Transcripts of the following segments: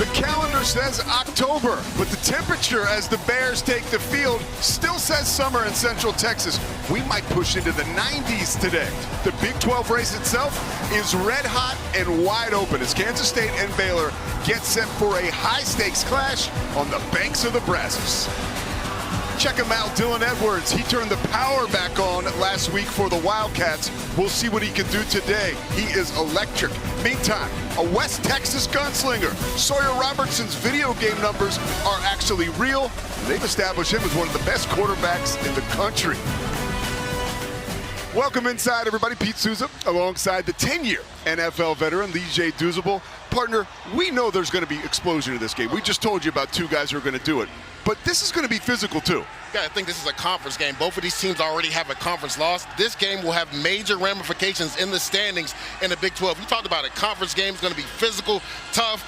The calendar says October, but the temperature as the Bears take the field still says summer in Central Texas. We might push into the 90s today. The Big 12 race itself is red hot and wide open as Kansas State and Baylor get set for a high-stakes clash on the banks of the Brazos. Check him out, Dylan Edwards. He turned the power back on last week for the Wildcats. We'll see what he can do today. He is electric. Meantime, a West Texas gunslinger. Sawyer Robertson's video game numbers are actually real. They've established him as one of the best quarterbacks in the country. Welcome inside, everybody. Pete Souza alongside the 10-year NFL veteran, Lee J. Douzable. Partner, we know there's going to be explosion in this game. We just told you about two guys who are going to do it. But this is going to be physical, too. Yeah, I think this is a conference game. Both of these teams already have a conference loss. This game will have major ramifications in the standings in the Big 12. You talked about it. Conference game is going to be physical, tough.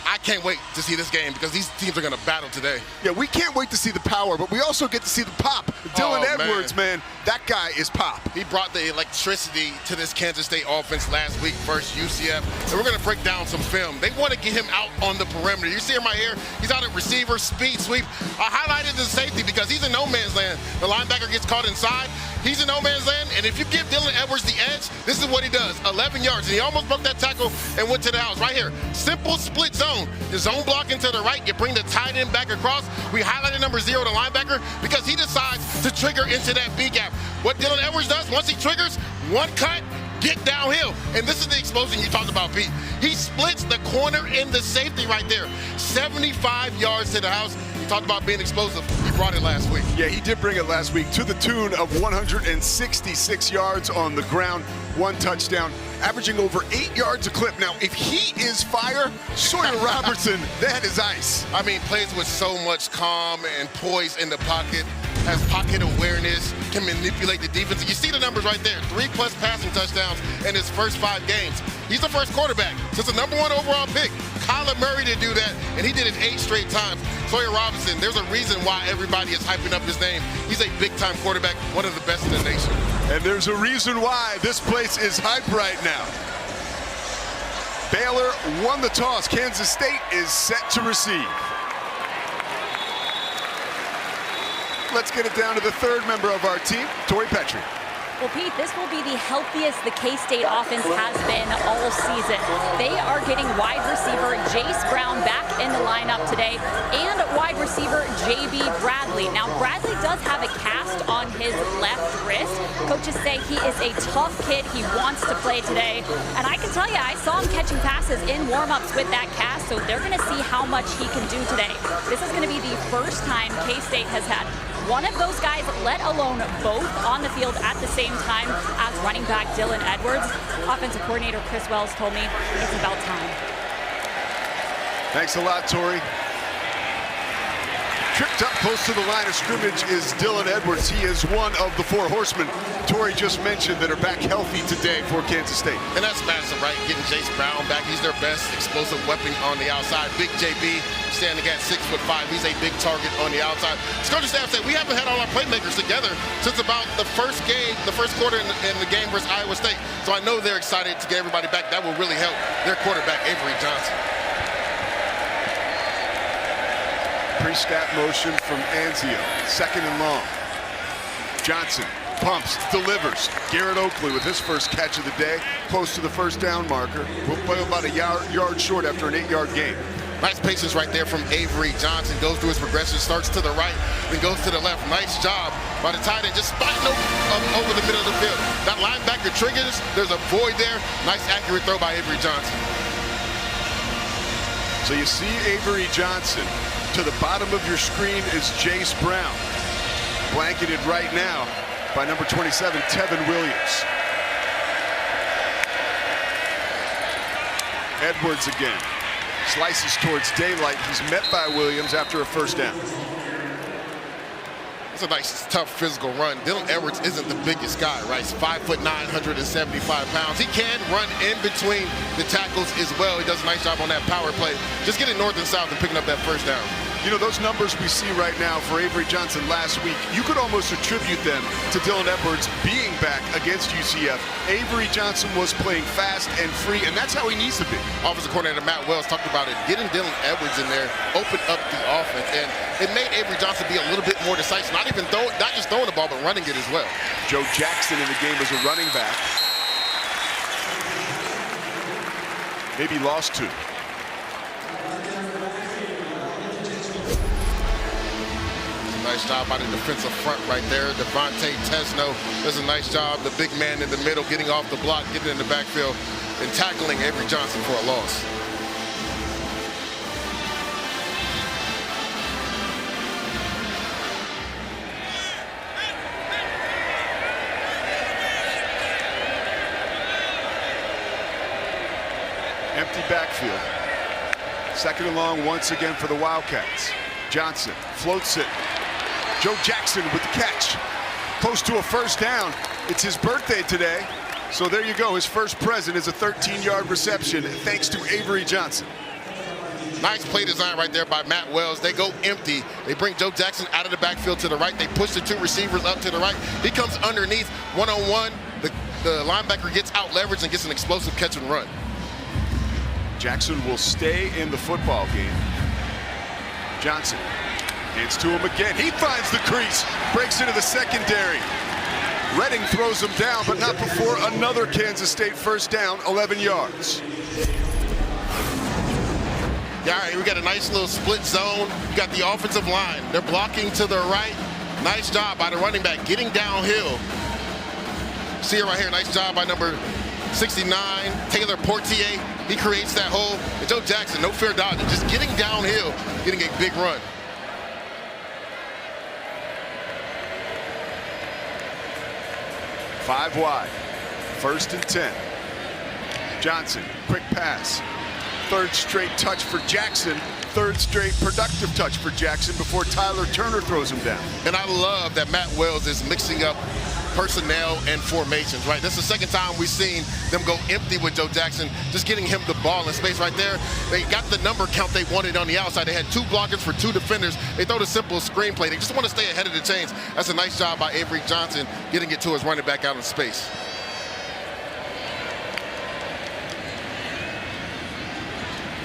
I can't wait to see this game because these teams are going to battle today. Yeah, we can't wait to see the power, but we also get to see the pop. Dylan Edwards, man, that guy is pop. He brought the electricity to this Kansas State offense last week versus UCF. And we're going to break down some film. They want to get him out on the perimeter. You see him right here? He's out at receiver, speed sweep. I highlighted the safety because he's in no man's land. The linebacker gets caught inside. He's in no man's land, and if you give Dylan Edwards the edge, this is what he does. 11 yards, and he almost broke that tackle and went to the house. Right here, simple split zone. The zone blocking to the right, you bring the tight end back across. We highlighted number 0, the linebacker, because he decides to trigger into that B gap. What Dylan Edwards does, once he triggers, one cut, get downhill. And this is the explosion you talked about, Pete. He splits the corner and the safety right there. 75 yards to the house. You talked about being explosive. He brought it last week. Yeah, he did bring it last week to the tune of 166 yards on the ground, 1 touchdown, averaging over 8 yards a clip. Now, if he is fire, Sawyer Robertson, that is ice. I mean, plays with so much calm and poise in the pocket, has pocket awareness, can manipulate the defense. You see the numbers right there, 3+ passing touchdowns in his first 5 games. He's the first quarterback since the #1 overall pick, Kyler Murray, to do that, and he did it 8 straight times. Sawyer Robertson, there's a reason why everybody is hyping up his name. He's a big-time quarterback, one of the best in the nation. And there's a reason why this place is hyped right now. Baylor won the toss. Kansas State is set to receive. Let's get it down to the third member of our team, Tori Petrie. Well, Pete, this will be the healthiest the K-State offense has been all season. They are getting wide receiver Jace Brown back in the lineup today and wide receiver J.B. Bradley. Now, Bradley does have a cast on his left wrist. Coaches say he is a tough kid. He wants to play today. And I can tell you, I saw him catching passes in warm-ups with that cast, so they're going to see how much he can do today. This is going to be the first time K-State has had one of those guys, let alone both, on the field at the same time as running back Dylan Edwards. Offensive coordinator Chris Wells told me it's about time. Thanks a lot, Tori. Tripped up close to the line of scrimmage is Dylan Edwards. He is one of the 4 horsemen Tori just mentioned that are back healthy today for Kansas State. And that's massive, right? Getting Jace Brown back. He's their best explosive weapon on the outside. Big JB standing at 6'5". He's a big target on the outside. The coaching staff said we haven't had all our playmakers together since about the first game, the first quarter in the game versus Iowa State. So I know they're excited to get everybody back. That will really help their quarterback, Avery Johnson. Pre-snap motion from Anzio, 2nd and long. Johnson pumps, delivers. Garrett Oakley with his first catch of the day, close to the first down marker. We'll play about a yard short after an 8-yard gain. Nice patience right there from Avery Johnson. Goes through his progression, starts to the right, then goes to the left. Nice job by the tight end, just spotting over the middle of the field. That linebacker triggers, there's a void there. Nice accurate throw by Avery Johnson. So you see Avery Johnson. To the bottom of your screen is Jace Brown, blanketed right now by number 27, Tevin Williams. Edwards again, slices towards daylight. He's met by Williams after a first down. It's a nice, tough, physical run. Dylan Edwards isn't the biggest guy, right? He's 5'9", 175 pounds. He can run in between the tackles as well. He does a nice job on that power play. Just getting north and south and picking up that first down. You know, those numbers we see right now for Avery Johnson last week, you could almost attribute them to Dylan Edwards being back against UCF. Avery Johnson was playing fast and free, and that's how he needs to be. Offensive coordinator Matt Wells talked about it. Getting Dylan Edwards in there opened up the offense, and it made Avery Johnson be a little bit more decisive. Not just throwing the ball, but running it as well. Joe Jackson in the game as a running back. Maybe lost 2. Nice job by the defensive front right there. Devontae Tesno does a nice job. The big man in the middle getting off the block, getting in the backfield, and tackling Avery Johnson for a loss. Empty backfield. 2nd and long once again for the Wildcats. Johnson floats it. Joe Jackson with the catch. Close to a first down. It's his birthday today. So there you go. His first present is a 13-yard reception thanks to Avery Johnson. Nice play design right there by Matt Wells. They go empty. They bring Joe Jackson out of the backfield to the right. They push the 2 receivers up to the right. He comes underneath one-on-one. The linebacker gets out leveraged and gets an explosive catch and run. Jackson will stay in the football game. Johnson hands to him again. He finds the crease, breaks into the secondary. Redding throws him down, but not before another Kansas State first down, 11 yards. Yeah, all right, we got a nice little split zone. You got the offensive line. They're blocking to the right. Nice job by the running back getting downhill. See it right here. Nice job by number 69, Taylor Portier. He creates that hole. And Joe Jackson, no fair dodging, just getting downhill, getting a big run. Five wide. 1st and 10. Johnson, quick pass. 3rd straight touch for Jackson. 3rd straight productive touch for Jackson before Tyler Turner throws him down. And I love that Matt Wells is mixing up personnel and formations, right? That's the 2nd time we've seen them go empty with Joe Jackson, just getting him the ball in space right there. They got the number count they wanted on the outside. They had 2 blockers for 2 defenders. They throw the simple screen play. They just want to stay ahead of the chains. That's a nice job by Avery Johnson getting it to his running back out in space.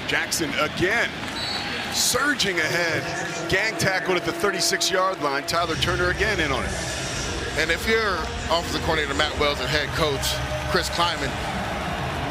Jackson again, surging ahead. Gang tackled at the 36-yard line. Tyler Turner again in on it. And if you're offensive coordinator Matt Wells and head coach Chris Kleiman,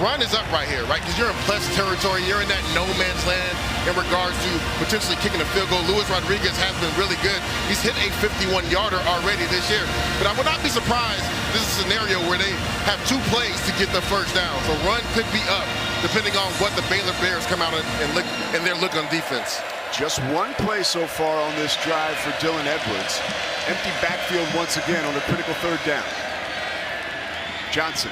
run is up right here, right? Because you're in plus territory. You're in that no man's land in regards to potentially kicking a field goal. Luis Rodriguez has been really good. He's hit a 51-yarder already this year. But I would not be surprised this is a scenario where they have 2 plays to get the first down. So run could be up depending on what the Baylor Bears come out and their look on defense. Just 1 play so far on this drive for Dylan Edwards. Empty backfield once again on a critical 3rd down. Johnson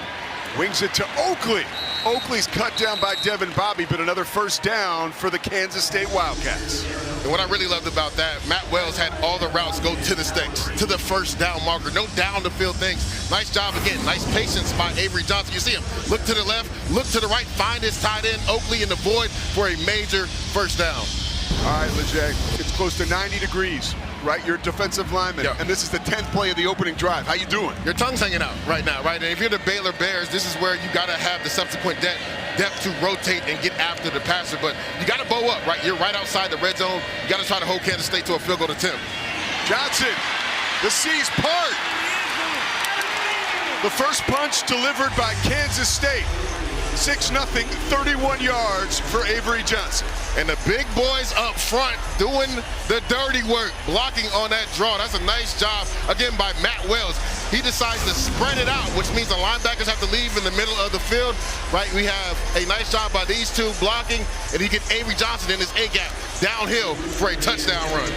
wings it to Oakley. Oakley's cut down by Devin Bobby, but another first down for the Kansas State Wildcats. And what I really loved about that, Matt Wells had all the routes go to the sticks, to the first down marker. No down the field things. Nice job again. Nice patience by Avery Johnson. You see him look to the left, look to the right, find his tight end, Oakley in the void for a major first down. All right, Lejay, it's close to 90 degrees, right? You're a defensive lineman, yeah. And this is the 10th play of the opening drive. How you doing? Your tongue's hanging out right now, right? And if you're the Baylor Bears, this is where you got to have the subsequent depth to rotate and get after the passer. But you got to bow up, right? You're right outside the red zone. You got to try to hold Kansas State to a field goal attempt. Johnson, the seas part. The first punch delivered by Kansas State. 6-0, 31 yards for Avery Johnson. And the big boys up front doing the dirty work, blocking on that draw. That's a nice job, again, by Matt Wells. He decides to spread it out, which means the linebackers have to leave in the middle of the field, right? We have a nice job by these 2 blocking, and he gets Avery Johnson in his A-gap downhill for a touchdown run.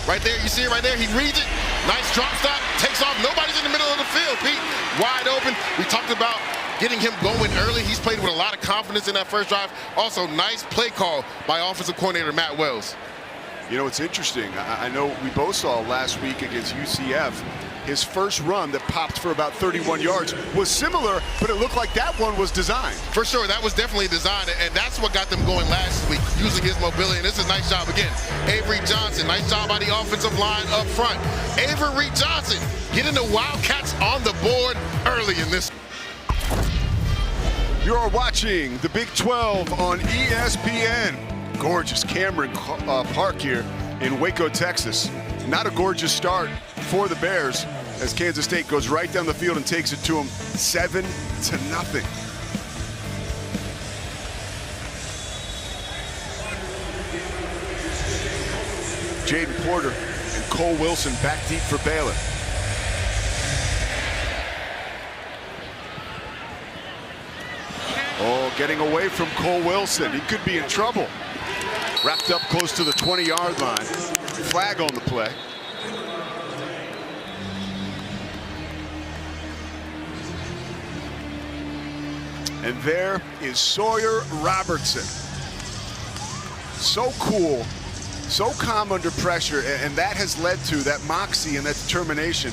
Right there, you see it right there, he reads it. Nice drop stop, takes off. Nobody's in the middle of the field, Pete. Wide open. We talked about getting him going early. He's played with a lot of confidence in that first drive. Also, nice play call by offensive coordinator Matt Wells. You know, it's interesting. I know we both saw last week against UCF, his first run that popped for about 31 yards was similar, but it looked like that one was designed. For sure, that was definitely designed, and that's what got them going last week. using his mobility, and this is a nice job again. Avery Johnson, nice job by the offensive line up front. Avery Johnson getting the Wildcats on the board early in this. You're watching the Big 12 on ESPN. Gorgeous Cameron Park here in Waco, Texas. Not a gorgeous start for the Bears as Kansas State goes right down the field and takes it to them 7-0. Jaden Porter and Cole Wilson back deep for Baylor. Oh, getting away from Cole Wilson. He could be in trouble. Wrapped up close to the 20-yard line. Flag on the play. And there is Sawyer Robertson. So cool, so calm under pressure, and that has led to that moxie and that determination.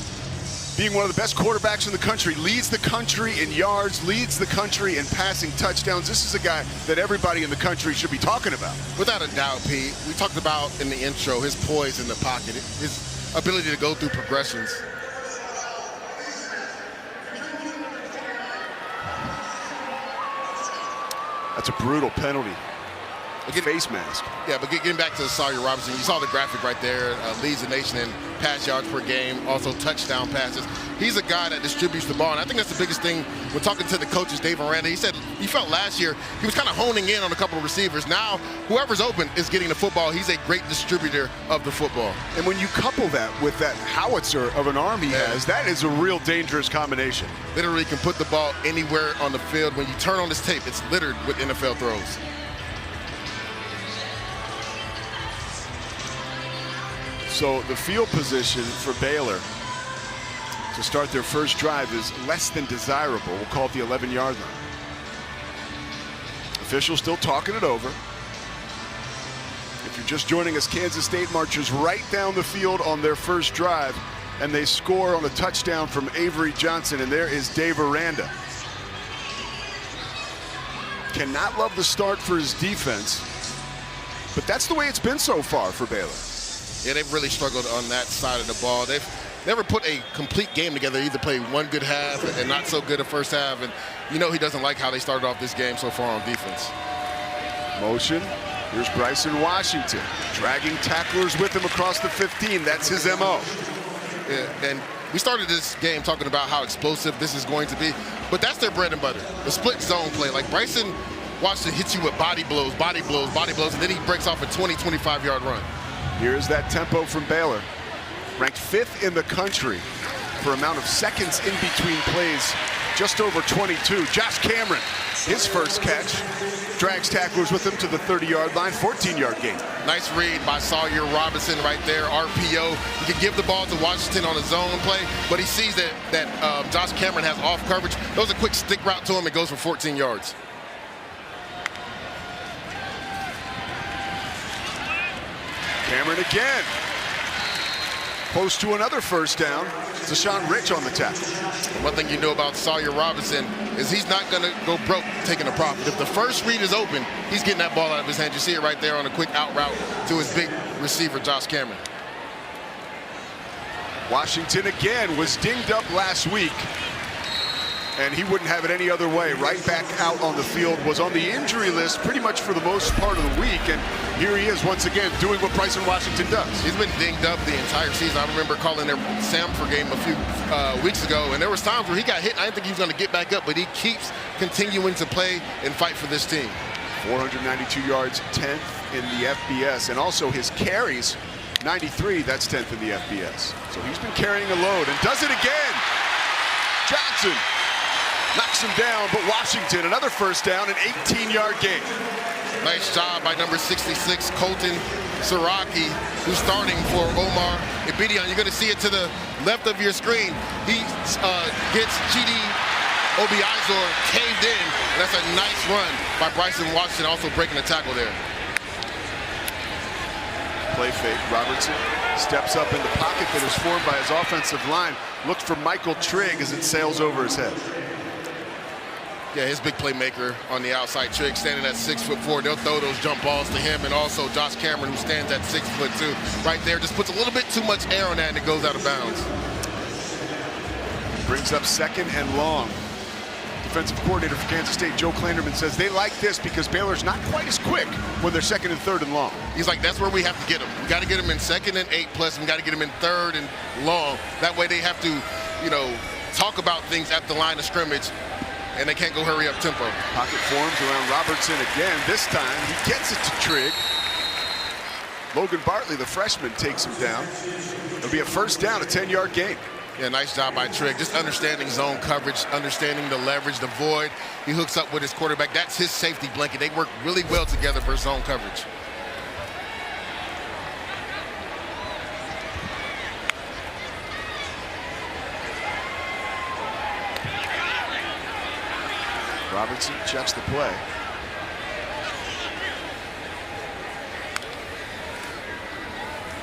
Being one of the best quarterbacks in the country, leads the country in yards, leads the country in passing touchdowns. This is a guy that everybody in the country should be talking about. Without a doubt, Pete. We talked about in the intro his poise in the pocket, his ability to go through progressions. That's a brutal penalty. Face mask. Yeah, but getting back to Sawyer Robertson, you saw the graphic right there. Leads the nation in pass yards per game, also touchdown passes. He's a guy that distributes the ball, and I think that's the biggest thing. We're talking to the coaches, Dave Aranda. He said he felt last year he was kind of honing in on a couple of receivers. Now, whoever's open is getting the football. He's a great distributor of the football. And when you couple that with that howitzer of an arm he has, that is a real dangerous combination. Literally can put the ball anywhere on the field. When you turn on this tape, it's littered with NFL throws. So the field position for Baylor to start their first drive is less than desirable. We'll call it the 11-yard line. Officials still talking it over. If you're just joining us, Kansas State marches right down the field on their first drive, and they score on a touchdown from Avery Johnson, and there is Dave Aranda. Cannot love the start for his defense, but that's the way it's been so far for Baylor. Yeah, they've really struggled on that side of the ball. They've never put a complete game together. Either play one good half and not so good a first half. And you know he doesn't like how they started off this game so far on defense. Motion. Here's Bryson Washington. Dragging tacklers with him across the 15. That's his MO. Yeah, and we started this game talking about how explosive this is going to be. But that's their bread and butter. The split zone play. Like Bryson Washington hits you with body blows, body blows, body blows, and then he breaks off a 20, 25-yard run. Here's that tempo from Baylor. Ranked 5th in the country for amount of seconds in between plays, just over 22. Josh Cameron, his first catch, drags tacklers with him to the 30-yard line, 14-yard gain. Nice read by Sawyer Robinson right there, RPO. He can give the ball to Washington on a zone play, but he sees that Josh Cameron has off coverage. Throws a quick stick route to him. It goes for 14 yards. Cameron again. Close to another first down. Deshaun Rich on the tackle. One thing you know about Sawyer Robinson is he's not going to go broke taking a profit. If the first read is open, he's getting that ball out of his hand. You see it right there on a quick out route to his big receiver, Josh Cameron. Washington again was dinged up last week, and he wouldn't have it any other way. Right back out on the field, was on the injury list pretty much for the most part of the week, and here he is once again doing what Bryson Washington does. He's been dinged up the entire season. I remember calling their Samford game a few weeks ago, and there was times where he got hit. I didn't think he was going to get back up, but he keeps continuing to play and fight for this team. 492 yards, 10th in the FBS, and also his carries, 93, that's 10th in the FBS. So he's been carrying a load and does it again. Johnson knocks him down, but Washington, another first down, an 18-yard gain. Nice job by number 66, Colton Siraki, who's starting for Omar Ibidian. You're going to see it to the left of your screen. He gets Chidi Obiazor caved in, and that's a nice run by Bryson Washington, also breaking the tackle there. Play fake. Robertson steps up in the pocket that is formed by his offensive line. Looks for Michael Trigg as it sails over his head. Yeah, his big playmaker on the outside. Trigg standing at 6'4". They'll throw those jump balls to him, and also Josh Cameron, who stands at 6'2". Right there, just puts a little bit too much air on that, and it goes out of bounds. Brings up 2nd and long. Defensive coordinator for Kansas State, Joe Klanderman, says they like this because Baylor's not quite as quick when they're 2nd and 3rd and long. He's like, that's where we have to get them. We got to get them in 2nd and 8 plus, and we got to get them in 3rd and long. That way they have to, you know, talk about things at the line of scrimmage, and they can't go hurry up tempo. Pocket forms around Robertson again. This time he gets it to Trigg. Logan Bartley, the freshman, takes him down. It'll be a 1st down, a 10-yard gain. Yeah, nice job by Trigg. Just understanding zone coverage, understanding the leverage, the void. He hooks up with his quarterback. That's his safety blanket. They work really well together for zone coverage. Robertson checks the play.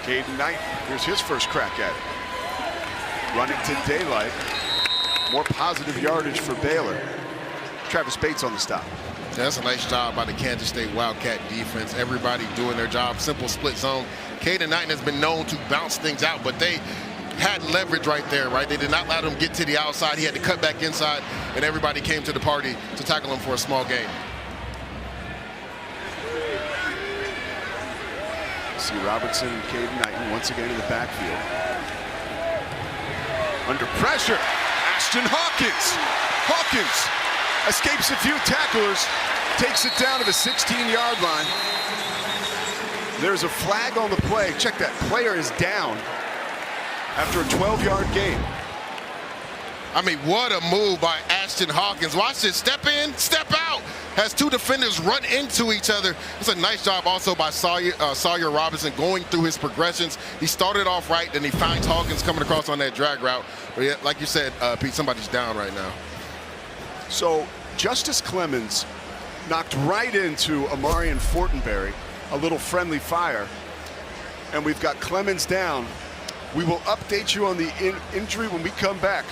Caden Knight, here's his first crack at it. Running to daylight. More positive yardage for Baylor. Travis Bates on the stop. Yeah, that's a nice job by the Kansas State Wildcat defense. Everybody doing their job. Simple split zone. Caden Knight has been known to bounce things out, but they had leverage right there, right? They did not let him get to the outside. He had to cut back inside, and everybody came to the party to tackle him for a small gain. See Robertson and Caden Knight once again in the backfield. Under pressure, Ashton Hawkins. Hawkins escapes a few tacklers, takes it down to the 16-yard line. There's a flag on the play. Check that, player is down after a 12-yard gain. I mean, what a move by Ashton Hawkins. Watch this, step in, step out. Has 2 defenders run into each other. It's a nice job also by Sawyer Robinson going through his progressions. He started off right, then he finds Hawkins coming across on that drag route. But yeah, like you said, Pete, somebody's down right now. So Justice Clemens knocked right into Amarian Fortenberry, a little friendly fire. And we've got Clemens down. We will update you on the injury when we come back.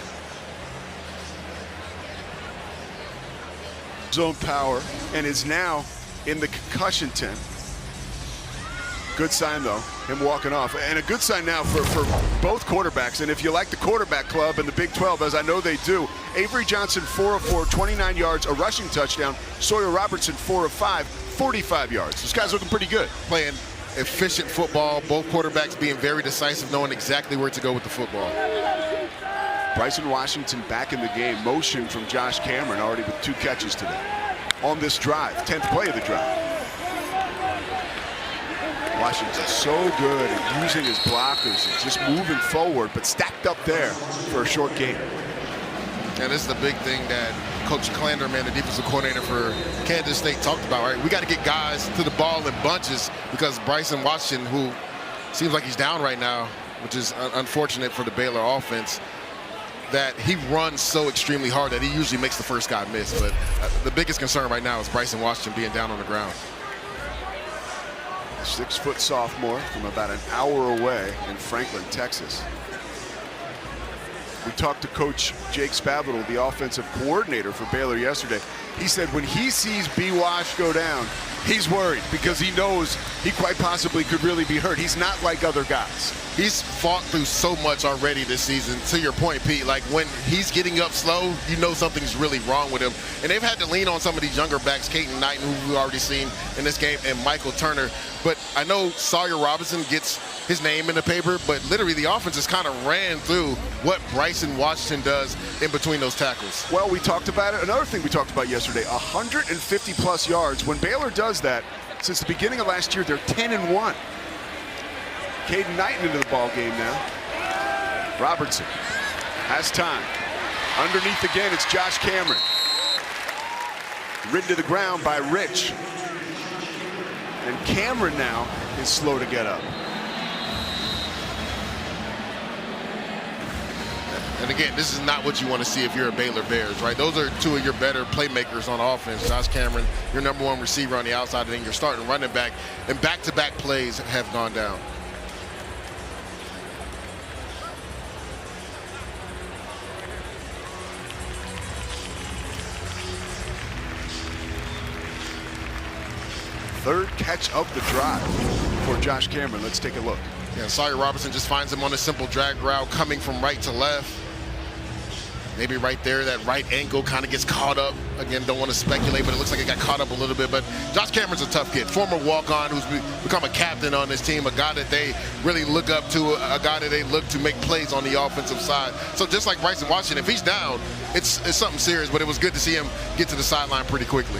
Zone power and is now in the concussion tent. Good sign though, him walking off, and a good sign now for both quarterbacks. And if you like the quarterback club in the Big 12, as I know they do, Avery Johnson 4 of 4, 29 yards, a rushing touchdown. Sawyer Robertson 4 of 5, 45 yards. This guy's looking pretty good. Playing efficient football, both quarterbacks being very decisive, knowing exactly where to go with the football. Bryson Washington back in the game. Motion from Josh Cameron already with 2 catches today on this drive. 10th play of the drive. Washington's so good at using his blockers and just moving forward, but stacked up there for a short gain. And this is the big thing that Coach Klanderman, the defensive coordinator for Kansas State, talked about, right? We got to get guys to the ball in bunches because Bryson Washington, who seems like he's down right now, which is unfortunate for the Baylor offense, that he runs so extremely hard that he usually makes the first guy miss. But the biggest concern right now is Bryson Washington being down on the ground. 6-foot sophomore from about an hour away in Franklin, Texas. We talked to Coach Jake Spavital, the offensive coordinator for Baylor yesterday. He said when he sees B-Wash go down, he's worried because he knows he quite possibly could really be hurt. He's not like other guys. He's fought through so much already this season. To your point, Pete, like when he's getting up slow, you know something's really wrong with him. And they've had to lean on some of these younger backs, Caden Knight, who we've already seen in this game, and Michael Turner. But I know Sawyer Robinson gets his name in the paper, but literally the offense just kind of ran through what Bryson Washington does in between those tackles. Well, we talked about it. Another thing we talked about yesterday, 150-plus yards. When Baylor does that, since the beginning of last year, they're 10-1. Caden Knight into the ball game now. Robertson has time. Underneath again, it's Josh Cameron. Ridden to the ground by Rich. And Cameron now is slow to get up. And again, this is not what you want to see if you're a Baylor Bears, right? Those are 2 of your better playmakers on offense. Josh Cameron, your #1 receiver on the outside, and then your starting running back. And back-to-back plays have gone down. third catch of the drive for Josh Cameron. Let's take a look. Yeah, Sawyer Robertson just finds him on a simple drag route coming from right to left. Maybe right there, that right ankle kind of gets caught up. Again, don't want to speculate, but it looks like it got caught up a little bit. But Josh Cameron's a tough kid. Former walk-on who's become a captain on this team, a guy that they really look up to, a guy that they look to make plays on the offensive side. So just like Bryson Washington, if he's down, it's something serious, but it was good to see him get to the sideline pretty quickly.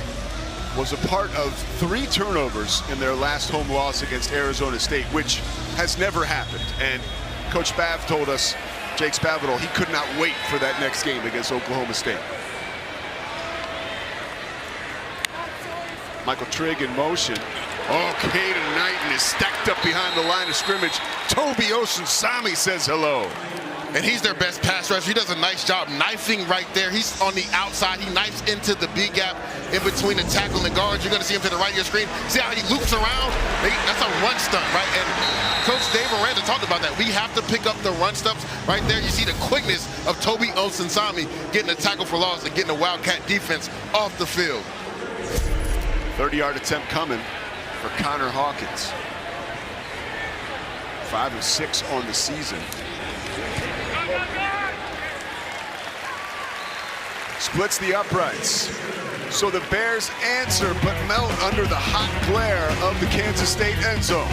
Was a part of 3 turnovers in their last home loss against Arizona State, which has never happened. And Coach Spav told us, Jake Spavital, he could not wait for that next game against Oklahoma State. Michael Trigg in motion. Oh, Caden Knighton is stacked up behind the line of scrimmage. Toby Osunsami says hello. And he's their best pass rusher. He does a nice job knifing right there. He's on the outside. He knifes into the B gap in between the tackle and the guards. You're going to see him to the right of your screen. See how he loops around? That's a run stunt, right? And Coach Dave Aranda talked about that. We have to pick up the run stunts right there. You see the quickness of Toby Osunsami getting a tackle for loss and getting a Wildcat defense off the field. 30-yard attempt coming for Connor Hawkins. 5 of 6 on the season. Splits the uprights. So the Bears answer but melt under the hot glare of the Kansas State end zone.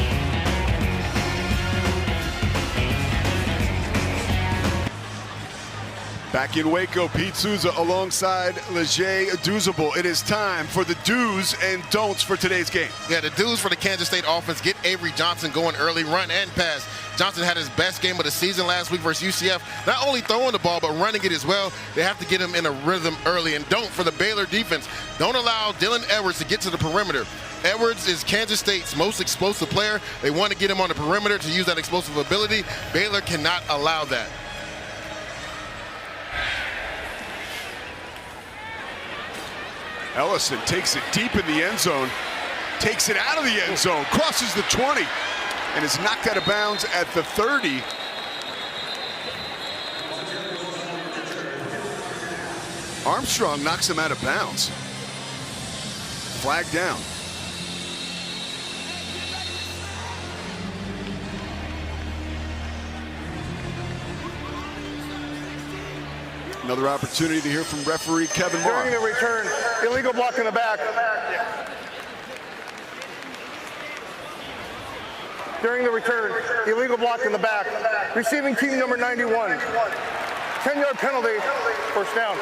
Back in Waco, Pete Souza alongside Leger Douzable. It is time for the do's and don'ts for today's game. Yeah, the do's for the Kansas State offense: get Avery Johnson going early, run and pass. Johnson had his best game of the season last week versus UCF. Not only throwing the ball, but running it as well. They have to get him in a rhythm early. And don't for the Baylor defense. Don't allow Dylan Edwards to get to the perimeter. Edwards is Kansas State's most explosive player. They want to get him on the perimeter to use that explosive ability. Baylor cannot allow that. Ellison takes it deep in the end zone, takes it out of the end zone, crosses the 20, and is knocked out of bounds at the 30. Armstrong knocks him out of bounds. Flag down. Another opportunity to hear from referee Kevin Moore. During the return, illegal block in the back. During the return, illegal block in the back. Receiving team number 91. 10-yard penalty, first down.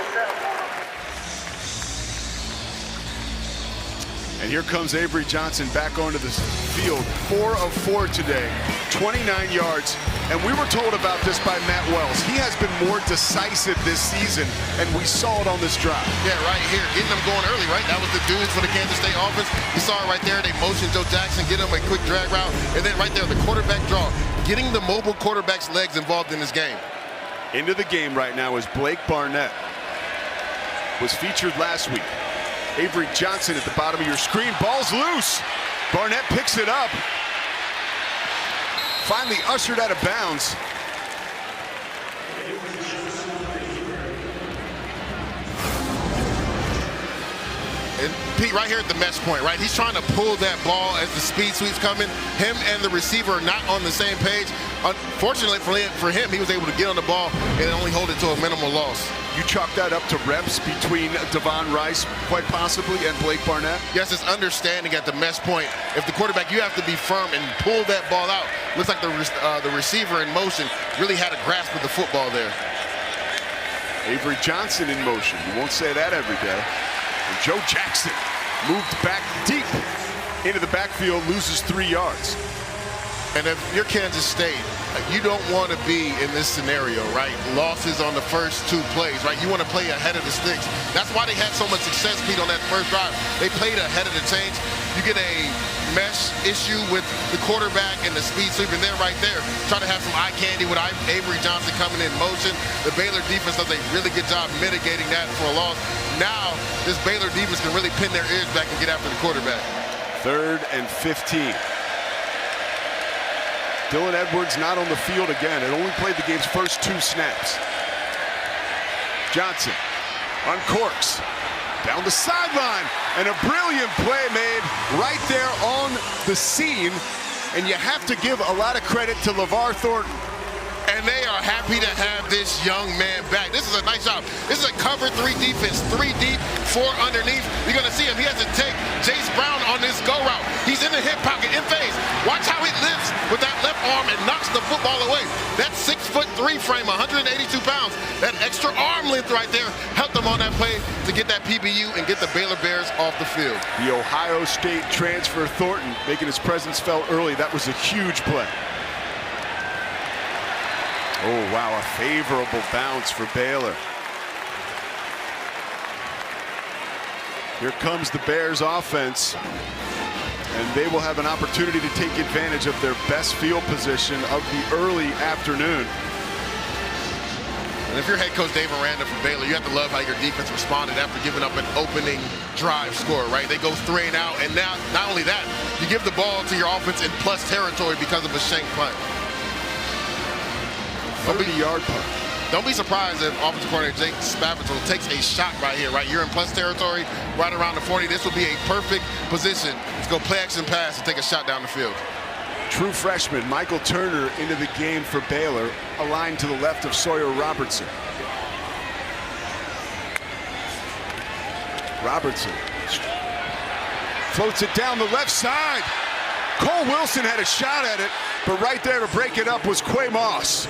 And here comes Avery Johnson back onto the field. 4 of 4 today, 29 yards. And we were told about this by Matt Wells. He has been more decisive this season, and we saw it on this drive. Yeah, right here, getting them going early, right? That was the dudes for the Kansas State offense. You saw it right there. They motioned Joe Jackson, get him a quick drag route, and then right there, the quarterback draw. Getting the mobile quarterback's legs involved in this game. Into the game right now is Blake Barnett. Was featured last week. Avery Johnson at the bottom of your screen. Ball's loose. Barnett picks it up. Finally ushered out of bounds. And Pete, right here at the mesh point, right? He's trying to pull that ball as the speed sweep's coming. Him and the receiver are not on the same page. Unfortunately for him, he was able to get on the ball and only hold it to a minimal loss. You chalk that up to reps between Devon Rice, quite possibly, and Blake Barnett? Yes, it's understanding at the mesh point. If the quarterback, you have to be firm and pull that ball out. Looks like the receiver in motion really had a grasp of the football there. Avery Johnson in motion. You won't say that every day. And Joe Jackson moved back deep into the backfield, loses 3 yards. And if you're Kansas State, you don't want to be in this scenario, right? Losses on the first 2 plays, right? You want to play ahead of the sticks. That's why they had so much success, Pete, on that first drive. They played ahead of the chains. You get a mesh issue with the quarterback and the speed sweep, and they're right there. Trying to have some eye candy with Avery Johnson coming in motion. The Baylor defense does a really good job mitigating that for a loss. Now, this Baylor defense can really pin their ears back and get after the quarterback. 3rd and 15. Dylan Edwards not on the field again. It only played the game's first 2 snaps. Johnson uncorks. Down the sideline, and a brilliant play made right there on the scene. And you have to give a lot of credit to LeVar Thornton. And they are happy to have this young man back. This is a nice job. This is a cover 3 defense, 3 deep, 4 underneath. You're going to see him. He has to take Jace Brown on this go route. He's in the hip pocket, in phase. Watch how he lifts with that left arm and knocks the football away. That 6'3" frame, 182 pounds. That extra arm length right there helped him on that play to get that PBU and get the Baylor Bears off the field. The Ohio State transfer Thornton making his presence felt early. That was a huge play. Oh, wow, a favorable bounce for Baylor. Here comes the Bears offense, and they will have an opportunity to take advantage of their best field position of the early afternoon. And if you're head coach Dave Aranda from Baylor, you have to love how your defense responded after giving up an opening drive score, right? They go 3 and out, and now not only that, you give the ball to your offense in plus territory because of a shank punt. 30-yard punt. Don't be surprised if offensive coordinator Jake Spavital takes a shot right here, right? You're in plus territory, right around the 40. This would be a perfect position to go play action pass and take a shot down the field. True freshman Michael Turner into the game for Baylor, aligned to the left of Sawyer Robertson. Robertson floats it down the left side. Cole Wilson had a shot at it, but right there to break it up was Quay Moss.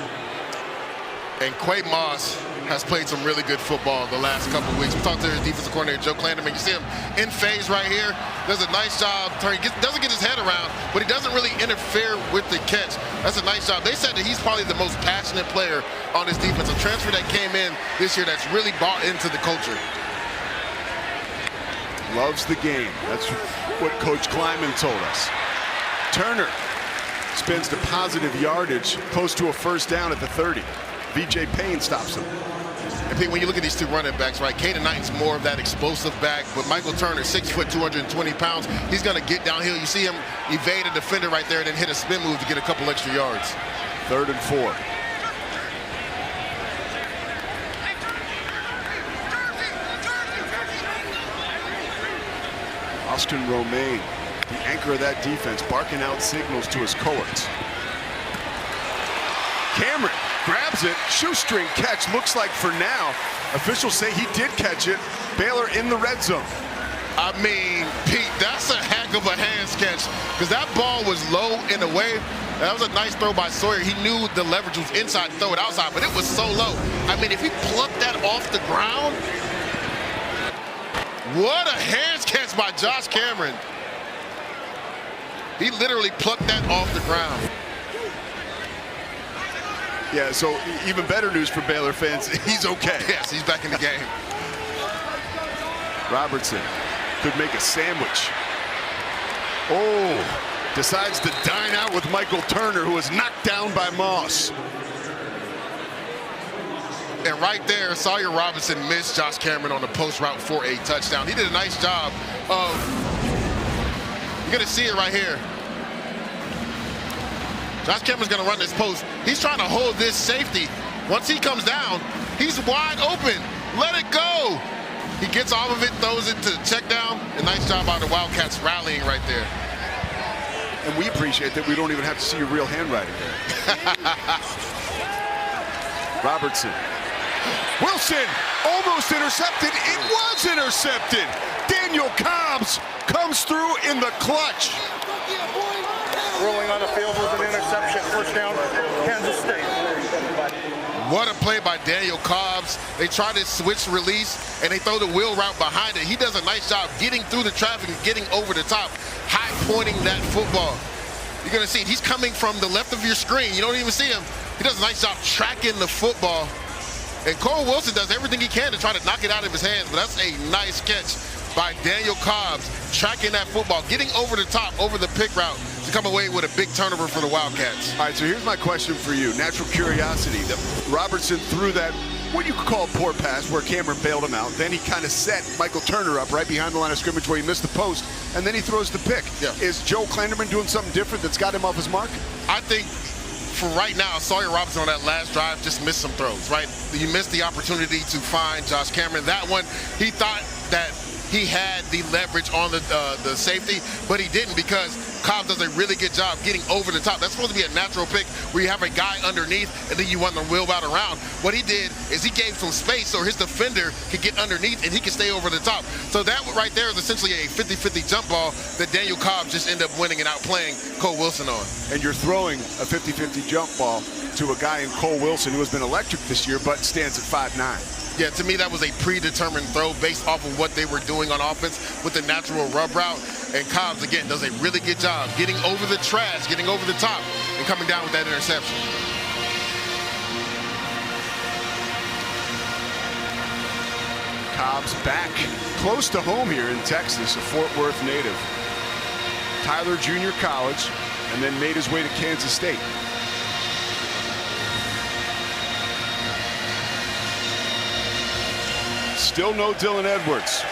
And Quay Moss has played some really good football the last couple of weeks. We talked to his defensive coordinator, Joe Klanderman. You see him in phase right here. Does a nice job. Doesn't get his head around, but he doesn't really interfere with the catch. That's a nice job. They said that he's probably the most passionate player on this defense. A transfer that came in this year that's really bought into the culture. Loves the game. That's what Coach Kleiman told us. Turner spins to positive yardage, close to a first down at the 30. VJ Payne stops him. And Pete, when you look at these 2 running backs, right, Caden Knighton's more of that explosive back, but Michael Turner, 6 foot, 220 pounds, he's going to get downhill. You see him evade a defender right there and then hit a spin move to get a couple extra yards. 3rd and 4. Austin Romaine, the anchor of that defense, barking out signals to his cohorts. Cameron grabs it, shoestring catch, looks like for now. Officials say he did catch it. Baylor in the red zone. I mean, Pete, that's a heck of a hands catch because that ball was low in the way. That was a nice throw by Sawyer. He knew the leverage was inside to throw it outside, but it was so low. I mean, if he plucked that off the ground, what a hands catch by Josh Cameron. He literally plucked that off the ground. Yeah, so even better news for Baylor fans, he's okay. Yes, he's back in the game. Robertson could make a sandwich. Oh, decides to dine out with Michael Turner, who was knocked down by Moss. And right there, Sawyer Robinson missed Josh Cameron on the post route for a touchdown. He did a nice job of, you're gonna see it right here. Josh Cameron's gonna run this post. He's trying to hold this safety. Once he comes down, he's wide open. Let it go. He gets off of it, throws it to the check down. A nice job by the Wildcats rallying right there. And we appreciate that we don't even have to see your real handwriting there. Robertson. Wilson almost intercepted. It was intercepted. Daniel Cobbs comes through in the clutch. Rolling on the field was an interception. First down, Kansas State. What a play by Daniel Cobbs. They try to switch release, and they throw the wheel route behind it. He does a nice job getting through the traffic and getting over the top, high pointing that football. You're going to see it. He's coming from the left of your screen. You don't even see him. He does a nice job tracking the football. And Cole Wilson does everything he can to try to knock it out of his hands, but that's a nice catch by Daniel Cobbs, tracking that football, getting over the top, over the pick route to come away with a big turnover for the Wildcats. All right, so here's my question for you. Natural curiosity. That Robertson threw that, what you could call a poor pass, where Cameron bailed him out. Then he kind of set Michael Turner up right behind the line of scrimmage where he missed the post, and then he throws the pick. Yeah. Is Joe Klanderman doing something different that's got him off his mark? I think for right now, Sawyer Robinson on that last drive just missed some throws, right? You missed the opportunity to find Josh Cameron. That one, he thought that he had the leverage on the safety, but he didn't because Cobb does a really good job getting over the top. That's supposed to be a natural pick where you have a guy underneath and then you want to wheel out around. What he did is he gave some space so his defender could get underneath and he could stay over the top. So that right there is essentially a 50-50 jump ball that Daniel Cobb just ended up winning and outplaying Cole Wilson on. And you're throwing a 50-50 jump ball to a guy in Cole Wilson who has been electric this year but stands at 5'9". Yeah, to me, that was a predetermined throw based off of what they were doing on offense with the natural rub route. And Cobbs, again, does a really good job getting over the trash, getting over the top, and coming down with that interception. Cobbs back close to home here in Texas, a Fort Worth native. Tyler Junior College, and then made his way to Kansas State. Still no Dylan Edwards.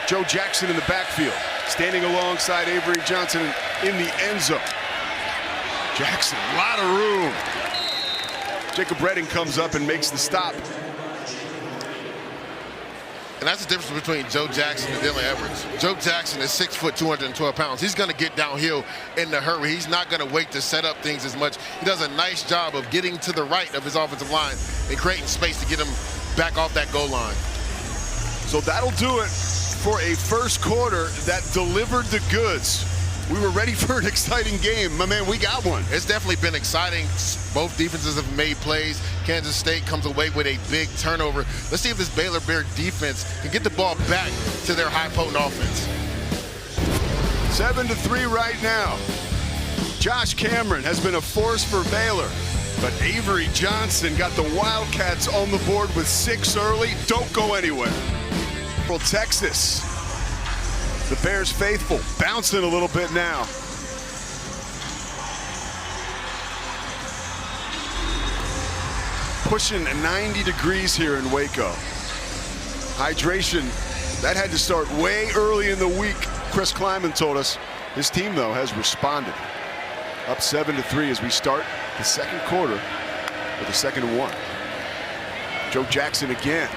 Joe Jackson in the backfield, standing alongside Avery Johnson in the end zone. Jackson, a lot of room. Jacob Redding comes up and makes the stop. And that's the difference between Joe Jackson and Dylan Edwards. Joe Jackson is 6 foot, 212 pounds. He's going to get downhill in the hurry. He's not going to wait to set up things as much. He does a nice job of getting to the right of his offensive line and creating space to get him back off that goal line. So that'll do it for a first quarter that delivered the goods. We were ready for an exciting game. My man, we got one. It's definitely been exciting. Both defenses have made plays. Kansas State comes away with a big turnover. Let's see if this Baylor Bear defense can get the ball back to their high potent offense. 7-3 right now. Josh Cameron has been a force for Baylor, but Avery Johnson got the Wildcats on the board with 6 early. Don't go anywhere. Texas, the Bears faithful, bouncing a little bit now. Pushing 90 degrees here in Waco. Hydration, that had to start way early in the week. Chris Kleiman told us. His team, though, has responded. Up 7-3 as we start the second quarter with a 2nd and 1. Joe Jackson again.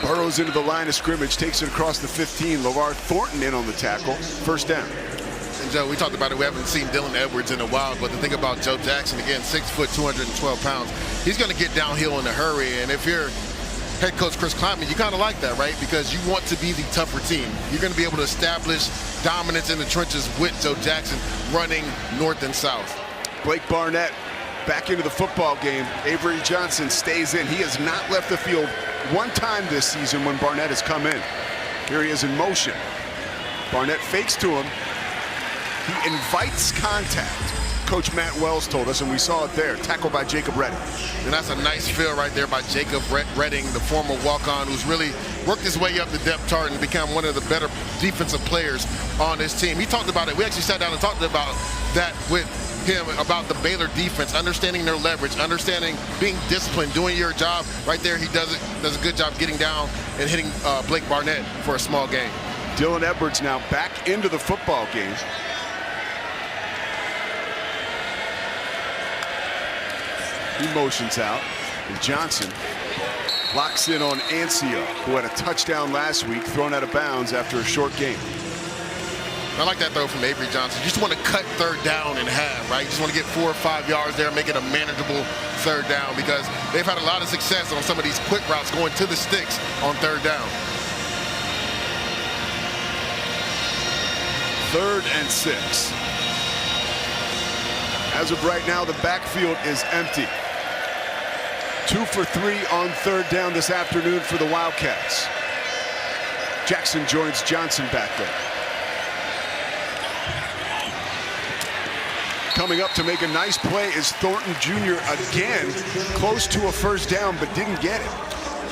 Burrows into the line of scrimmage, takes it across the 15. LeVar Thornton in on the tackle. First down. And Joe, we talked about it. We haven't seen Dylan Edwards in a while, but the thing about Joe Jackson, again, 6 foot, 212 pounds, he's going to get downhill in a hurry. And if you're head coach Chris Kleiman, you kind of like that, right? Because you want to be the tougher team. You're going to be able to establish dominance in the trenches with Joe Jackson running north and south. Blake Barnett back into the football game. Avery Johnson stays in. He has not left the field one time this season when Barnett has come in. Here he is in motion. Barnett fakes to him. He invites contact. Coach Matt Wells told us, and we saw it there. Tackled by Jacob Redding. And that's a nice fill right there by Jacob Redding, the former walk-on, who's really worked his way up the depth chart and become one of the better defensive players on this team. He talked about it. We actually sat down and talked about that with him, about the Baylor defense, understanding their leverage, understanding being disciplined, doing your job. Right there, he does a good job getting down and hitting Blake Barnett for a small gain. Dylan Edwards now back into the football game. He motions out, and Johnson locks in on Ancio, who had a touchdown last week, thrown out of bounds after a short game. I like that throw from Avery Johnson. You just want to cut 3rd down in half, right? You just want to get 4 or 5 yards there, make it a manageable 3rd down, because they've had a lot of success on some of these quick routes going to the sticks on 3rd down. 3rd and 6. As of right now, the backfield is empty. 2 for 3 on 3rd down this afternoon for the Wildcats. Jackson joins Johnson back there. Coming up to make a nice play is Thornton Jr. again, close to a 1st down, but didn't get it.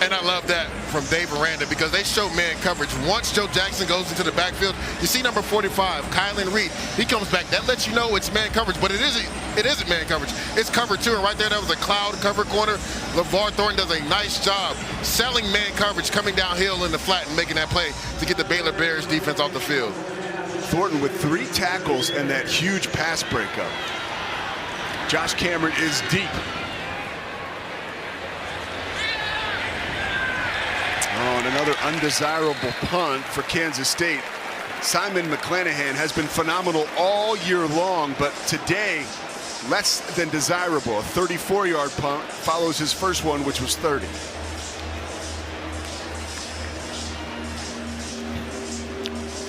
And I love that from Dave Aranda, because they show man coverage. Once Joe Jackson goes into the backfield, you see number 45, Kylan Reed. He comes back. That lets you know it's man coverage, but it isn't man coverage. It's cover 2, and right there, that was a cloud cover corner. LeVar Thornton does a nice job selling man coverage, coming downhill in the flat and making that play to get the Baylor Bears defense off the field. Thornton with 3 tackles and that huge pass breakup. Josh Cameron is deep. Oh, on another undesirable punt for Kansas State. Simon McClanahan has been phenomenal all year long, but today, less than desirable. A 34-yard punt follows his first one, which was 30.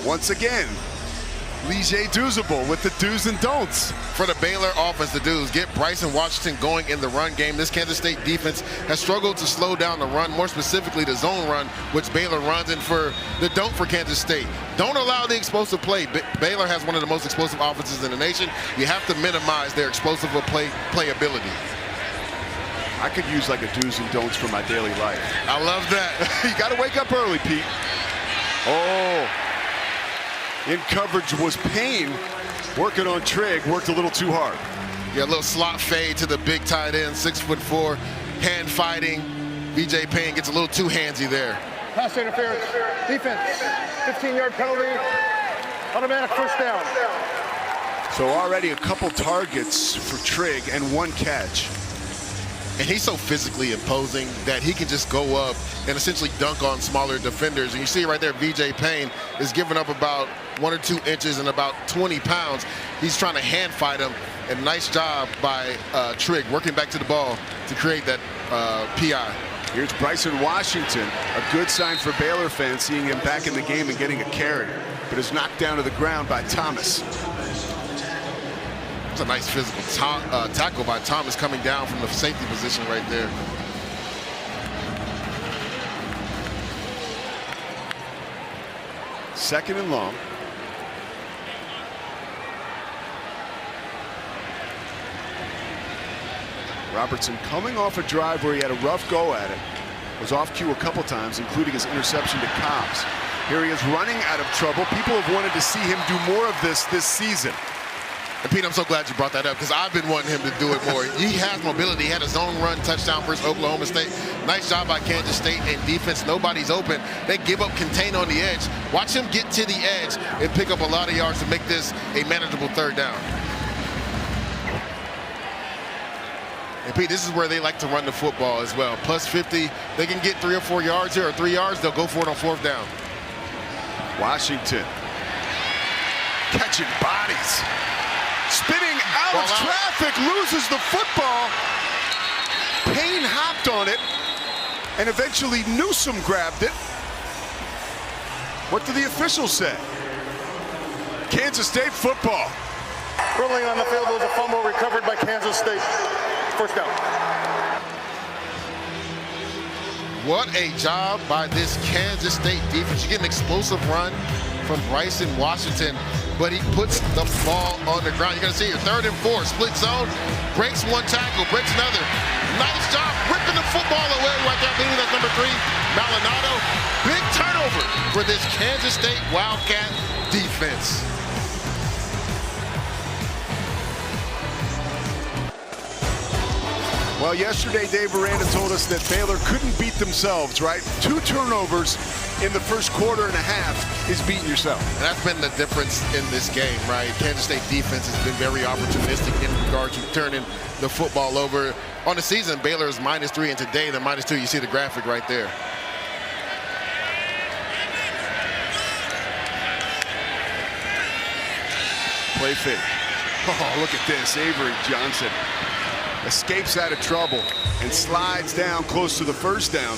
Once again, Lige Douzable with the do's and don'ts. For the Baylor offense, the do's: get Bryson Washington going in the run game. This Kansas State defense has struggled to slow down the run, more specifically the zone run, which Baylor runs. And for the don't for Kansas State, don't allow the explosive play. Baylor has one of the most explosive offenses in the nation. You have to minimize their explosive playability. I could use like a do's and don'ts for my daily life. I love that. You got to wake up early, Pete. Oh. In coverage was Payne, working on Trigg, worked a little too hard. Yeah, a little slot fade to the big tight end, 6'4", hand fighting. BJ Payne gets a little too handsy there. Pass interference, defense, 15-yard penalty, automatic first down. So already a couple targets for Trigg and one catch. And he's so physically imposing that he can just go up and essentially dunk on smaller defenders. And you see right there, BJ Payne is giving up about 1 or 2 inches and about 20 pounds. He's trying to hand fight him. And nice job by Trigg working back to the ball to create that PI. Here's Bryson Washington, a good sign for Baylor fans, seeing him back in the game and getting a carry, but is knocked down to the ground by Thomas. It's a nice physical tackle by Thomas coming down from the safety position right there. Second and long. Robertson coming off a drive where he had a rough go at it. Was off cue a couple times, including his interception to Cobbs. Here he is running out of trouble. People have wanted to see him do more of this season. And Pete, I'm so glad you brought that up because I've been wanting him to do it more. He has mobility. He had his own run touchdown versus Oklahoma State. Nice job by Kansas State and defense. Nobody's open. They give up contain on the edge. Watch him get to the edge and pick up a lot of yards to make this a manageable third down. And Pete, this is where they like to run the football as well. Plus 50, they can get 3 or 4 yards here or 3 yards. They'll go for it on fourth down. Washington catching bodies. Spinning out of traffic, loses the football. Payne hopped on it, and eventually Newsome grabbed it. What do the officials say? Kansas State football. Rolling on the field was a fumble recovered by Kansas State. First down. What a job by this Kansas State defense. You get an explosive run from Bryson Washington, but he puts the ball on the ground. You're going to see your 3rd and 4, split zone, breaks one tackle, breaks another. Nice job ripping the football away right there. I believe that's number 3, Maldonado. Big turnover for this Kansas State Wildcat defense. Well, yesterday, Dave Aranda told us that Baylor couldn't beat themselves, right? 2 turnovers in the first quarter and a half is beating yourself. And that's been the difference in this game, right? Kansas State defense has been very opportunistic in regards to turning the football over. On the season, Baylor is -3, and today they're -2. You see the graphic right there. Play fake. Oh, look at this. Avery Johnson escapes out of trouble and slides down close to the first down.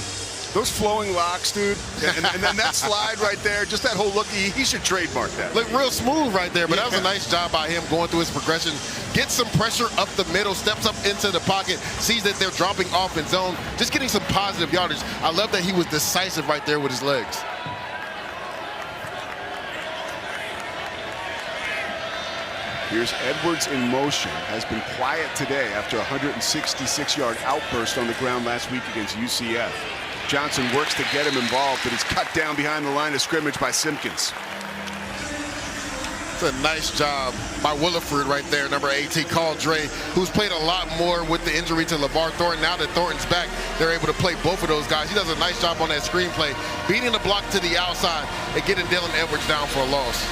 Those flowing locks, dude, and then that slide right there, just that whole look, he should trademark that. Look real smooth right there, but that was a nice job by him going through his progression. Gets some pressure up the middle, steps up into the pocket, sees that they're dropping off in zone, just getting some positive yardage. I love that he was decisive right there with his legs. Here's Edwards in motion. Has been quiet today after a 166-yard outburst on the ground last week against UCF. Johnson works to get him involved, but he's cut down behind the line of scrimmage by Simpkins. It's a nice job by Williford right there, number 18, Caldre, who's played a lot more with the injury to LeVar Thornton. Now that Thornton's back, they're able to play both of those guys. He does a nice job on that screenplay, beating the block to the outside and getting Dylan Edwards down for a loss.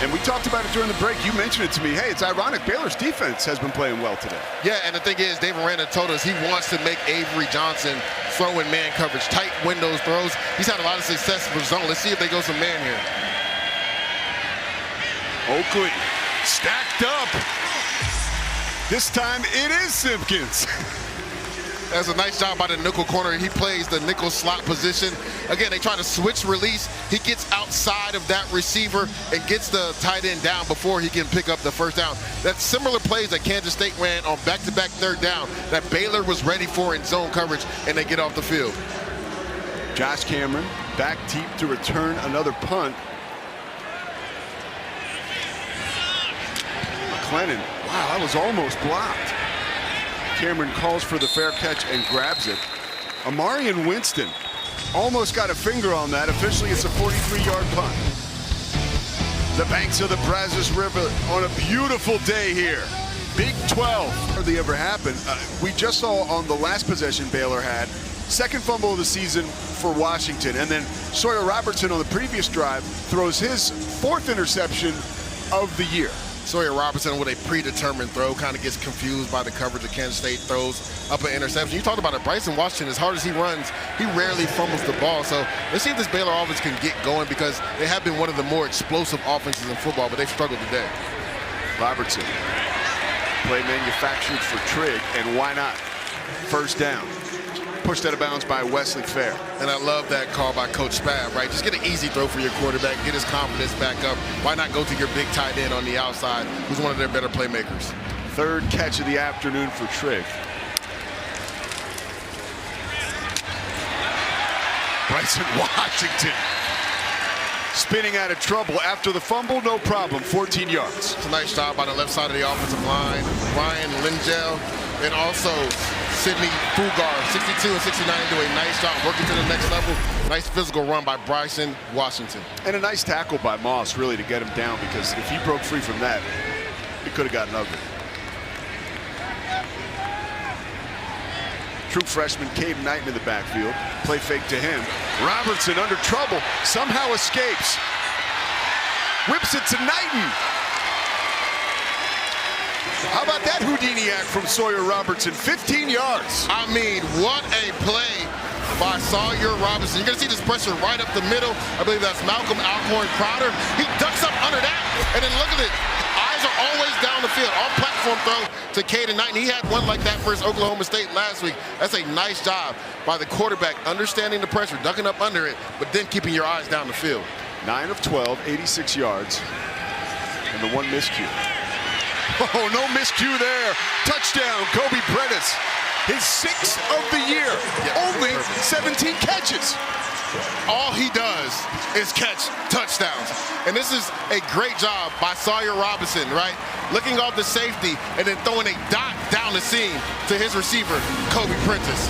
And we talked about it during the break. You mentioned it to me. Hey, it's ironic. Baylor's defense has been playing well today. Yeah, and the thing is, Dave Aranda told us he wants to make Avery Johnson throw in man coverage, tight windows throws. He's had a lot of success with zone. Let's see if they go some man here. Oakley stacked up. This time it is Simpkins. That's a nice job by the nickel corner. He plays the nickel slot position. Again, they try to switch release. He gets outside of that receiver and gets the tight end down before he can pick up the first down. That's similar plays that Kansas State ran on back-to-back third down that Baylor was ready for in zone coverage, and they get off the field. Josh Cameron back deep to return another punt. McLennan, wow, that was almost blocked. Cameron calls for the fair catch and grabs it. Amarian Winston almost got a finger on that. Officially, it's a 43-yard punt. The banks of the Brazos River on a beautiful day here. Big 12. Hardly ever happened. We just saw on the last possession Baylor had, second fumble of the season for Washington. And then Sawyer Robertson on the previous drive throws his fourth interception of the year. Sawyer Robertson with a predetermined throw kind of gets confused by the coverage that Kansas State throws up an interception. You talked about it, Bryson Washington, as hard as he runs, he rarely fumbles the ball. So let's see if this Baylor offense can get going, because they have been one of the more explosive offenses in football, but they've struggled today. Robertson, play manufactured for Trigg, and why not? First down. Pushed out of bounds by Wesley Fair. And I love that call by Coach Spav, right? Just get an easy throw for your quarterback, get his confidence back up. Why not go to your big tight end on the outside, who's one of their better playmakers? Third catch of the afternoon for Trigg. Bryson Washington spinning out of trouble after the fumble, no problem, 14 yards. It's a nice job by the left side of the offensive line. Ryan Lingel and also Sidney Fugar, 62 and 69, do a nice job working to the next level. Nice physical run by Bryson Washington. And a nice tackle by Moss, really, to get him down, because if he broke free from that, it could have gotten ugly. True freshman Caden Knighton in the backfield. Play fake to him. Robertson under trouble, somehow escapes. Whips it to Knighton. How about that Houdini-act from Sawyer Robertson? 15 yards. I mean, what a play by Sawyer Robertson. You're going to see this pressure right up the middle. I believe that's Malcolm Alcorn Crowder. He ducks up under that, and then look at it. Eyes are always down the field. All platform throw to Caden Knighton. He had one like that versus Oklahoma State last week. That's a nice job by the quarterback, understanding the pressure, ducking up under it, but then keeping your eyes down the field. 9 of 12, 86 yards, and the one miscue. Oh, no miscue there. Touchdown, Kobe Prentice. His 6th of the year. Only 17 catches. All he does is catch touchdowns. And this is a great job by Sawyer Robertson, right? Looking off the safety and then throwing a dot down the seam to his receiver, Kobe Prentice.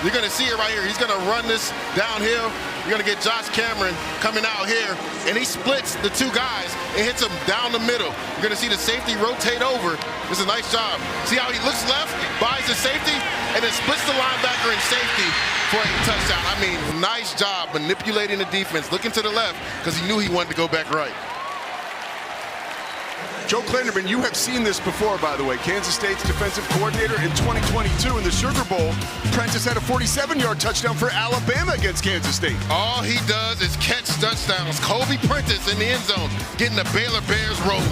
You're going to see it right here. He's going to run this downhill. You're going to get Josh Cameron coming out here, and he splits the two guys and hits them down the middle. You're going to see the safety rotate over. This is a nice job. See how he looks left, buys the safety, and then splits the linebacker and safety for a touchdown. I mean, nice job manipulating the defense, looking to the left because he knew he wanted to go back right. Joe Klinderman, you have seen this before, by the way. Kansas State's defensive coordinator in 2022 in the Sugar Bowl. Prentice had a 47-yard touchdown for Alabama against Kansas State. All he does is catch touchdowns. Kobe Prentice in the end zone, getting the Baylor Bears rolling.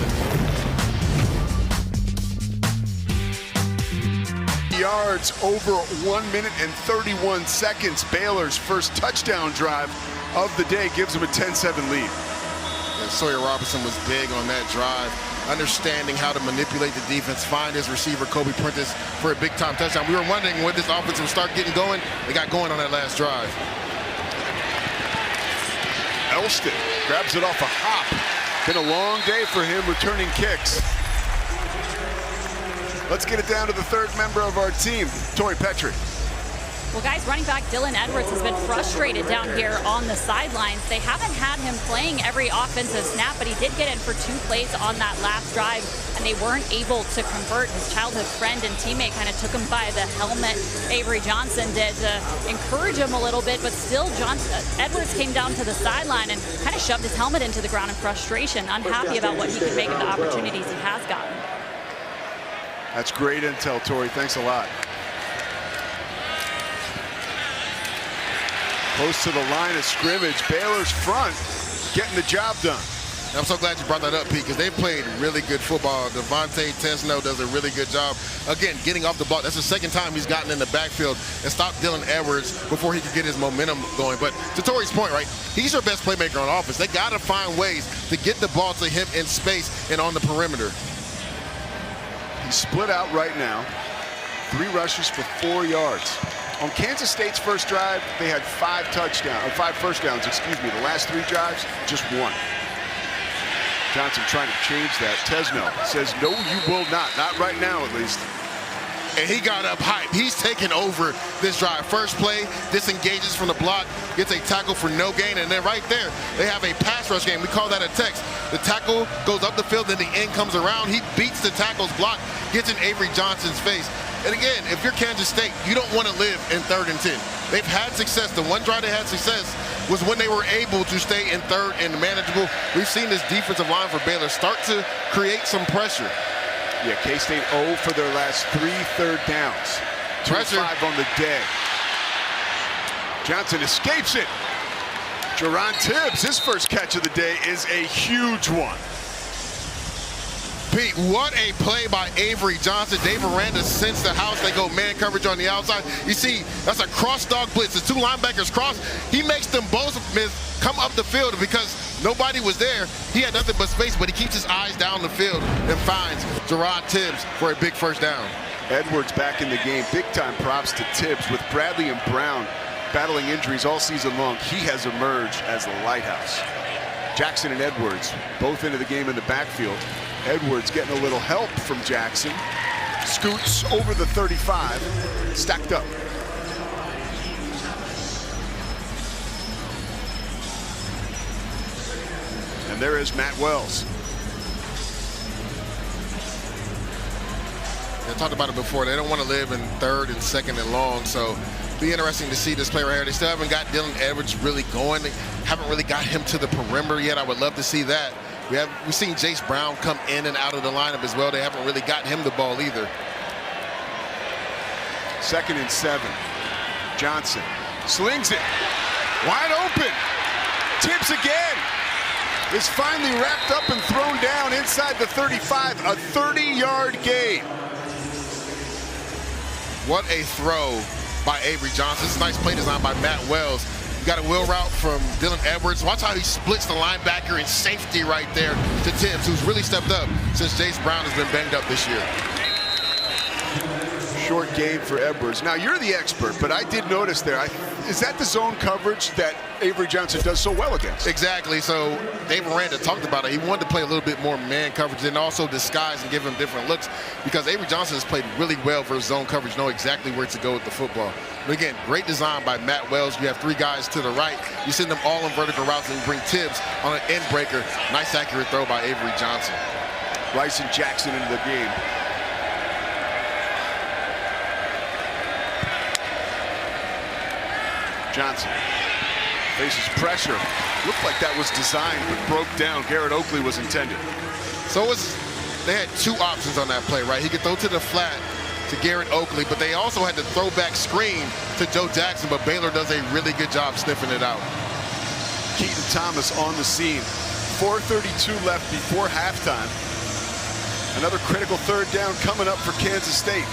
Yards over 1 minute and 31 seconds. Baylor's first touchdown drive of the day gives them a 10-7 lead. And Sawyer Robertson was big on that drive, understanding how to manipulate the defense, find his receiver, Kobe Prentice, for a big-time touchdown. We were wondering when this offense would start getting going. They got going on that last drive. Elston grabs it off a hop. Been a long day for him returning kicks. Let's get it down to the third member of our team, Torrey Petrie. Well, guys, running back Dylan Edwards has been frustrated down here on the sidelines. They haven't had him playing every offensive snap, but he did get in for 2 plays on that last drive, and they weren't able to convert. His childhood friend and teammate kind of took him by the helmet. Avery Johnson did to encourage him a little bit, but still Edwards came down to the sideline and kind of shoved his helmet into the ground in frustration, unhappy about what he could make of the opportunities he has gotten. That's great intel, Tori. Thanks a lot. Close to the line of scrimmage. Baylor's front getting the job done. I'm so glad you brought that up, Pete, because they played really good football. Devontae Tesno does a really good job. Again, getting off the block. That's the second time he's gotten in the backfield and stopped Dylan Edwards before he could get his momentum going. But to Tori's point, right, he's your best playmaker on offense. They got to find ways to get the ball to him in space and on the perimeter. He's split out right now. 3 rushes for 4 yards. On Kansas State's first drive, they had 5 first downs, excuse me. The last 3 drives, just 1. Johnson trying to change that. Tesno says, no, you will not. Not right now, at least. And he got up hype. He's taken over this drive. First play, disengages from the block, gets a tackle for no gain, and then right there, they have a pass rush game. We call that a text. The tackle goes up the field, then the end comes around. He beats the tackle's block, gets in Avery Johnson's face. And again, if you're Kansas State, you don't want to live in 3rd and 10. They've had success. The one drive they had success was when they were able to stay in 3rd and manageable. We've seen this defensive line for Baylor start to create some pressure. Yeah, K-State 0 for their last 3 third downs. Pressure. 5 on the day. Johnson escapes it. Jerron Tibbs, his first catch of the day is a huge one. Pete, what a play by Avery Johnson. Dave Aranda sends the house. They go man coverage on the outside. You see, that's a cross dog blitz. The 2 linebackers cross. He makes them both come up the field because nobody was there. He had nothing but space, but he keeps his eyes down the field and finds Jerron Tibbs for a big first down. Edwards back in the game. Big time props to Tibbs. With Bradley and Brown battling injuries all season long, he has emerged as the lighthouse. Jackson and Edwards both into the game in the backfield. Edwards getting a little help from Jackson. Scoots over the 35, stacked up. And there is Matt Wells. I talked about it before. They don't want to live in 3rd and 2nd and long, so be interesting to see this play right here. They still haven't got Dylan Edwards really going. They haven't really got him to the perimeter yet. I would love to see that. We've seen Jace Brown come in and out of the lineup as well. They haven't really gotten him the ball either. 2nd and 7. Johnson slings it. Wide open. Tibbs again. Is finally wrapped up and thrown down inside the 35. A 30-yard gain. What a throw by Avery Johnson. This is a nice play design by Matt Wells. Got a wheel route from Dylan Edwards. Watch how he splits the linebacker in safety right there to Tibbs, who's really stepped up since Jace Brown has been banged up this year. Short game for Edwards. Now, you're the expert, but I did notice there. Is that the zone coverage that Avery Johnson does so well against? Exactly. So Dave Aranda talked about it. He wanted to play a little bit more man coverage and also disguise and give him different looks because Avery Johnson has played really well for zone coverage, know exactly where to go with the football. But again, great design by Matt Wells. You have 3 guys to the right. You send them all in vertical routes and bring Tibbs on an end breaker. Nice accurate throw by Avery Johnson. Rice and Jackson into the game. Johnson faces pressure. Looked like that was designed, but broke down. Garrett Oakley was intended. So they had 2 options on that play, right? He could throw to the flat to Garrett Oakley, but they also had the throwback screen to Joe Jackson, but Baylor does a really good job sniffing it out. Keaton Thomas on the scene. 4:32 left before halftime. Another critical 3rd down coming up for Kansas State.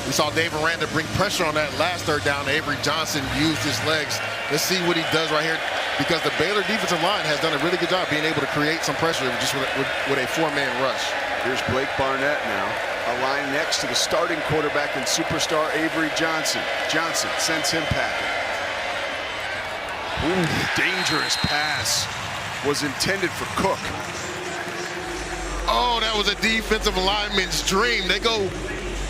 We saw Dave Aranda bring pressure on that last 3rd down. Avery Johnson used his legs. Let's see what he does right here because the Baylor defensive line has done a really good job being able to create some pressure just with a 4-man rush. Here's Blake Barnett now, aligned next to the starting quarterback and superstar Avery Johnson. Johnson sends him packing. Ooh, dangerous pass was intended for Cook. Oh, that was a defensive lineman's dream. They go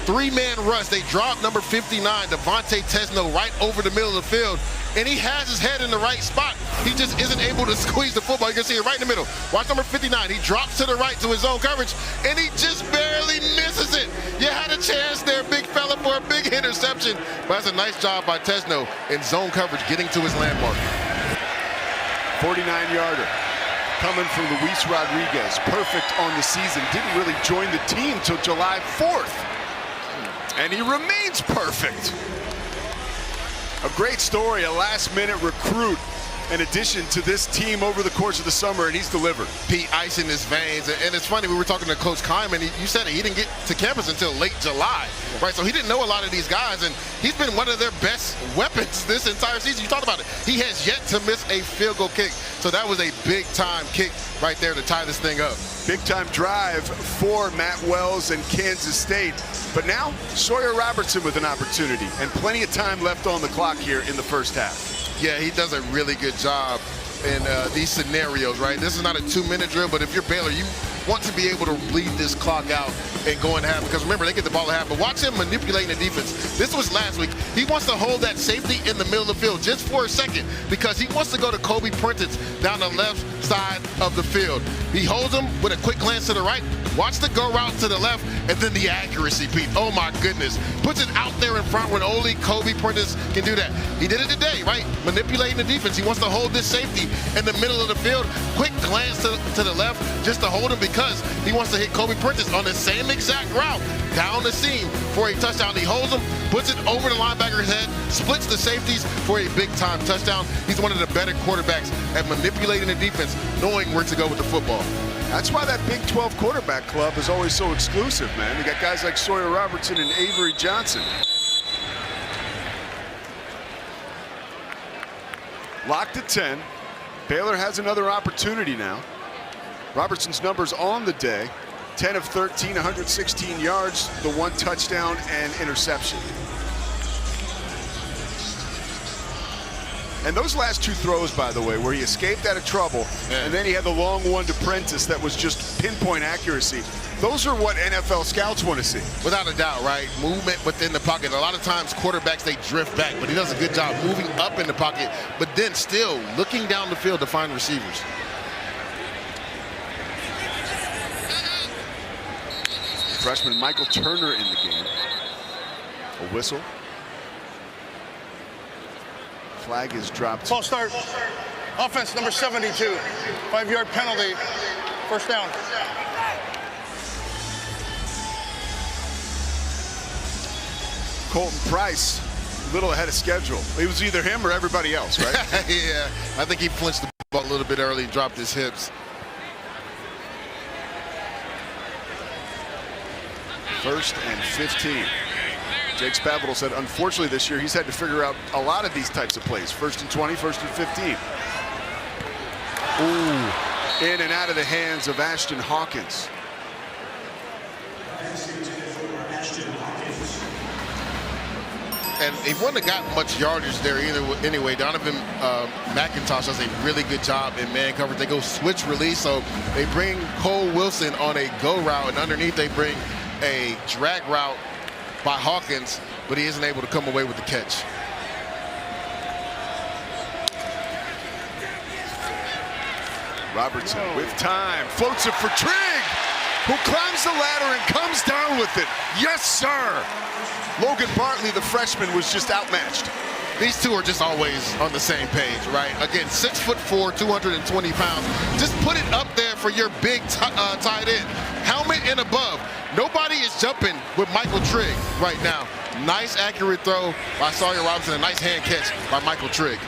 3-man rush. They drop number 59, Devontae Tesno, right over the middle of the field. And he has his head in the right spot. He just isn't able to squeeze the football. You can see it right in the middle. Watch number 59. He drops to the right to his zone coverage, and he just barely misses it. You had a chance there, big fella, for a big interception. But that's a nice job by Tesno in zone coverage, getting to his landmark. 49-yarder coming from Luis Rodriguez. Perfect on the season. Didn't really join the team till July 4th. And he remains perfect. A great story, a last-minute recruit, in addition to this team over the course of the summer, and he's delivered. Pete, ice in his veins. And it's funny, we were talking to Coach Kyman. You said it, he didn't get to campus until late July, right? So he didn't know a lot of these guys, and he's been one of their best weapons this entire season. You talked about it. He has yet to miss a field goal kick. So that was a big-time kick right there to tie this thing up. Big-time drive for Matt Wells and Kansas State. But now, Sawyer Robertson with an opportunity, and plenty of time left on the clock here in the first half. Yeah, he does a really good job in these scenarios, right? This is not a 2-minute drill, but if you're Baylor, you want to be able to bleed this clock out and go in half, because remember, they get the ball at half. But watch him manipulating the defense. This was last week. He wants to hold that safety in the middle of the field just for a second, because he wants to go to Kobe Prentice down the left side of the field. He holds him with a quick glance to the right. Watch the go route to the left, and then the accuracy, Pete. Oh, my goodness. Puts it out there in front when only Kobe Prentice can do that. He did it today, right? Manipulating the defense. He wants to hold this safety in the middle of the field. Quick glance to the left just to hold him, because he wants to hit Kobe Prentice on the same exact route down the seam for a touchdown. He holds him, puts it over the linebacker's head, splits the safeties for a big-time touchdown. He's one of the better quarterbacks at manipulating the defense, knowing where to go with the football. That's why that Big 12 quarterback club is always so exclusive, man. You got guys like Sawyer Robertson and Avery Johnson. Locked at 10. Baylor has another opportunity now. Robertson's numbers on the day: 10 of 13, 116 yards, the 1 touchdown and interception. And those last 2 throws, by the way, where he escaped out of trouble, and then he had the long one to Prentice that was just pinpoint accuracy. Those are what NFL scouts want to see. Without a doubt, right? Movement within the pocket. A lot of times quarterbacks, they drift back, but he does a good job moving up in the pocket, but then still looking down the field to find receivers. Freshman Michael Turner in the game. A whistle. Flag is dropped. False start. Offense number 72. 5-yard penalty. First down. Colton Price, a little ahead of schedule. It was either him or everybody else, right? Yeah, I think he flinched the ball a little bit early, dropped his hips. First and 15. Jake Spavital said, unfortunately this year, he's had to figure out a lot of these types of plays. First and 20, first and 15. Ooh, in and out of the hands of Ashton Hawkins. And he wouldn't have gotten much yardage there either. Anyway, Donovan McIntosh does a really good job in man coverage. They go switch release, so they bring Cole Wilson on a go route, and underneath they bring a drag route by Hawkins, but he isn't able to come away with the catch. Robertson with time, floats it for Trigg, who climbs the ladder and comes down with it. Yes, sir. Logan Bartley, the freshman, was just outmatched. These two are just always on the same page, right? Again, 6'4", 220 pounds. Just put it up there for your big tight end. Helmet and above. Nobody is jumping with Michael Trigg right now. Nice accurate throw by Sawyer Robertson. A nice hand catch by Michael Trigg.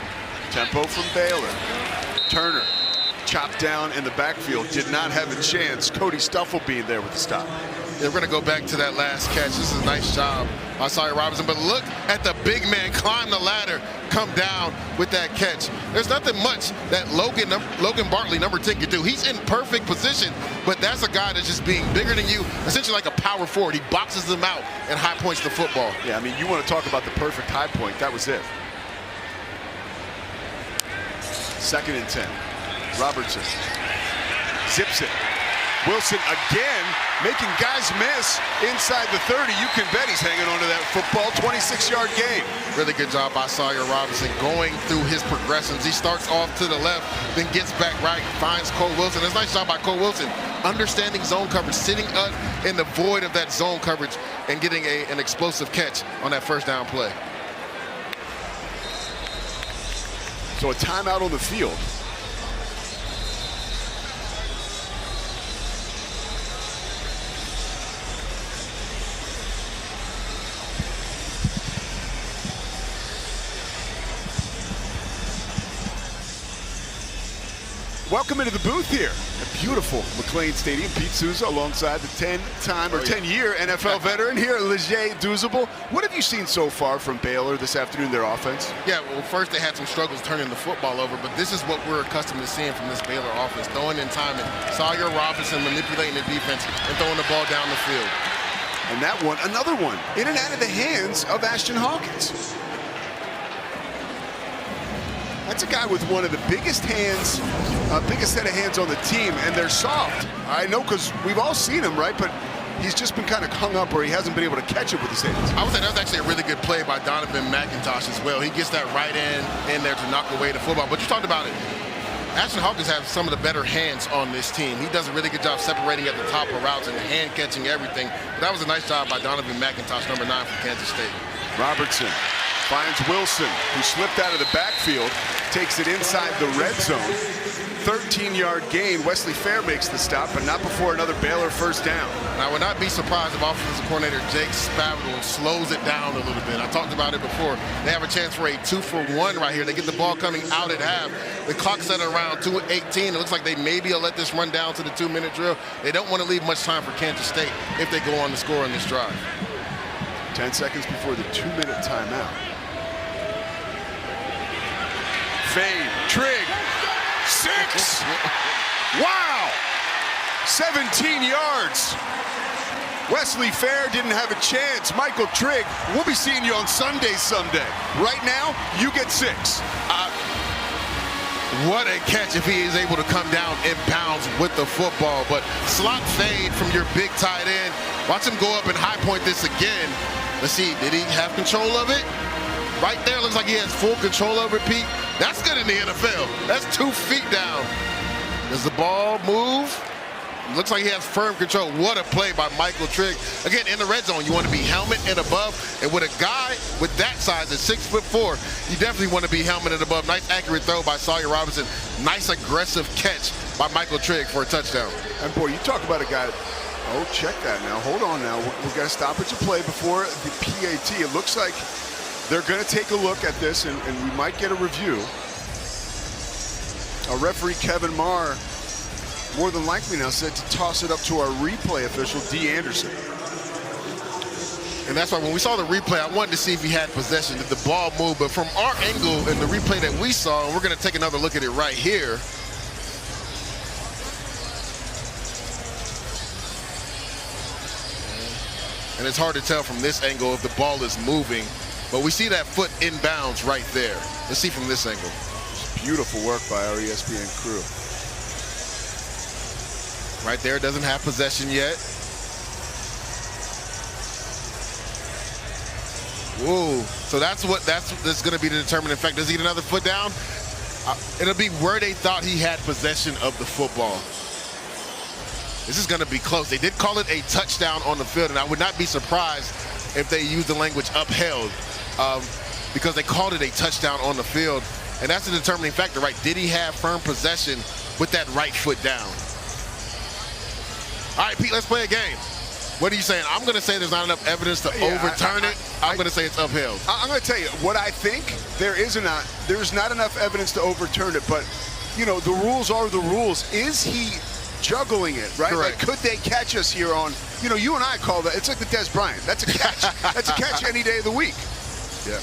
Tempo from Baylor. Turner chopped down in the backfield. Did not have a chance. Cody Stuffle being there with the stop. Yeah, we're going to go back to that last catch. This is a nice job by Sawyer Robertson. But look at the big man climb the ladder, come down with that catch. There's nothing much that Logan Bartley, number 10, can do. He's in perfect position, but that's a guy that's just being bigger than you, essentially like a power forward. He boxes them out and high points the football. Yeah, I mean, you want to talk about the perfect high point. That was it. 2nd and 10. Robertson zips it. Wilson again making guys miss inside the 30. You can bet he's hanging on to that football. 26-yard gain. Really good job by Sawyer Robinson going through his progressions. He starts off to the left, then gets back right, finds Cole Wilson. It's a nice job by Cole Wilson, understanding zone coverage, sitting up in the void of that zone coverage and getting an explosive catch on that first down play. So a timeout on the field. Welcome into the booth here at beautiful McLean Stadium. Pete Souza alongside the 10-year NFL veteran here, Leger Douzable. What have you seen so far from Baylor this afternoon, their offense? Yeah, well, first they had some struggles turning the football over, but this is what we're accustomed to seeing from this Baylor offense. Throwing in time and Sawyer Robinson manipulating the defense and throwing the ball down the field. And that one, another one, in and out of the hands of Ashton Hawkins. That's a guy with one of the biggest hands, biggest set of hands on the team, and they're soft. I know because we've all seen him, right? But he's just been kind of hung up or he hasn't been able to catch it with his hands. I would say that was actually a really good play by Donovan McIntosh as well. He gets that right end in there to knock away the football. But you talked about it. Ashton Hawkins has some of the better hands on this team. He does a really good job separating at the top of routes and hand catching everything. But that was a nice job by Donovan McIntosh, number 9 from Kansas State. Robertson finds Wilson, who slipped out of the backfield, takes it inside the red zone. 13-yard gain. Wesley Fair makes the stop, but not before another Baylor first down. And I would not be surprised if offensive coordinator Jake Spavital slows it down a little bit. I talked about it before. They have a chance for a 2-for-1 right here. They get the ball coming out at half. The clock's set around 2:18. It looks like they maybe will let this run down to the 2-minute drill. They don't want to leave much time for Kansas State if they go on to score on this drive. 10 seconds before the 2-minute timeout. Fade, Trigg, 6. Wow, 17 yards. Wesley Fair didn't have a chance. Michael Trigg, we'll be seeing you on Sunday someday. Right now, you get 6. What a catch if he is able to come down in bounds with the football. But slot fade from your big tight end. Watch him go up and high point this again. Let's see, did he have control of it? Right there, looks like he has full control over it, Pete. That's good in the NFL. That's 2 feet down. Does the ball move? Looks like he has firm control. What a play by Michael Trigg. Again, in the red zone, you want to be helmet and above. And with a guy with that size at 6'4", you definitely want to be helmet and above. Nice accurate throw by Sawyer Robinson. Nice aggressive catch by Michael Trigg for a touchdown. And boy, you talk about a guy. Oh, check that now. Hold on now. We've got to stop at your play before the PAT. It looks like they're going to take a look at this, and we might get a review. Our referee, Kevin Marr, more than likely now said to toss it up to our replay official, D. Anderson. And that's why when we saw the replay, I wanted to see if he had possession, if the ball moved. But from our angle in the replay that we saw, and we're going to take another look at it right here. And it's hard to tell from this angle if the ball is moving. But we see that foot inbounds right there. Let's see from this angle. Beautiful work by our ESPN crew. Right there, doesn't have possession yet. Whoa, so that's going to be the determining factor. Does he get another foot down? It'll be where they thought he had possession of the football. This is going to be close. They did call it a touchdown on the field, and I would not be surprised if they used the language upheld because they called it a touchdown on the field. And that's the determining factor, right? Did he have firm possession with that right foot down? All right, Pete, let's play a game. What are you saying? I'm going to say there's not enough evidence to overturn it. I'm going to say it's upheld. I'm going to tell you what I think. There's not enough evidence to overturn it, but you know the rules are the rules. Is he juggling it, right? Correct. Like, could they catch us here on? You know, you and I call that. It's like the Des Bryant. That's a catch. That's a catch any day of the week. Yeah.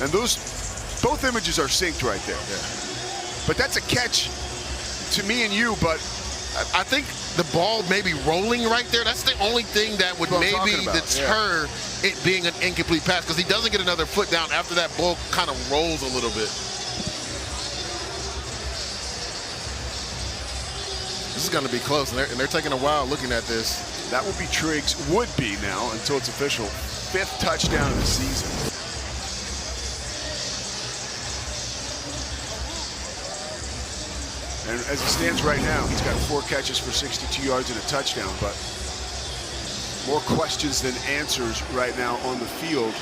And both images are synced right there. Yeah. But that's a catch to me and you. But I think the ball may be rolling right there. That's the only thing that would maybe deter it being an incomplete pass, because he doesn't get another foot down after that ball kind of rolls a little bit. This is going to be close, and they're taking a while looking at this. That will be Triggs, would be now until it's official, 5th touchdown of the season. And as it stands right now, he's got 4 catches for 62 yards and a touchdown, but more questions than answers right now on the field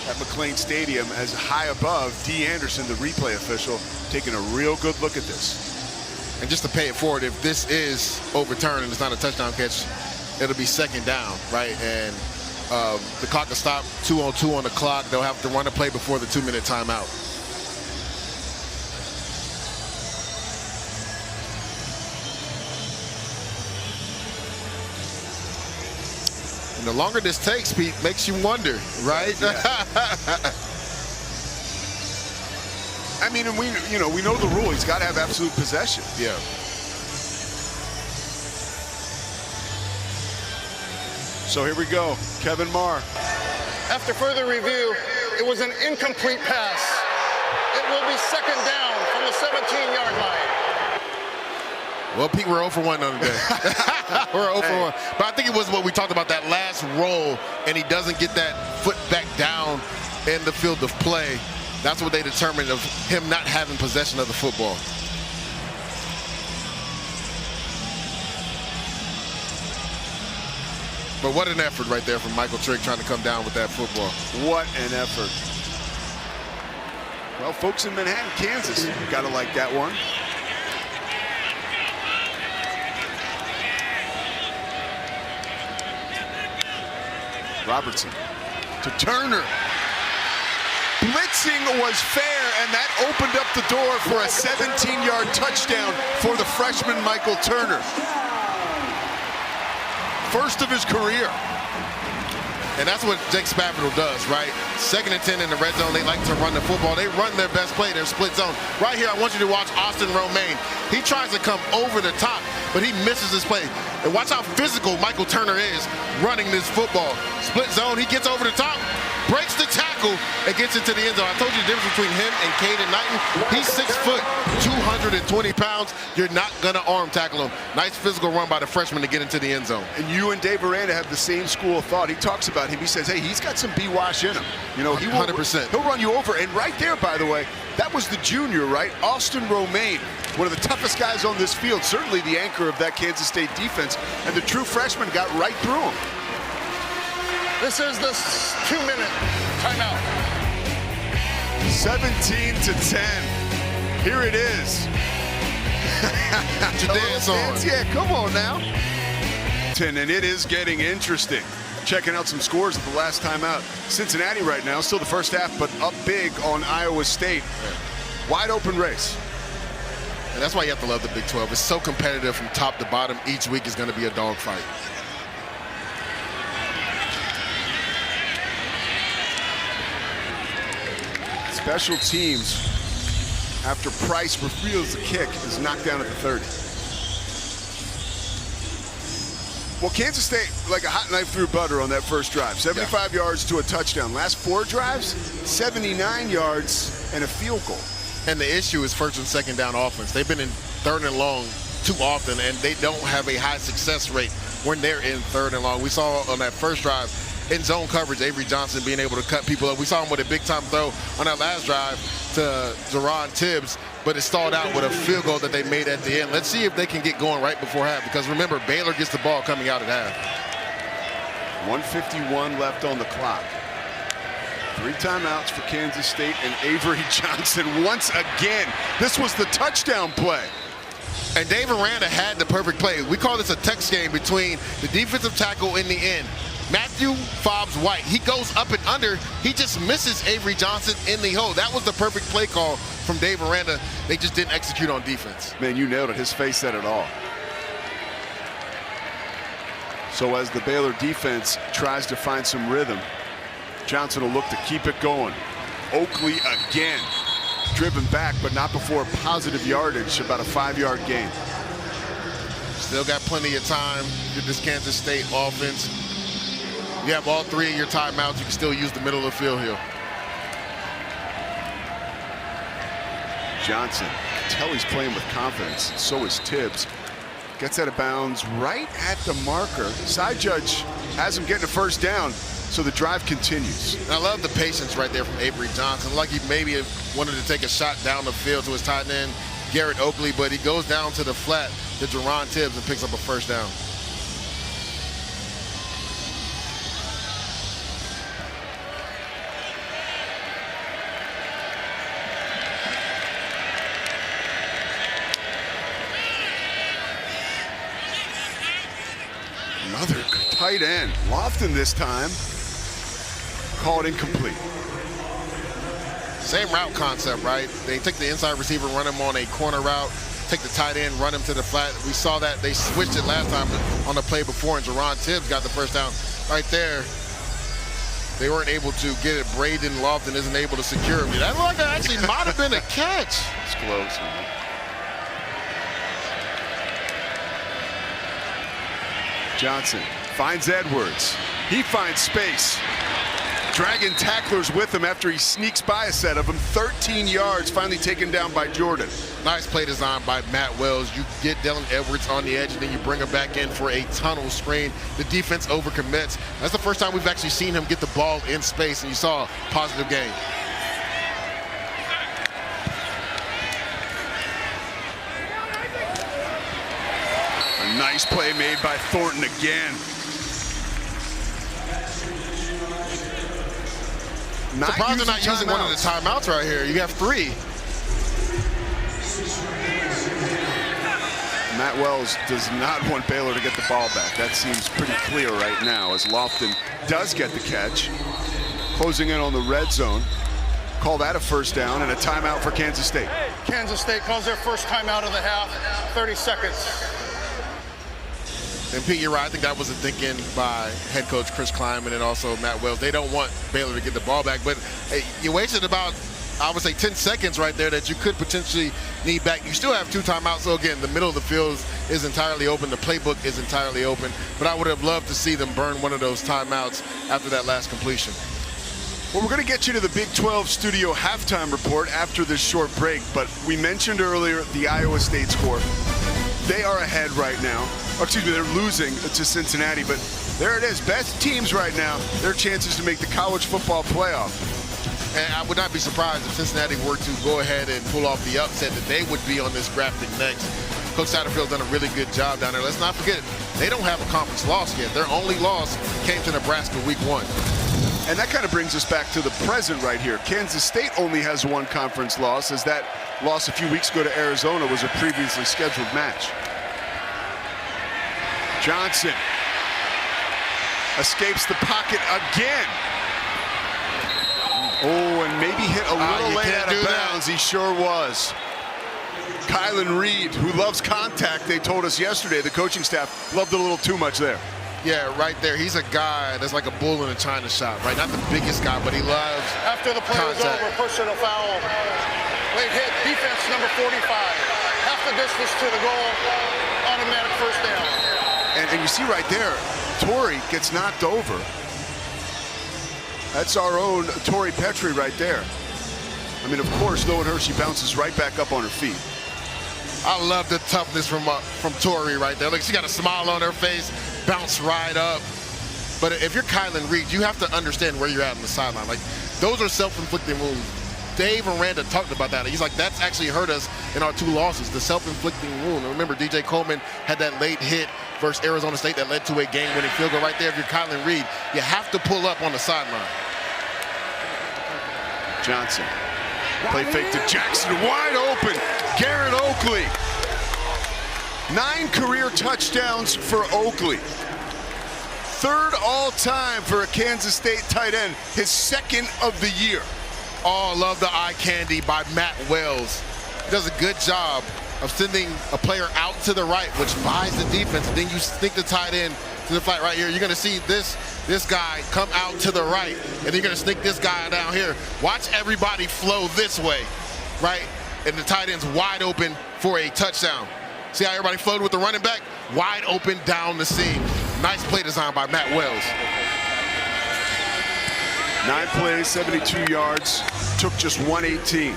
at McLean Stadium, as high above D. Anderson, the replay official, taking a real good look at this. And just to pay it forward, if this is overturned and it's not a touchdown catch, it'll be 2nd down, right? And the clock will stop, 2-on-2 on the clock. They'll have to run a play before the 2-minute timeout. And the longer this takes, Pete, makes you wonder, right? Yeah. I mean, and we know the rule. He's got to have absolute possession. Yeah. So here we go. Kevin Marr. After further review, it was an incomplete pass. It will be 2nd down from the 17-yard line. Well, Pete, we're 0 for 1 on the day. We're 0 for 1. But I think it was what we talked about, that last roll, and he doesn't get that foot back down in the field of play. That's what they determined of him not having possession of the football. But what an effort right there from Michael Trigg trying to come down with that football. What an effort. Well, folks in Manhattan, Kansas, gotta like that one. Robertson to Turner. Blitzing was fair, and that opened up the door for a 17-yard touchdown for the freshman Michael Turner. First of his career. And that's what Jake Spavital does, right? 2nd and 10 in the red zone. They like to run the football. They run their best play, their split zone. Right here, I want you to watch Austin Romaine. He tries to come over the top, but he misses his play. And watch how physical Michael Turner is running this football. Split zone, he gets over the top, breaks the tackle, and gets into the end zone. I told you the difference between him and Caden Knighton. He's 6 foot, 220 pounds. You're not gonna arm tackle him. Nice physical run by the freshman to get into the end zone. And you and Dave Aranda have the same school of thought. He talks about him. He says, hey, he's got some B-wash in him. You know, he 100%. He'll run you over. And right there, by the way, that was the junior, right? Austin Romaine, one of the toughest guys on this field, certainly the anchor of that Kansas State defense. And the true freshman got right through him. This is the 2-minute timeout. 17-10. Here it is. Put your dance on. Yeah, come on now. And it is getting interesting. Checking out some scores at the last time out. Cincinnati right now, still the first half, but up big on Iowa State. Wide open race. And that's why you have to love the Big 12. It's so competitive from top to bottom. Each week is going to be a dogfight. Special teams, after Price reveals the kick, is knocked down at the 30. Well, Kansas State, like a hot knife through butter on that first drive. 75 yards to a touchdown. Last 4 drives, 79 yards and a field goal. And the issue is 1st and 2nd down offense. They've been in 3rd and long too often, and they don't have a high success rate when they're in 3rd and long. We saw on that first drive, in zone coverage, Avery Johnson being able to cut people up. We saw him with a big-time throw on that last drive to Zeron Tibbs, but it stalled out with a field goal that they made at the end. Let's see if they can get going right before half, because remember, Baylor gets the ball coming out at half. 1:51 left on the clock. 3 timeouts for Kansas State, and Avery Johnson once again. This was the touchdown play. And Dave Aranda had the perfect play. We call this a text game between the defensive tackle in the end. Matthew Fobbs-White, he goes up and under. He just misses Avery Johnson in the hole. That was the perfect play call from Dave Aranda. They just didn't execute on defense. Man, you nailed it. His face said it all. So as the Baylor defense tries to find some rhythm, Johnson will look to keep it going. Oakley again, driven back, but not before positive yardage, about a 5-yard gain. Still got plenty of time with this Kansas State offense. You have all 3 of your timeouts. You can still use the middle of the field here. Johnson, tell he's playing with confidence. So is Tibbs. Gets out of bounds right at the marker. Side judge has him getting a first down, so the drive continues. And I love the patience right there from Avery Johnson. Like he maybe wanted to take a shot down the field to his tight end, Garrett Oakley, but he goes down to the flat to Jerron Tibbs and picks up a first down. Another tight end. Lofton this time. Called incomplete. Same route concept, right? They take the inside receiver, run him on a corner route, take the tight end, run him to the flat. We saw that they switched it last time on the play before, and Jerron Tibbs got the first down right there. They weren't able to get it. Braden Lofton isn't able to secure him. That looked like that actually might have been a catch. It's close, man. Johnson finds Edwards. He finds space. Dragging tacklers with him after he sneaks by a set of them. 13 yards, finally taken down by Jordan. Nice play design by Matt Wells. You get Dylan Edwards on the edge, and then you bring him back in for a tunnel screen. The defense overcommits. That's the first time we've actually seen him get the ball in space, and you saw a positive gain. A nice play made by Thornton again. Surprised they're not using one of the timeouts right here. You have 3. Matt Wells does not want Baylor to get the ball back. That seems pretty clear right now as Lofton does get the catch. Closing in on the red zone. Call that a first down and a timeout for Kansas State. Kansas State calls their first timeout of the half. 30 seconds. And Pete, you're right. I think that was a thinking by head coach Chris Kleiman and also Matt Wells. They don't want Baylor to get the ball back, but hey, you wasted about, I would say, 10 seconds right there that you could potentially need back. You still have 2 timeouts, so again, the middle of the field is entirely open. The playbook is entirely open, but I would have loved to see them burn one of those timeouts after that last completion. Well, we're going to get you to the Big 12 studio halftime report after this short break, but we mentioned earlier the Iowa State score. They are ahead right now. Or excuse me, they're losing to Cincinnati, but there it is. Best teams right now, their chances to make the college football playoff. And I would not be surprised if Cincinnati were to go ahead and pull off the upset that they would be on this graphic next. Coach Satterfield's done a really good job down there. Let's not forget, they don't have a conference loss yet. Their only loss came to Nebraska week 1. And that kind of brings us back to the present right here. Kansas State only has 1 conference loss, as that loss a few weeks ago to Arizona was a previously scheduled match. Johnson escapes the pocket again. Oh, and maybe hit a little late out of bounds. He sure was. Kylan Reed, who loves contact, they told us yesterday, the coaching staff loved it a little too much there. Yeah, right there. He's a guy that's like a bull in a china shop, right? Not the biggest guy, but he loves After the play was over, personal foul. Late hit, defense number 45. Half the distance to the goal, automatic first down. And you see right there, Torrey gets knocked over. That's our own Tori Petrie right there. I mean, of course, Lowen Hershey bounces right back up on her feet. I love the toughness from Tori right there. Look, she got a smile on her face, bounce right up. But if you're Kylan Reed, you have to understand where you're at on the sideline. Like, those are self-inflicted wounds. Dave Aranda talked about that. He's like, that's actually hurt us in our 2 losses, the self-inflicting wound. And remember, DJ Coleman had that late hit versus Arizona State that led to a game-winning field goal right there. If you're Kylan Reed, you have to pull up on the sideline. Johnson. Play fake to Jackson, wide open. Garrett Oakley. 9 career touchdowns for Oakley. 3rd all-time for a Kansas State tight end, his 2nd of the year. Oh, love the eye candy by Matt Wells. He does a good job of sending a player out to the right, which buys the defense. And then you sneak the tight end to the flat right here. You're going to see this guy come out to the right, and then you're going to sneak this guy down here. Watch everybody flow this way, right? And the tight end's wide open for a touchdown. See how everybody flowed with the running back? Wide open down the seam. Nice play design by Matt Wells. 9 plays, 72 yards, took just 118.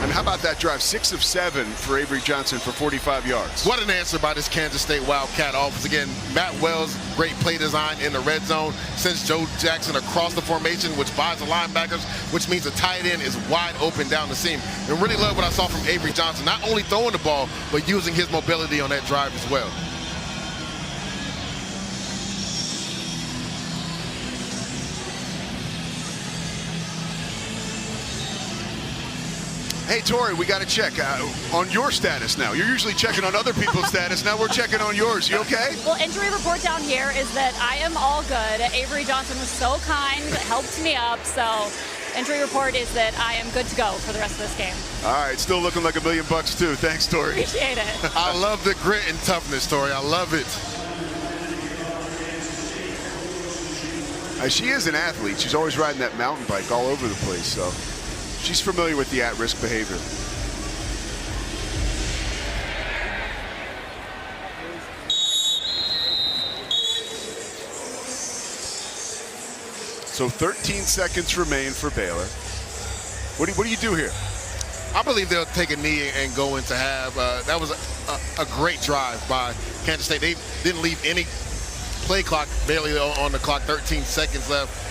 And how about that drive? 6 of 7 for Avery Johnson for 45 yards. What an answer by this Kansas State Wildcat offense. Again, Matt Wells, great play design in the red zone. Sends Joe Jackson across the formation, which buys the linebackers, which means the tight end is wide open down the seam. And really love what I saw from Avery Johnson, not only throwing the ball, but using his mobility on that drive as well. Hey, Tori, we got to check on your status now. You're usually checking on other people's status. Now we're checking on yours. You okay? Well, injury report down here is that I am all good. Avery Johnson was so kind, helped me up. So injury report is that I am good to go for the rest of this game. All right, still looking like $1 million too. Thanks, Tori. Appreciate it. I love the grit and toughness, Tori. I love it. She is an athlete. She's always riding that mountain bike all over the place. So she's familiar with the at-risk behavior. So 13 seconds remain for Baylor. What do you do here? I believe they'll take a knee and go into half. That was a great drive by Kansas State. They didn't leave any play clock barely on the clock, 13 seconds left.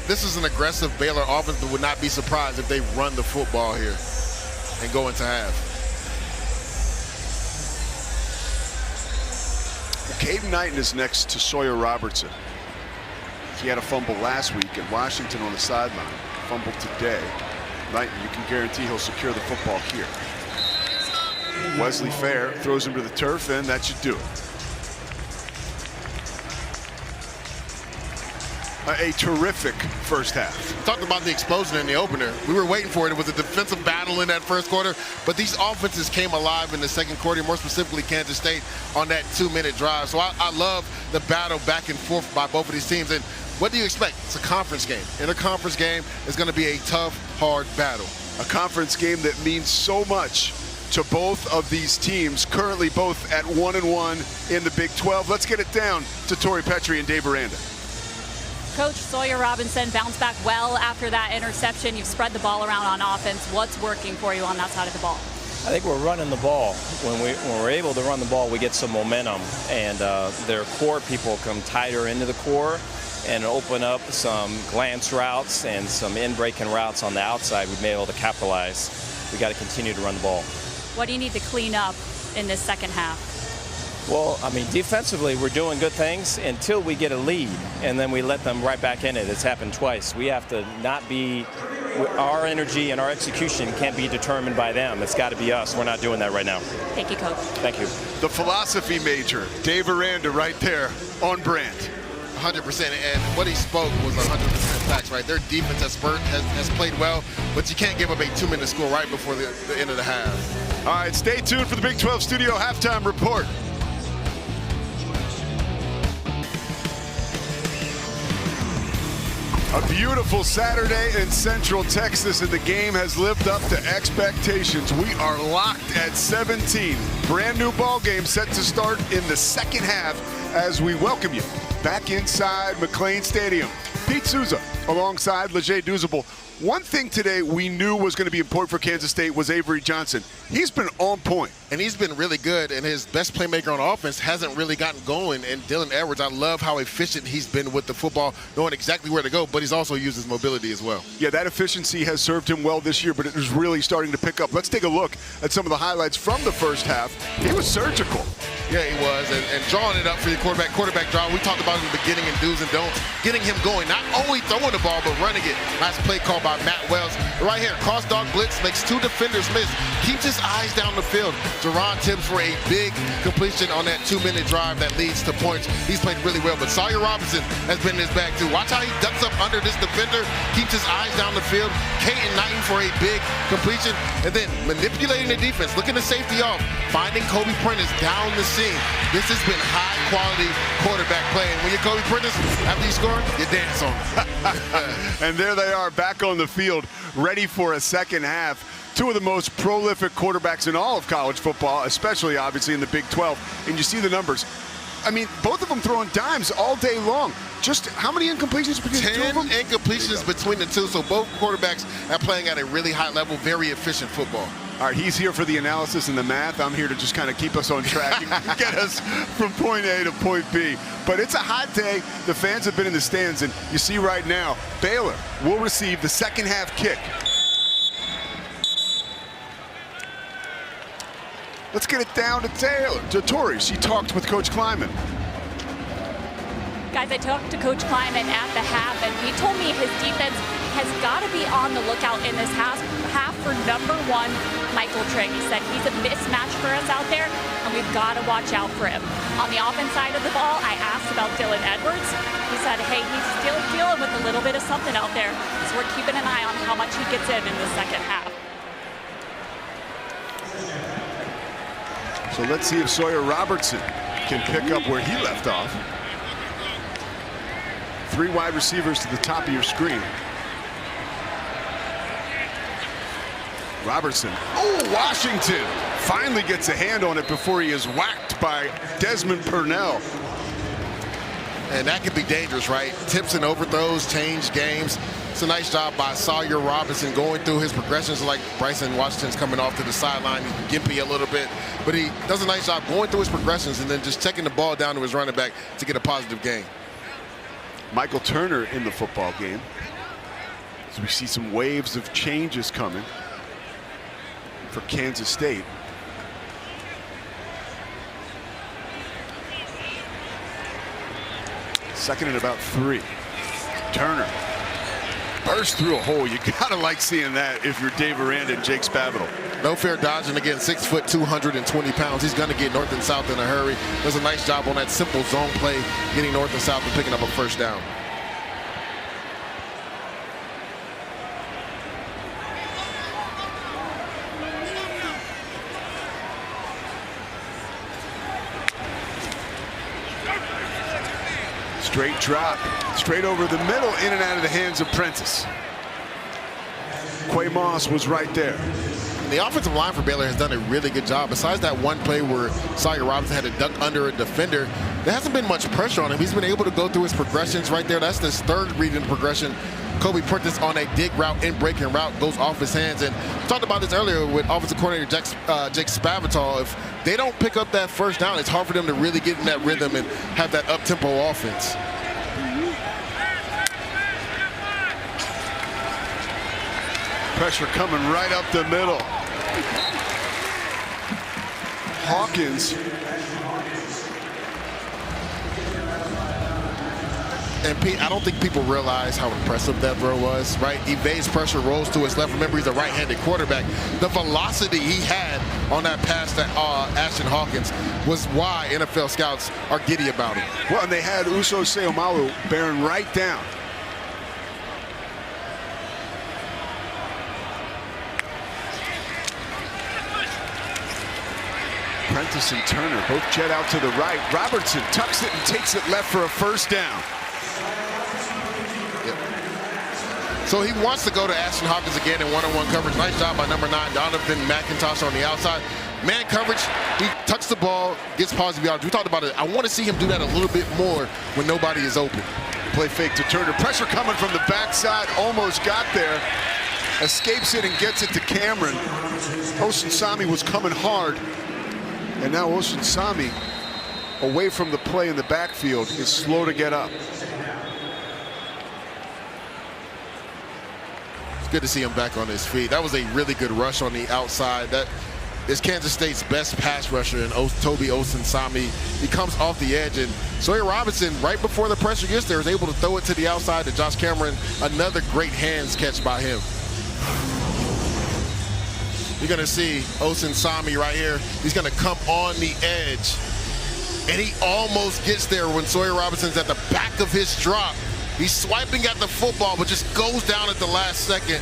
This is an aggressive Baylor offense, but would not be surprised if they run the football here and go into half. Caden Knighton is next to Sawyer Robertson. He had a fumble last week, and Washington on the sideline fumbled today. Knighton, you can guarantee he'll secure the football here. Wesley Fair throws him to the turf, and that should do it. A terrific first half. Talked about the explosion in the opener. We were waiting for it. It was a defensive battle in that first quarter, but these offenses came alive in the second quarter, more specifically Kansas State on that 2-minute drive. So I love the battle back and forth by both of these teams. And what do you expect? It's a conference game. In a conference game, it's going to be a tough, hard battle. A conference game that means so much to both of these teams, currently both at 1-1 in the Big 12. Let's get it down to Tori Petrie and Dave Aranda. Coach Sawyer Robinson bounced back well after that interception. You've spread the ball around on offense. What's working for you on that side of the ball? I think we're running the ball. When we're able to run the ball, we get some momentum, and their core people come tighter into the core and open up some glance routes and some in-breaking routes on the outside. We've been able to capitalize. We got to continue to run the ball. What do you need to clean up in this second half? Well, I mean, defensively, we're doing good things until we get a lead, and then we let them right back in it. It's happened twice. We have to not be, our energy and our execution can't be determined by them. It's got to be us. We're not doing that right now. Thank you, Coach. Thank you. The philosophy major, Dave Aranda, right there on brand. 100%, and what he spoke was 100% facts, right? Their defense has played well, but you can't give up a 2-minute score right before the end of the half. All right, stay tuned for the Big 12 Studio Halftime Report. A beautiful Saturday in Central Texas, and the game has lived up to expectations. We are locked at 17. Brand new ball game set to start in the second half as we welcome you back inside McLean Stadium. Pete Souza alongside Leger Duzable. One thing today we knew was going to be important for Kansas State was Avery Johnson. He's been on point. And he's been really good, and his best playmaker on offense hasn't really gotten going. And Dylan Edwards, I love how efficient he's been with the football, knowing exactly where to go, but he's also used his mobility as well. Yeah, that efficiency has served him well this year, but it was really starting to pick up. Let's take a look at some of the highlights from the first half. He was surgical. Yeah, he was, and drawing it up for your quarterback draw. We talked about in the beginning and do's and don'ts, getting him going, not only throwing the ball, but running it. Nice play call by Matt Wells. Right here, cross dog blitz, makes 2 defenders miss, keeps his eyes down the field. Jerron Tibbs for a big completion on that 2-minute drive that leads to points. He's played really well, but Sawyer Robinson has been in his bag too. Watch how he ducks up under this defender, keeps his eyes down the field. Caden Knighton for a big completion, and then manipulating the defense, looking the safety off, finding Kobe Prentice down the seam. This has been high-quality quarterback play, and when you're Kobe Prentice, after you score, you dance on it. And there they are back on the field, ready for a second half. Two of the most prolific quarterbacks in all of college football, especially obviously in the Big 12. And you see the numbers. I mean, both of them throwing dimes all day long. Just how many incompletions between the two of them? 10 incompletions between the two, so both quarterbacks are playing at a really high level, very efficient football. All right, he's here for the analysis and the math. I'm here to just kind of keep us on track and get us from point A to point B. But it's a hot day. The fans have been in the stands, and you see right now, Baylor will receive the second half kick. Let's get it down to Tori. She talked with Coach Kleiman. Guys, I talked to Coach Kleiman at the half, and he told me his defense has got to be on the lookout in this half for number 1, Michael Trigg. He said he's a mismatch for us out there, and we've got to watch out for him. On the offense side of the ball, I asked about Dylan Edwards. He said, hey, he's still dealing with a little bit of something out there, so we're keeping an eye on how much he gets in the second half. So let's see if Sawyer Robertson can pick up where he left off. 3 wide receivers to the top of your screen. Robertson. Oh, Washington finally gets a hand on it before he is whacked by Desmond Purnell. And that could be dangerous, right? Tips and overthrows change games. It's a nice job by Sawyer Robinson going through his progressions, like Bryson Washington's coming off to the sideline. He's gimpy a little bit, but he does a nice job going through his progressions and then just checking the ball down to his running back to get a positive gain. Michael Turner in the football game. So we see some waves of changes coming for Kansas State. Second and about 3. Turner burst through a hole. You gotta like seeing that if you're Dave Aranda and Jake Spavital. No fair dodging. Again, 6 foot, 220 pounds. He's gonna get north and south in a hurry. Does a nice job on that simple zone play, getting north and south and picking up a first down. Straight drop, straight over the middle, in and out of the hands of Prentice. Quay Moss was right there. The offensive line for Baylor has done a really good job. Besides that one play where Sawyer Robinson had to duck under a defender, there hasn't been much pressure on him. He's been able to go through his progressions right there. That's his 3rd read in progression. Kobe Prentice on a dig route and breaking route goes off his hands. And we talked about this earlier with offensive coordinator Jake Spavital. If they don't pick up that first down, it's hard for them to really get in that rhythm and have that up-tempo offense. Pressure coming right up the middle. Hawkins. And Pete, I don't think people realize how impressive that throw was, right? Evades pressure, rolls to his left. Remember, he's a right-handed quarterback. The velocity he had on that pass to Ashton Hawkins was why NFL scouts are giddy about him. Well, and they had Uso Seumalo bearing right down. Prentice and Turner both jet out to the right. Robertson tucks it and takes it left for a first down. So he wants to go to Ashton Hawkins again in one-on-one coverage. Nice job by number 9, Donovan McIntosh on the outside. Man coverage, he tucks the ball, gets positive yards. We talked about it. I want to see him do that a little bit more when nobody is open. Play fake to Turner. Pressure coming from the backside. Almost got there. Escapes it and gets it to Cameron. Osunsami was coming hard. And now Osunsami, away from the play in the backfield, is slow to get up. It's good to see him back on his feet. That was a really good rush on the outside. That is Kansas State's best pass rusher in Toby Osunsami. He comes off the edge, and Sawyer Robinson, right before the pressure gets there, is able to throw it to the outside to Josh Cameron. Another great hands catch by him. You're going to see Osunsami right here. He's going to come on the edge. And he almost gets there when Sawyer Robinson's at the back of his drop. He's swiping at the football, but just goes down at the last second.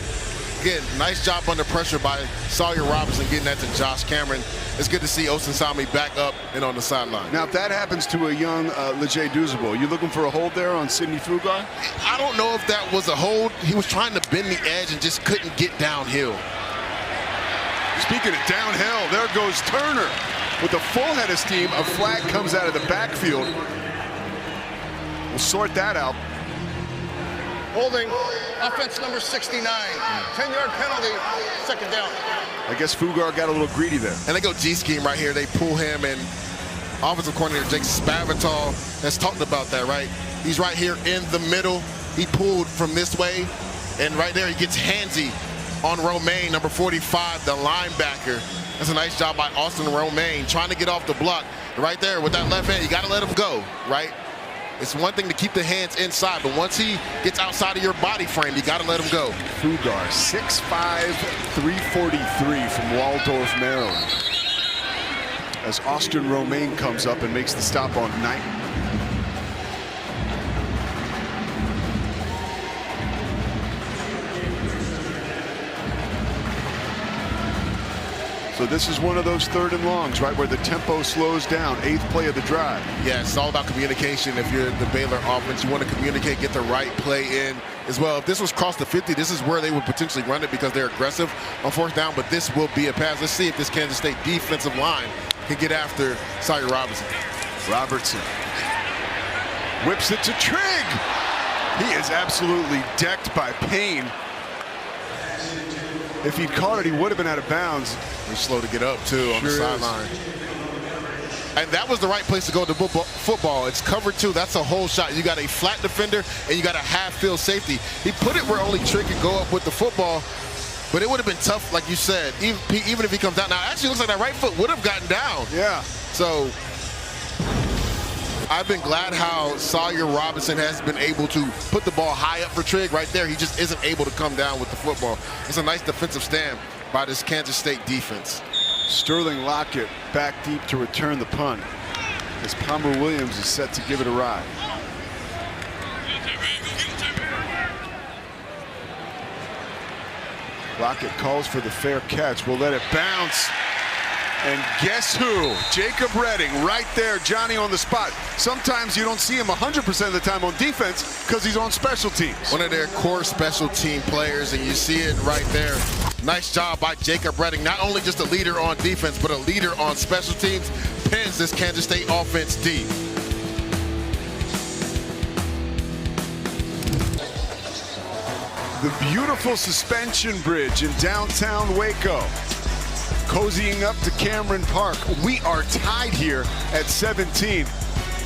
Again, nice job under pressure by Sawyer Robinson getting that to Josh Cameron. It's good to see Osunsami back up and on the sideline. Now, if that happens to a young Leger Douzable, you looking for a hold there on Sidney Fugar? I don't know if that was a hold. He was trying to bend the edge and just couldn't get downhill. Speaking of downhill, there goes Turner with a full head of steam. A flag comes out of the backfield. We'll sort that out. Holding, offense number 69. 10-yard penalty, second down. I guess Fugar got a little greedy there. And they go G-scheme right here. They pull him, and offensive coordinator Jake Spavital has talked about that, right? He's right here in the middle. He pulled from this way, and right there he gets handsy on Romaine, number 45, the linebacker. That's a nice job by Austin Romaine, trying to get off the block. Right there with that left hand, you got to let him go, right? It's one thing to keep the hands inside, but once he gets outside of your body frame, you got to let him go. Fugar, 6'5", 343 from Waldorf, Maryland. As Austin Romaine comes up and makes the stop on Knight. So this is one of those 3rd and longs, right, where the tempo slows down. 8th play of the drive. Yeah, it's all about communication. If you're the Baylor offense, you want to communicate, get the right play in as well. If this was cross the 50, this is where they would potentially run it because they're aggressive on 4th down, but this will be a pass. Let's see if this Kansas State defensive line can get after Sawyer Robertson. Robertson whips it to Trigg. He is absolutely decked by Payne. If he'd caught it, he would have been out of bounds. He's slow to get up, too, on the sideline. And that was the right place to go to football. It's cover 2. That's a whole shot. You got a flat defender, and you got a half-field safety. He put it where only Trigg could go up with the football, but it would have been tough, like you said, even if he comes down. Now, it actually looks like that right foot would have gotten down. Yeah. So I've been glad how Sawyer Robertson has been able to put the ball high up for Trigg. Right there, he just isn't able to come down with the football. It's a nice defensive stand by this Kansas State defense. Sterling Lockett back deep to return the punt as Palmer Williams is set to give it a ride. Lockett calls for the fair catch. We'll let it bounce. And guess who? Jacob Redding right there, Johnny on the spot. Sometimes you don't see him 100% of the time on defense because he's on special teams. One of their core special team players, and you see it right there. Nice job by Jacob Redding. Not only just a leader on defense, but a leader on special teams. Pins this Kansas State offense deep. The beautiful suspension bridge in downtown Waco. Cozying up to Cameron Park. We are tied here at 17.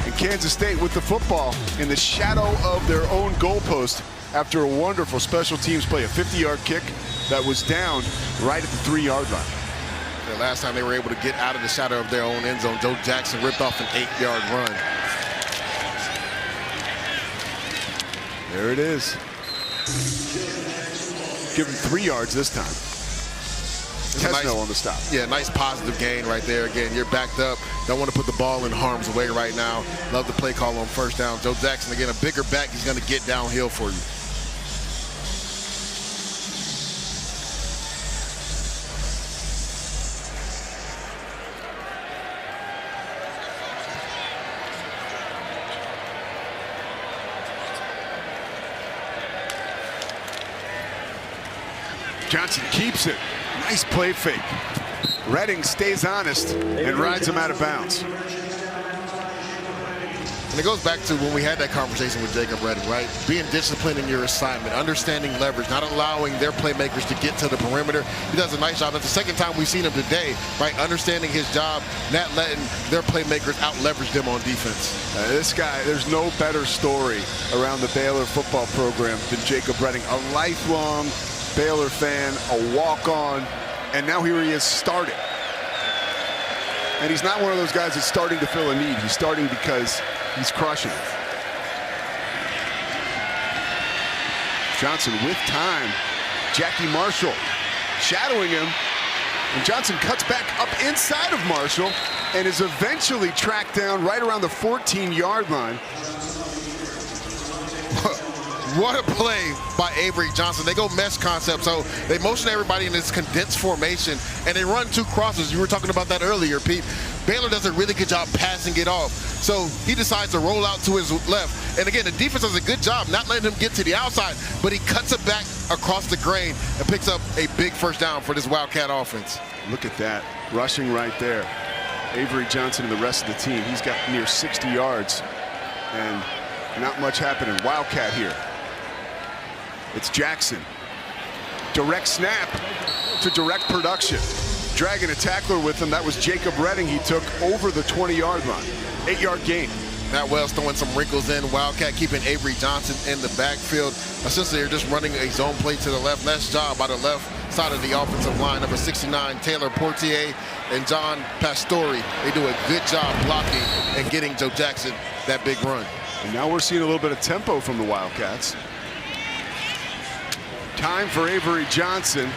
And Kansas State with the football in the shadow of their own goalpost after a wonderful special teams play. A 50-yard kick that was down right at the 3-yard line. The last time they were able to get out of the shadow of their own end zone, Joe Jackson ripped off an 8-yard run. There it is. Give him 3 yards this time. Tesno on the stop. Yeah, nice positive gain right there. Again, you're backed up. Don't want to put the ball in harm's way right now. Love the play call on 1st down. Joe Jackson, again, a bigger back. He's going to get downhill for you. Johnson keeps it. Nice play fake. Redding stays honest and rides him out of bounds. And it goes back to when we had that conversation with Jacob Redding, right? Being disciplined in your assignment, understanding leverage, not allowing their playmakers to get to the perimeter. He does a nice job. That's the second time we've seen him today, right? Understanding his job, not letting their playmakers out-leverage them on defense. This guy, there's no better story around the Baylor football program than Jacob Redding. A lifelong Baylor fan, a walk-on, and now here he is starting. And he's not one of those guys that's starting to fill a need. He's starting because he's crushing it. Johnson with time. Jackie Marshall shadowing him. And Johnson cuts back up inside of Marshall and is eventually tracked down right around the 14-yard line. What a play by Avery Johnson. They go mesh concept, so they motion everybody in this condensed formation, and they run 2 crosses. You were talking about that earlier, Pete. Baylor does a really good job passing it off. So he decides to roll out to his left. And again, the defense does a good job not letting him get to the outside, but he cuts it back across the grain and picks up a big 1st down for this Wildcat offense. Look at that, rushing right there. Avery Johnson and the rest of the team. He's got near 60 yards, and not much happening. Wildcat here. It's Jackson. Direct snap to direct production. Dragging a tackler with him. That was Jacob Redding. He took over the 20-yard line. 8-yard gain. Matt Wells throwing some wrinkles in. Wildcat keeping Avery Johnson in the backfield. Essentially, they're just running a zone play to the left. Nice job by the left side of the offensive line. Number 69, Taylor Portier and John Pastore. They do a good job blocking and getting Joe Jackson that big run. And now we're seeing a little bit of tempo from the Wildcats. Time for Avery Johnson.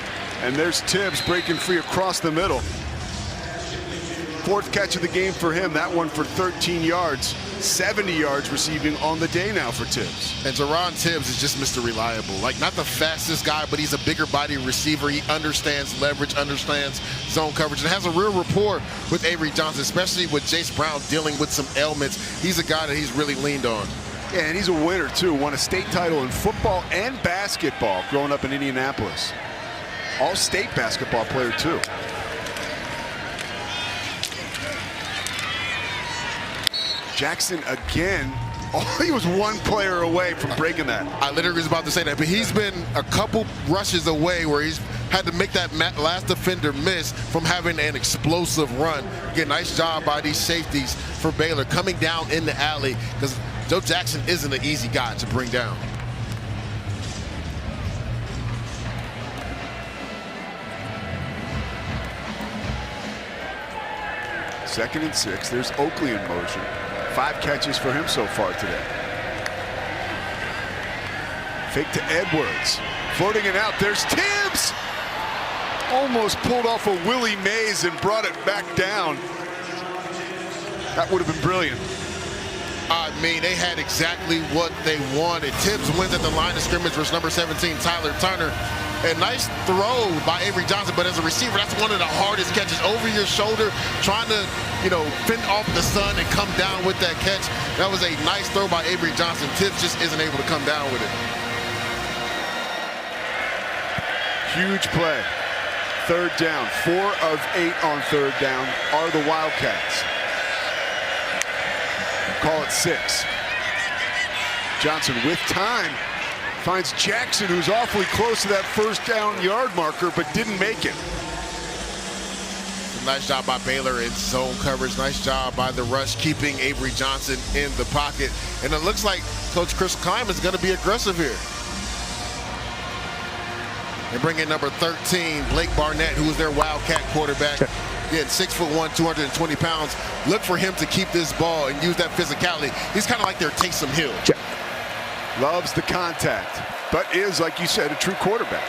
And there's Tibbs breaking free across the middle. 4th catch of the game for him. That one for 13 yards. 70 yards receiving on the day now for Tibbs. And Teron Tibbs is just Mr. Reliable. Like, not the fastest guy, but he's a bigger body receiver. He understands leverage, understands zone coverage, and has a real rapport with Avery Johnson, especially with Jace Brown dealing with some ailments. He's a guy that he's really leaned on. Yeah, and he's a winner, too. Won a state title in football and basketball growing up in Indianapolis. All-state basketball player, too. Jackson again. Oh, he was one player away from breaking that. I literally was about to say that, but he's been a couple rushes away where he's had to make that last defender miss from having an explosive run. Again, nice job by these safeties for Baylor coming down in the alley, because Joe Jackson isn't an easy guy to bring down. Second and 6. There's Oakley in motion. 5 catches for him so far today. Fake to Edwards. Floating it out. There's Tibbs. Almost pulled off a Willie Mays and brought it back down. That would have been brilliant. I mean, they had exactly what they wanted. Tibbs wins at the line of scrimmage versus number 17, Tyler Turner. A nice throw by Avery Johnson, but as a receiver, that's one of the hardest catches. Over your shoulder, trying to, fend off the sun and come down with that catch. That was a nice throw by Avery Johnson. Tibbs just isn't able to come down with it. Huge play. 3rd down. 4 of 8 on 3rd down are the Wildcats. Call it 6. Johnson with time finds Jackson, who's awfully close to that 1st down yard marker, but didn't make it. Nice job by Baylor in zone coverage. Nice job by the rush, keeping Avery Johnson in the pocket. And it looks like Coach Chris Klein is going to be aggressive here. And bring in number 13, Blake Barnett, who is their Wildcat quarterback. Again, 6'1", 220 pounds. Look for him to keep this ball and use that physicality. He's kind of like their Taysom Hill. Loves the contact, but is, like you said, a true quarterback.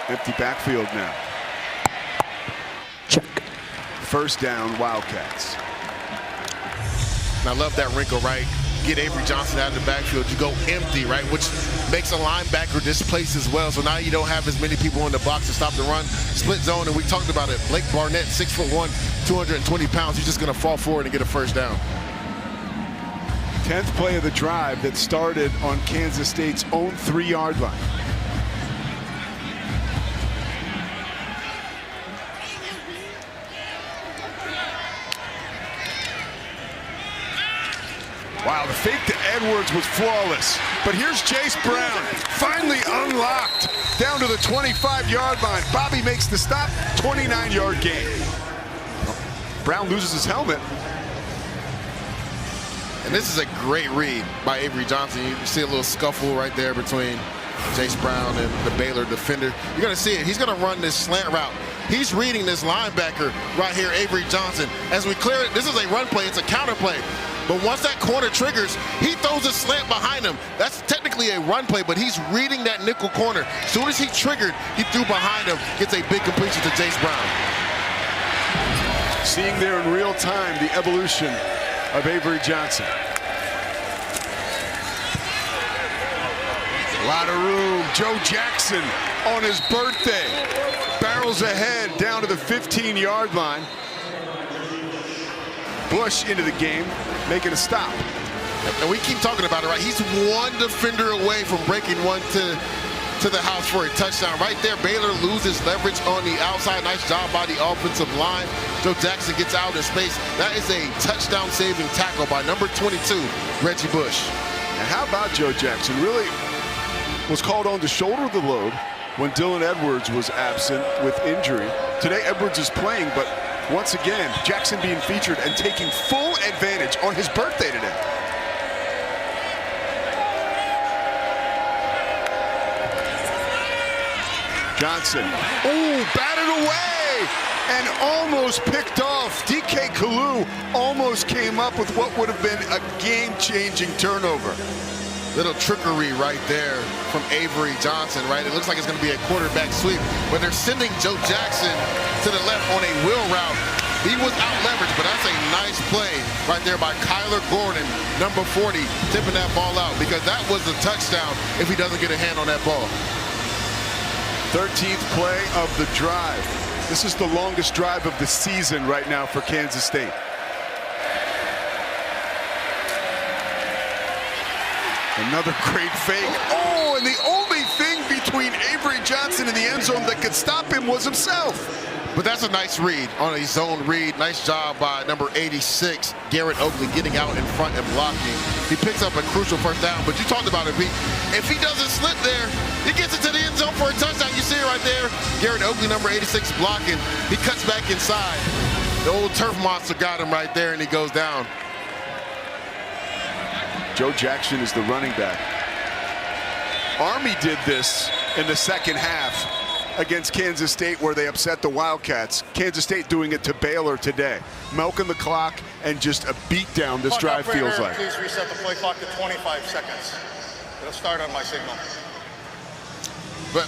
Empty backfield now. Check. 1st down, Wildcats. And I love that wrinkle, right? Get Avery Johnson out of the backfield. You go empty, right? Which makes a linebacker displaced as well. So now you don't have as many people in the box to stop the run. Split zone, and we talked about it. Blake Barnett, 6'1", 220 pounds. He's just going to fall forward and get a 1st down. 10th play of the drive that started on Kansas State's own 3-yard line. Wow, the fake to Edwards was flawless. But here's Jace Brown, finally unlocked down to the 25-yard line. Bobby makes the stop, 29-yard gain. Brown loses his helmet. And this is a great read by Avery Johnson. You see a little scuffle right there between Jace Brown and the Baylor defender. You're going to see it. He's going to run this slant route. He's reading this linebacker right here, Avery Johnson. As we clear it, this is a run play. It's a counter play. But once that corner triggers, he throws a slant behind him. That's technically a run play, but he's reading that nickel corner. As soon as he triggered, he threw behind him, gets a big completion to Jace Brown. Seeing there in real time the evolution of Avery Johnson. A lot of room. Joe Jackson on his birthday barrels ahead down to the 15-yard line. Bush into the game, making a stop. And we keep talking about it, right? He's one defender away from breaking one to to the house for a touchdown. Right there, Baylor loses leverage on the outside. Nice job by the offensive line. Joe Jackson gets out in space. That is a touchdown-saving tackle by number 22, Reggie Bush. And how about Joe Jackson? Really was called on to shoulder the load when Dylan Edwards was absent with injury. Today, Edwards is playing, but once again, Jackson being featured and taking full advantage on his birthday today. Johnson, ooh, batted away and almost picked off. DK Kalu almost came up with what would have been a game-changing turnover. Little trickery right there from Avery Johnson, right? It looks like it's going to be a quarterback sweep, but they're sending Joe Jackson to the left on a wheel route. He was out-leveraged, but that's a nice play right there by Kyler Gordon, number 40, tipping that ball out, because that was a touchdown if he doesn't get a hand on that ball. 13th play of the drive. This is the longest drive of the season right now for Kansas State. Another great fake. Oh, and the only thing between Avery Johnson and the end zone that could stop him was himself. But that's a nice read on a zone read. Nice job by number 86, Garrett Oakley, getting out in front and blocking. He picks up a crucial first down, but you talked about it, Pete. If he doesn't slip there, he gets it to the end zone for a touchdown. You see it right there. Garrett Oakley, number 86, blocking. He cuts back inside. The old turf monster got him right there, and he goes down. Joe Jackson is the running back. Army did this in the second half against Kansas State, where they upset the Wildcats. Kansas State doing it to Baylor today. Milking the clock and just a beatdown this drive feels like. Please reset the play clock to 25 seconds. It'll start on my signal.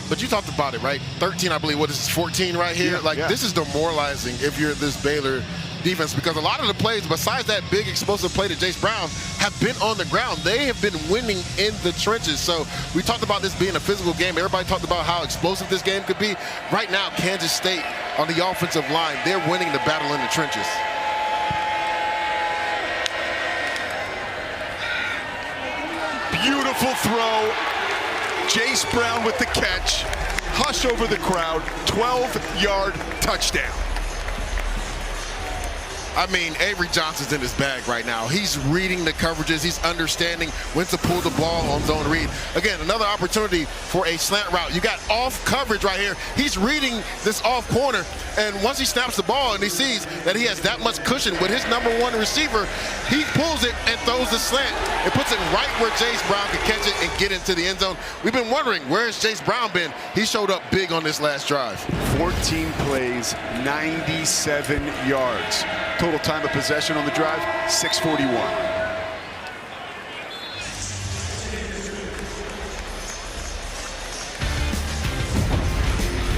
But you talked about it, right? 13, I believe, what is this, 14 right here? This is demoralizing if you're this Baylor defense, because a lot of the plays, besides that big explosive play to Jace Brown, have been on the ground. They have been winning in the trenches. So we talked about this being a physical game. Everybody talked about how explosive this game could be. Right now, Kansas State on the offensive line, they're winning the battle in the trenches. Beautiful throw. Jace Brown with the catch. Hush over the crowd. 12-yard touchdown. I mean, Avery Johnson's in his bag right now. He's reading the coverages. He's understanding when to pull the ball on zone read. Again, another opportunity for a slant route. You got off coverage right here. He's reading this off corner, and once he snaps the ball and he sees that he has that much cushion with his number one receiver, he pulls it and throws the slant. It puts it right where Jace Brown can catch it and get into the end zone. We've been wondering, where has Jace Brown been? He showed up big on this last drive. 14 plays, 97 yards. Total time of possession on the drive, 6:41.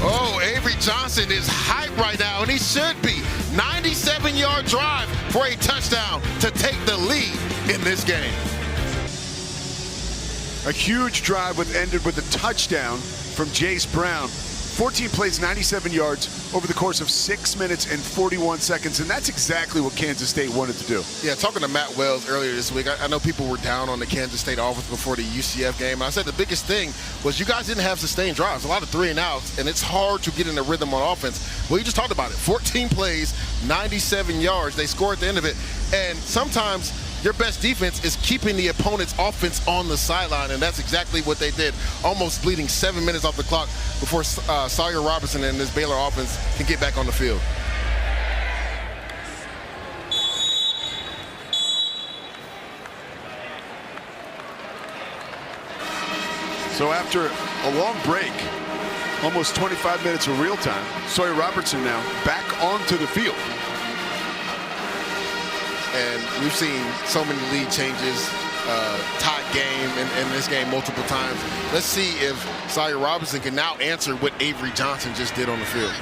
Oh, Avery Johnson is hyped right now, and he should be. 97-yard drive for a touchdown to take the lead in this game. A huge drive ended with a touchdown from Jace Brown. 14 plays, 97 yards over the course of 6 minutes and 41 seconds, and that's exactly what Kansas State wanted to do. Yeah, talking to Matt Wells earlier this week, I know people were down on the Kansas State offense before the UCF game. I said the biggest thing was you guys didn't have sustained drives, a lot of 3-and-outs, and it's hard to get in a rhythm on offense. Well, you just talked about it. 14 plays, 97 yards. They scored at the end of it, and sometimes your best defense is keeping the opponent's offense on the sideline, and that's exactly what they did, almost bleeding 7 minutes off the clock before Sawyer Robertson and this Baylor offense can get back on the field. So after a long break, almost 25 minutes of real time, Sawyer Robertson now back onto the field. And we've seen so many lead changes, tied game in this game multiple times. Let's see if Sawyer Robinson can now answer what Avery Johnson just did on the field.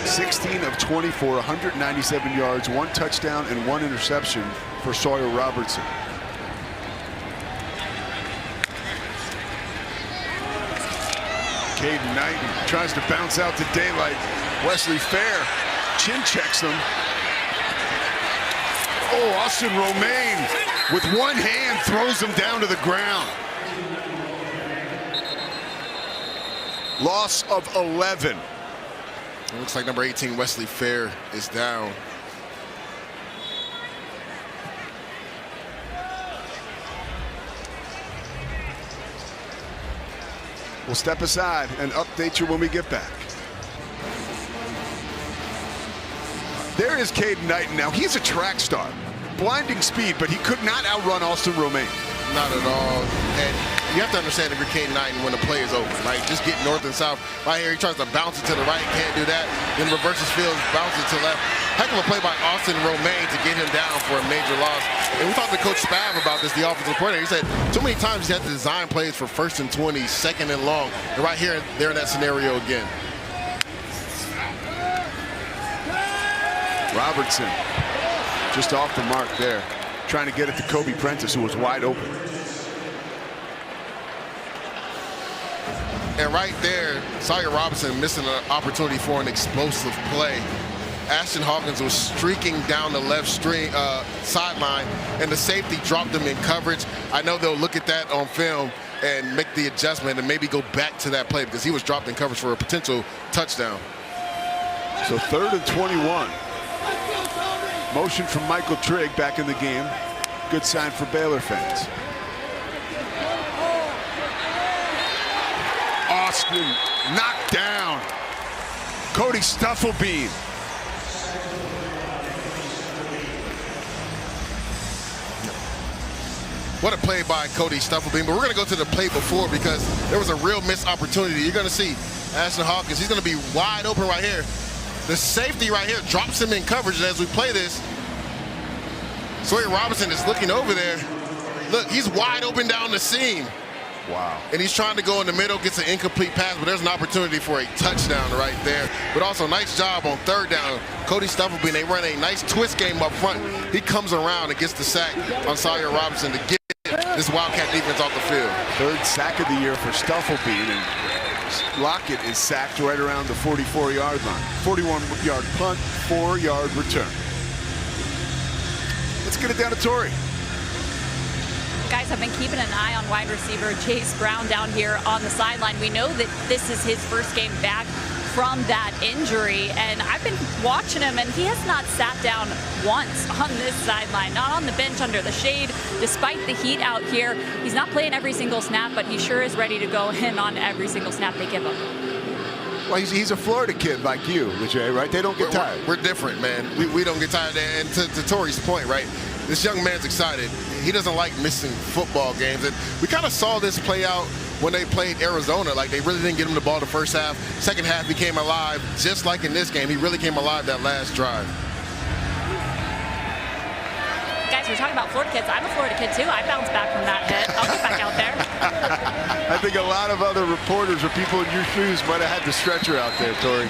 16 of 24, 197 yards, 1 touchdown and 1 interception for Sawyer Robertson. Caden Knight tries to bounce out to daylight. Wesley Fair chin checks him. Oh, Austin Romaine with one hand throws him down to the ground. Loss of 11. It looks like number 18, Wesley Fair, is down. We'll step aside and update you when we get back. There is Caden Knighton now. He's a track star. Blinding speed, but he could not outrun Austin Romaine. Not at all. And you have to understand if you're Caden Knighton when the play is over, right? Just get north and south. Right here, he tries to bounce it to the right, can't do that. Then reverses field, bounces to left. Heck of a play by Austin Romaine to get him down for a major loss. And we talked to Coach Spav about this, the offensive coordinator. He said too many times he had to design plays for 1st and 20, 2nd and long. And right here, they're in that scenario again. Robertson just off the mark there, trying to get it to Kobe Prentice, who was wide open. And right there, Sawyer Robinson missing an opportunity for an explosive play. Ashton Hawkins was streaking down the left sideline, and the safety dropped him in coverage. I know they'll look at that on film and make the adjustment and maybe go back to that play because he was dropped in coverage for a potential touchdown. So 3rd and 21. Motion from Michael Trigg back in the game. Good sign for Baylor fans. Austin knocked down. Cody Stufflebean. What a play by Cody Stufflebean. But we're going to go to the play before because there was a real missed opportunity. You're going to see Ashton Hawkins. He's going to be wide open right here. The safety right here drops him in coverage. And as we play this, Sawyer Robinson is looking over there. Look, he's wide open down the seam. Wow. And he's trying to go in the middle, gets an incomplete pass, but there's an opportunity for a touchdown right there. But also, nice job on 3rd down. Cody Stufflebean, they run a nice twist game up front. He comes around and gets the sack on Sawyer Robinson to get this Wildcat defense off the field. 3rd sack of the year for Stufflebean, and Lockett is sacked right around the 44-yard line. 41-yard punt, 4-yard return. Let's get it down to Tori. Guys have been keeping an eye on wide receiver Jace Brown down here on the sideline. We know that this is his first game back from that injury, and I've been watching him, and he has not sat down once on this sideline, not on the bench under the shade, despite the heat out here. He's not playing every single snap, but he sure is ready to go in on every single snap they give him. Well, he's a Florida kid like you, Lejay, right? They don't get tired. We're different, man. We don't get tired. And to Tori's point, right, this young man's excited. He doesn't like missing football games. And we kind of saw this play out when they played Arizona. Like, they really didn't get him the ball the first half. Second half, he came alive, just like in this game. He really came alive that last drive. Guys, we're talking about Florida kids. I'm a Florida kid, too. I bounced back from that hit. I'll get back out there. I think a lot of other reporters or people in your shoes might have had the stretcher out there, Tori.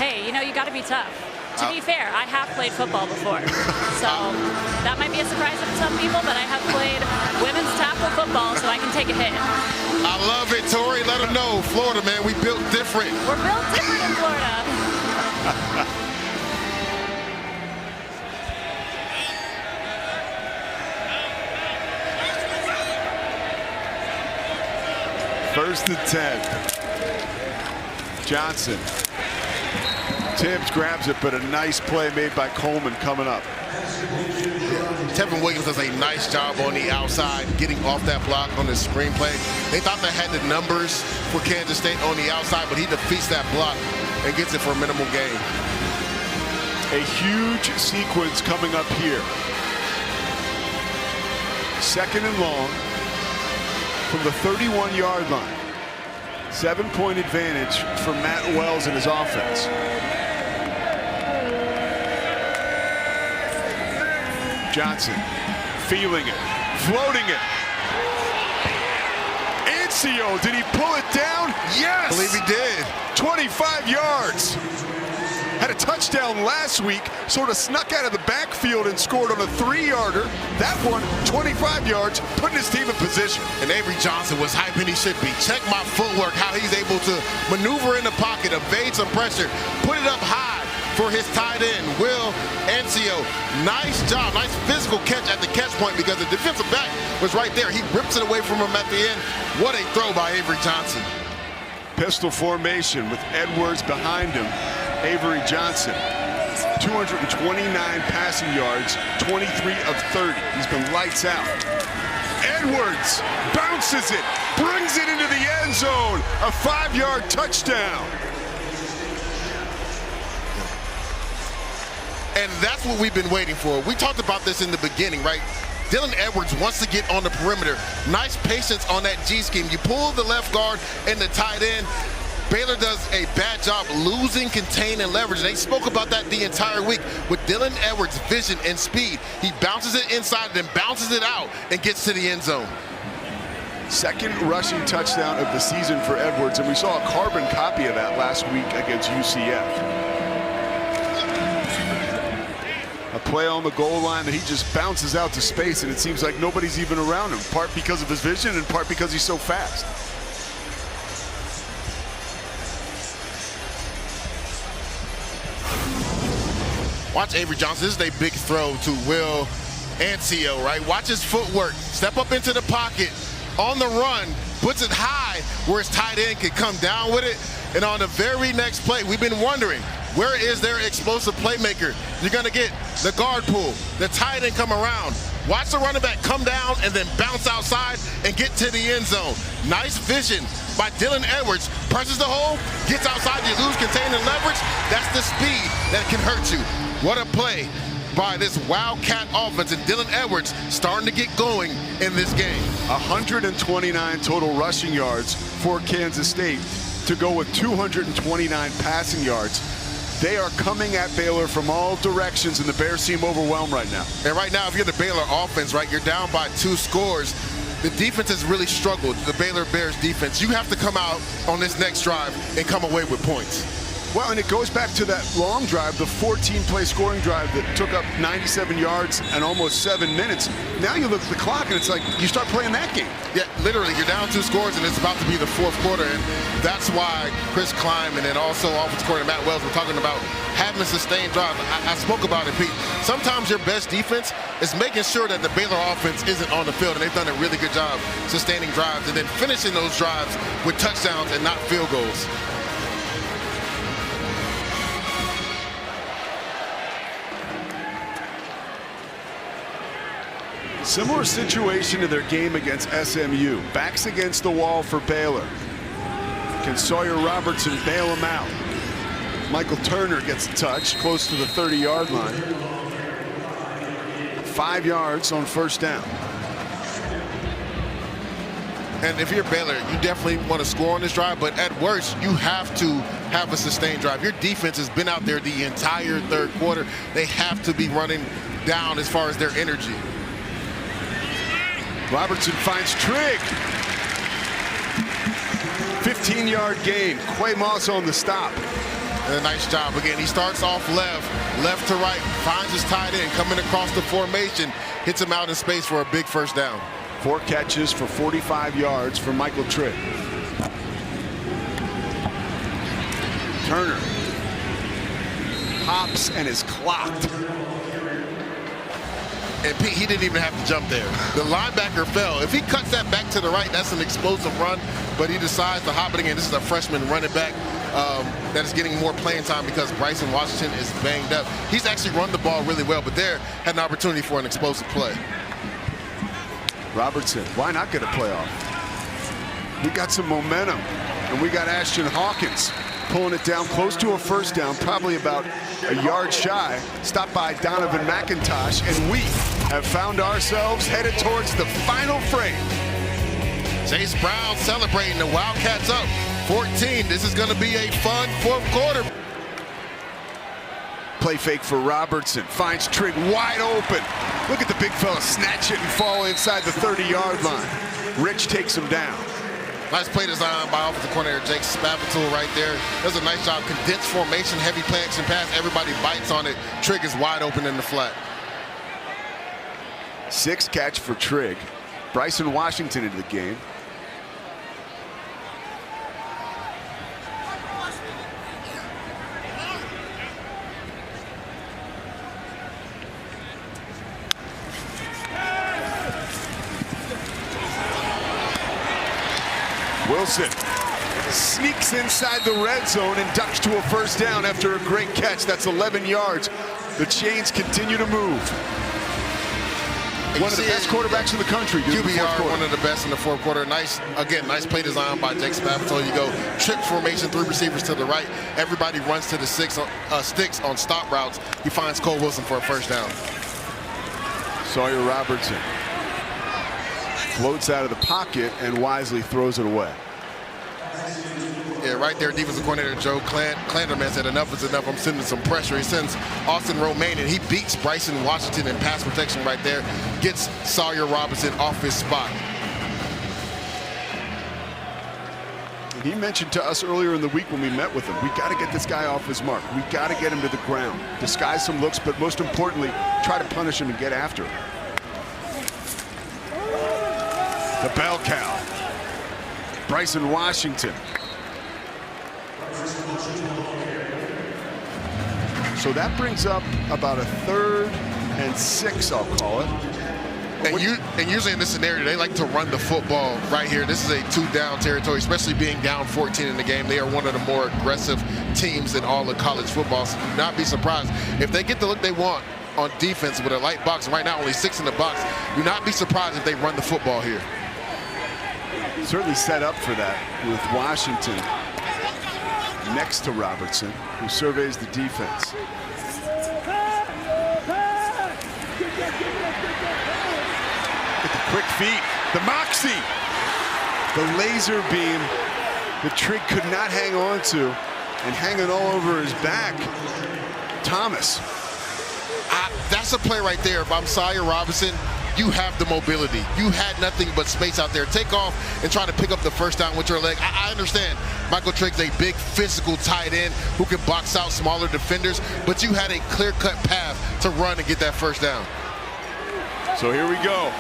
Hey, you know, you got to be tough. To be fair, I have played football before. So that might be a surprise to some people, but I have played women's tackle football, so I can take a hit. I love it, Tori. Let them know. Florida, man, we built different. We're built different in Florida. First and 10. Johnson. Tibbs grabs it, but a nice play made by Coleman coming up. Tevin Williams does a nice job on the outside, getting off that block on the screen play. They thought they had the numbers for Kansas State on the outside, but he defeats that block and gets it for a minimal gain. A huge sequence coming up here. 2nd and long from the 31-yard line. 7-point advantage for Matt Wells and his offense. Johnson feeling it, floating it. Ancio, did he pull it down? Yes! I believe he did. 25 yards. Had a touchdown last week, sort of snuck out of the backfield and scored on a 3-yarder. That one, 25 yards, putting his team in position. And Avery Johnson was hyping he should be. Check my footwork, how he's able to maneuver in the pocket, evade some pressure, put it up high for his tight end, Will Ancio. Nice job, nice physical catch at the catch point because the defensive back was right there. He rips it away from him at the end. What a throw by Avery Johnson. Pistol formation with Edwards behind him. Avery Johnson, 229 passing yards, 23 of 30. He's been lights out. Edwards bounces it, brings it into the end zone. A 5-yard touchdown. And that's what we've been waiting for. We talked about this in the beginning, right? Dylan Edwards wants to get on the perimeter. Nice patience on that G scheme. You pull the left guard and the tight end. Baylor does a bad job losing, contain, and leverage. They spoke about that the entire week with Dylan Edwards' vision and speed. He bounces it inside, then bounces it out and gets to the end zone. Second rushing touchdown of the season for Edwards, and we saw a carbon copy of that last week against UCF. A play on the goal line that he just bounces out to space, and it seems like nobody's even around him, part because of his vision and part because he's so fast. Watch Avery Johnson. This is a big throw to Will Ancio, right? Watch his footwork. Step up into the pocket on the run, puts it high where his tight end can come down with it. And on the very next play, we've been wondering, where is their explosive playmaker? You're going to get the guard pull, the tight end come around. Watch the running back come down and then bounce outside and get to the end zone. Nice vision by Dylan Edwards. Presses the hole, gets outside, you lose, contain, and leverage. That's the speed that can hurt you. What a play by this Wildcat offense, and Dylan Edwards starting to get going in this game. 129 total rushing yards for Kansas State to go with 229 passing yards. They are coming at Baylor from all directions, and the Bears seem overwhelmed right now. And right now, if you're the Baylor offense, right, you're down by 2 scores. The defense has really struggled, the Baylor Bears defense. You have to come out on this next drive and come away with points. Well, and it goes back to that long drive, the 14-play scoring drive that took up 97 yards and almost 7 minutes. Now you look at the clock, and it's like you start playing that game. Yeah, literally, you're down 2 scores, and it's about to be the 4th quarter, and that's why Chris Klein and then also offensive coordinator Matt Wells were talking about having a sustained drive. I spoke about it, Pete. Sometimes your best defense is making sure that the Baylor offense isn't on the field, and they've done a really good job sustaining drives and then finishing those drives with touchdowns and not field goals. Similar situation to their game against SMU. Backs against the wall for Baylor. Can Sawyer Robertson bail him out? Michael Turner gets a touch close to the 30-yard line. 5 yards on first down. And if you're Baylor, you definitely want to score on this drive, but at worst, you have to have a sustained drive. Your defense has been out there the entire 3rd quarter. They have to be running down as far as their energy. Robertson finds Trigg. 15-yard gain. Quay Moss on the stop. And a nice job. Again, he starts off left to right, finds his tight end, coming across the formation, hits him out in space for a big first down. 4 catches for 45 yards for Michael Trigg. Turner hops and is clocked. And Pete, he didn't even have to jump there. The linebacker fell. If he cuts that back to the right, that's an explosive run, but he decides to hop it again. This is a freshman running back that is getting more playing time because Bryson Washington is banged up. He's actually run the ball really well, but there had an opportunity for an explosive play. Robertson, why not get a playoff? We got some momentum, and we got Ashton Hawkins pulling it down close to a first down, probably about a yard shy. Stopped by Donovan McIntosh, and we have found ourselves headed towards the final frame. Chase Brown celebrating, the Wildcats up 14. This is going to be a fun 4th quarter. Play fake for Robertson, finds Trigg wide open. Look at the big fella snatch it and fall inside the 30-yard line. Rich takes him down. Nice play design by offensive coordinator Jake Spavital right there. Does a nice job. Condensed formation, heavy play action pass. Everybody bites on it. Trigg is wide open in the flat. 6 catch for Trigg. Bryson Washington into the game. Wilson sneaks inside the red zone and ducks to a first down after a great catch. That's 11 yards. The chains continue to move. One of the best quarterbacks in the country. QBR, one of the best in the fourth quarter. Nice play design by Jake Spavital. You go trip formation, 3 receivers to the right. Everybody runs to the sticks on stop routes. He finds Cole Wilson for a first down. Sawyer Robertson floats out of the pocket and wisely throws it away. Yeah, right there, defensive coordinator Joe Klanderman said enough is enough. I'm sending some pressure. He sends Austin Romaine, and he beats Bryson Washington in pass protection right there. Gets Sawyer Robertson off his spot. And he mentioned to us earlier in the week when we met with him, we got to get this guy off his mark. We got to get him to the ground. Disguise some looks, but most importantly, try to punish him and get after him. The bell cow. Bryson Washington. So that brings up about a 3rd and 6, I'll call it. And usually in this scenario, they like to run the football right here. This is a 2-down territory, especially being down 14 in the game. They are one of the more aggressive teams in all of college football. So do not be surprised. If they get the look they want on defense with a light box, and right now only 6 in the box, do not be surprised if they run the football here. Certainly set up for that with Washington next to Robertson, who surveys the defense. With the quick feet, the moxie, the laser beam that Trigg could not hang on to, and hanging all over his back, Thomas. That's a play right there. If I'm Sawyer Robertson, you have the mobility. You had nothing but space out there. Take off and try to pick up the first down with your leg. I understand Michael Trigg's a big physical tight end who can box out smaller defenders, but you had a clear-cut path to run and get that first down. So here we go.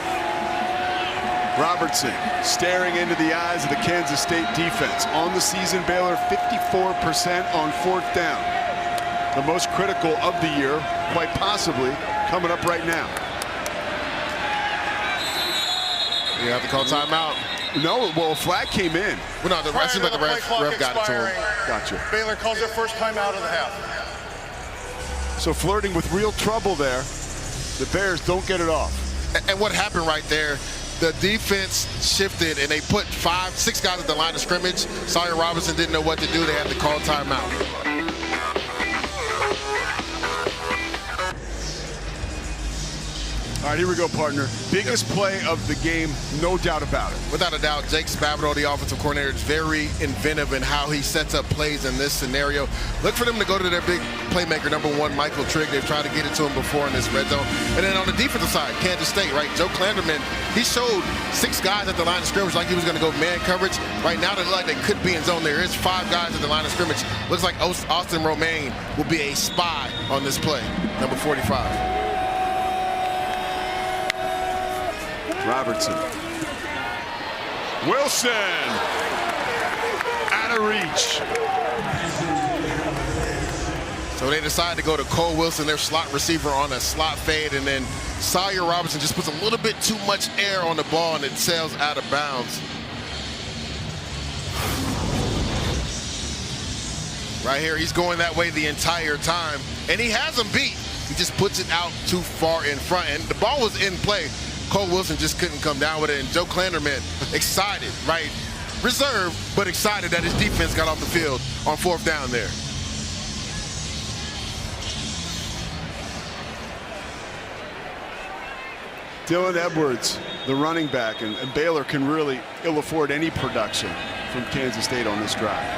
Robertson staring into the eyes of the Kansas State defense. On the season, Baylor 54% on 4th down. The most critical of the year, quite possibly, coming up right now. You have to call timeout. No, well, a flag came in. Well, no, the ref got it to him. Gotcha. Baylor calls their first timeout of the half. So flirting with real trouble there. The Bears don't get it off. And what happened right there, the defense shifted and they put 5, 6 guys at the line of scrimmage. Sawyer Robertson didn't know what to do. They had to call timeout. All right, here we go, partner. Biggest play of the game, no doubt about it. Without a doubt, Jake Spavital, the offensive coordinator, is very inventive in how he sets up plays in this scenario. Look for them to go to their big playmaker, number 1, Michael Trigg. They've tried to get it to him before in this red zone. And then on the defensive side, Kansas State, right? Joe Klanderman, he showed 6 guys at the line of scrimmage like he was going to go man coverage. Right now, they look like they could be in zone. There is 5 guys at the line of scrimmage. Looks like Austin Romaine will be a spy on this play, number 45. Robertson. Wilson. Out of reach. So they decide to go to Cole Wilson, their slot receiver, on a slot fade, and then Sawyer Robertson just puts a little bit too much air on the ball and it sails out of bounds. Right here, he's going that way the entire time, and he has him beat. He just puts it out too far in front, and the ball was in play. Cole Wilson just couldn't come down with it, and Joe Klanderman excited, right? Reserved, but excited that his defense got off the field on 4th down there. Dylan Edwards, the running back, and Baylor can really ill afford any production from Kansas State on this drive.